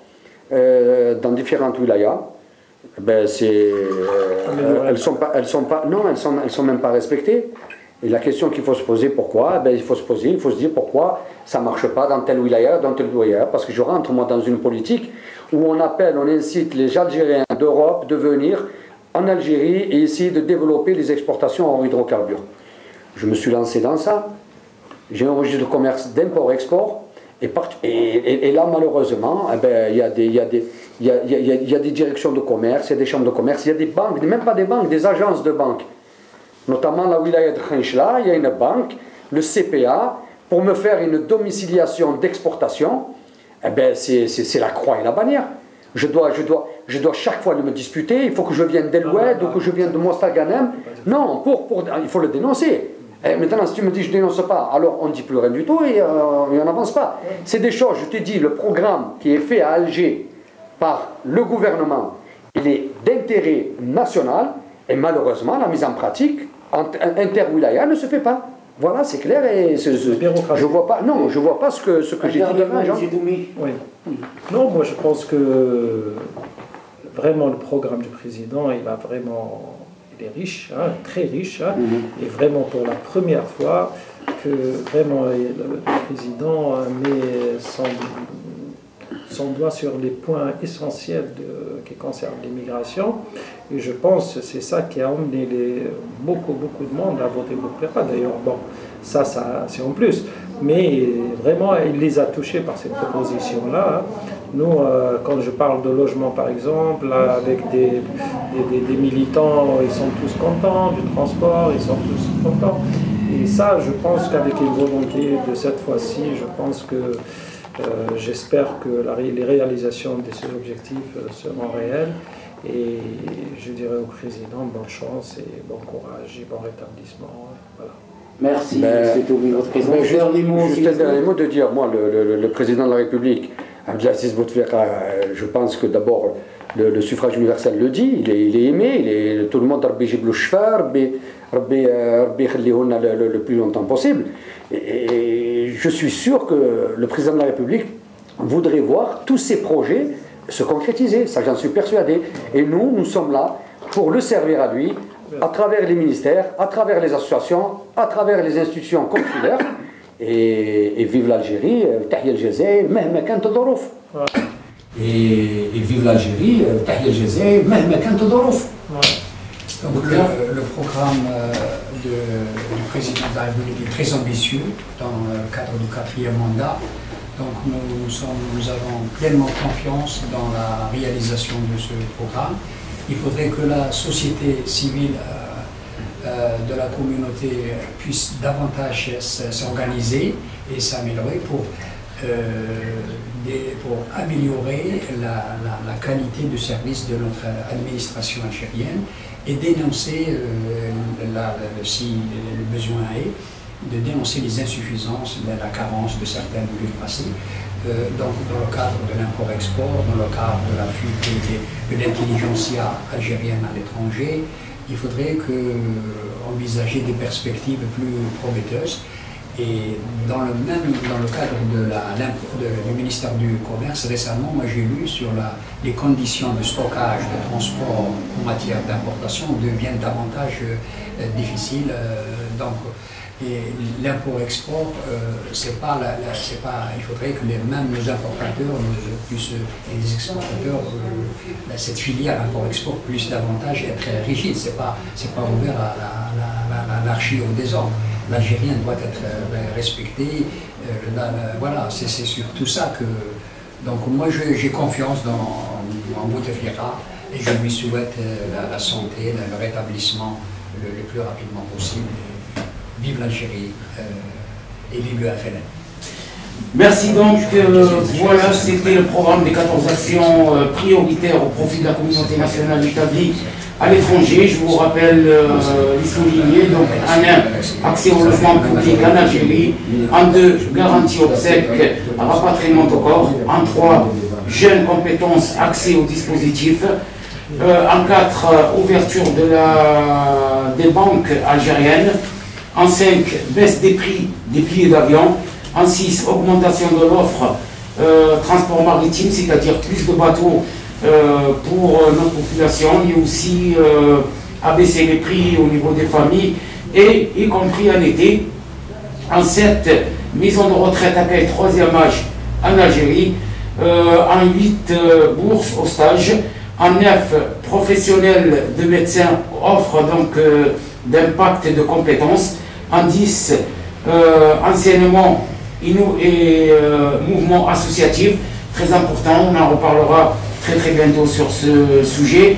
dans différentes wilayas, ben elles sont même pas respectées. Et la question qu'il faut se poser, pourquoi? Il faut se dire pourquoi ça ne marche pas dans tel wilaya, dans tel wilaya. Parce que je rentre, moi, dans une politique où on incite les Algériens d'Europe de venir en Algérie et essayer de développer les exportations en hydrocarbures. Je me suis lancé dans ça. J'ai un registre de commerce d'import-export. Et là, malheureusement, il y a des directions de commerce, il y a des chambres de commerce, il y a des banques, même pas des banques, des agences de banques. Notamment la wilaya de Khenchla, il y a une banque, le CPA, pour me faire une domiciliation d'exportation, c'est la croix et la bannière. Je dois chaque fois me disputer, il faut que je vienne d'El-Oued ou que je vienne de Mostaganem. Non, il faut le dénoncer. Et maintenant, si tu me dis je ne dénonce pas, alors on ne dit plus rien du tout et on n'avance pas. C'est des choses, je te dis, le programme qui est fait à Alger par le gouvernement, il est d'intérêt national et malheureusement, la mise en pratique inter-wilaya ne se fait pas. Voilà, c'est clair et je vois pas. Non, je vois pas ce que j'ai dit devant Jean. Oui. Non, moi je pense que vraiment le programme du président, il est riche, très riche, et vraiment pour la première fois que vraiment le président met son doigt sur les points essentiels qui concernent l'immigration. Et je pense que c'est ça qui a emmené beaucoup de monde à voter Bouteflika. D'ailleurs, bon, ça c'est en plus. Mais vraiment, il les a touchés par cette proposition-là. Nous, quand je parle de logement, par exemple, avec des militants, ils sont tous contents, du transport, ils sont tous contents. Et ça, je pense qu'avec une volonté de cette fois-ci, je pense que j'espère que les réalisations de ces objectifs seront réelles. Et je dirais au président, bonne chance et bon courage et bon rétablissement. Voilà. Merci, c'est tout notre président. Juste un dernier mot de dire, moi, le président de la République, Abdelaziz Bouteflika, je pense que d'abord, le suffrage universel le dit, il est aimé, tout le monde Rabbi Jiblo Shfar, Rabbi Khallihouna le plus longtemps possible. Et je suis sûr que le président de la République voudrait voir tous ces projets se concrétiser, ça j'en suis persuadé. Et nous sommes là pour le servir à lui, à travers les ministères, à travers les associations, à travers les institutions consulaires. Et vive l'Algérie, Tahia el-Jazair, Mehma kant al-Dhorouf. Et vive l'Algérie, Tahia el-Jazair, Mehma kant al-Dhorouf. Donc le programme du président de la République est très ambitieux dans le cadre du 4e mandat. Donc nous avons pleinement confiance dans la réalisation de ce programme. Il faudrait que la société civile de la communauté puisse davantage s'organiser et s'améliorer pour améliorer la qualité de service de notre administration algérienne et dénoncer, si le besoin est, de dénoncer les insuffisances, la carence de certaines bureaucraties, dans le cadre de l'import-export, dans le cadre de la fuite de l'intelligentsia algérienne à l'étranger. Il faudrait envisager des perspectives plus prometteuses Et dans le cadre du ministère du Commerce, récemment, moi j'ai lu sur les conditions de stockage, de transport en matière d'importation deviennent davantage difficiles. Donc, et l'import-export, il faudrait que même nos importateurs, les exportateurs, cette filière import-export puisse davantage être rigide. C'est pas ouvert à l'anarchie ou au désordre. L'Algérien doit être respecté. Voilà, c'est surtout ça que. Donc moi j'ai confiance en Bouteflika et je lui souhaite la santé, le rétablissement le plus rapidement possible. Vive l'Algérie et vive le FLN. Merci donc, voilà, c'était le programme des 14 actions prioritaires au profit de la communauté nationale établie à l'étranger. Je vous rappelle les souligner. Donc, en 1, accès au logement public en Algérie. En 2, garantie obsèque, rapatriement au corps. En 3, jeunes compétences, accès aux dispositifs. En 4, ouverture des banques algériennes. En 5, baisse des prix des billets d'avion. En 6, augmentation de l'offre transport maritime, c'est-à-dire plus de bateaux pour notre population, et aussi abaisser les prix au niveau des familles, et y compris en été. En 7, maison de retraite accueil 3e âge en Algérie. En 8, bourse au stage. En 9, professionnels de médecins offre donc d'impact et de compétences. En 10, enseignement et mouvement associatif, très important, on en reparlera très bientôt sur ce sujet.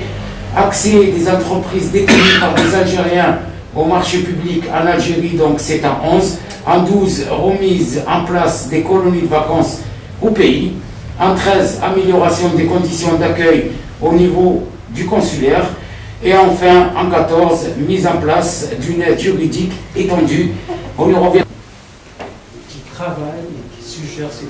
Accès des entreprises détenues par des Algériens au marché public en Algérie, donc c'est en 11. En 12, remise en place des colonies de vacances au pays. En 13, amélioration des conditions d'accueil au niveau du consulaire. Et enfin, en 14, mise en place d'une aide juridique étendue. On y revient. Qui travaille et qui suggère ces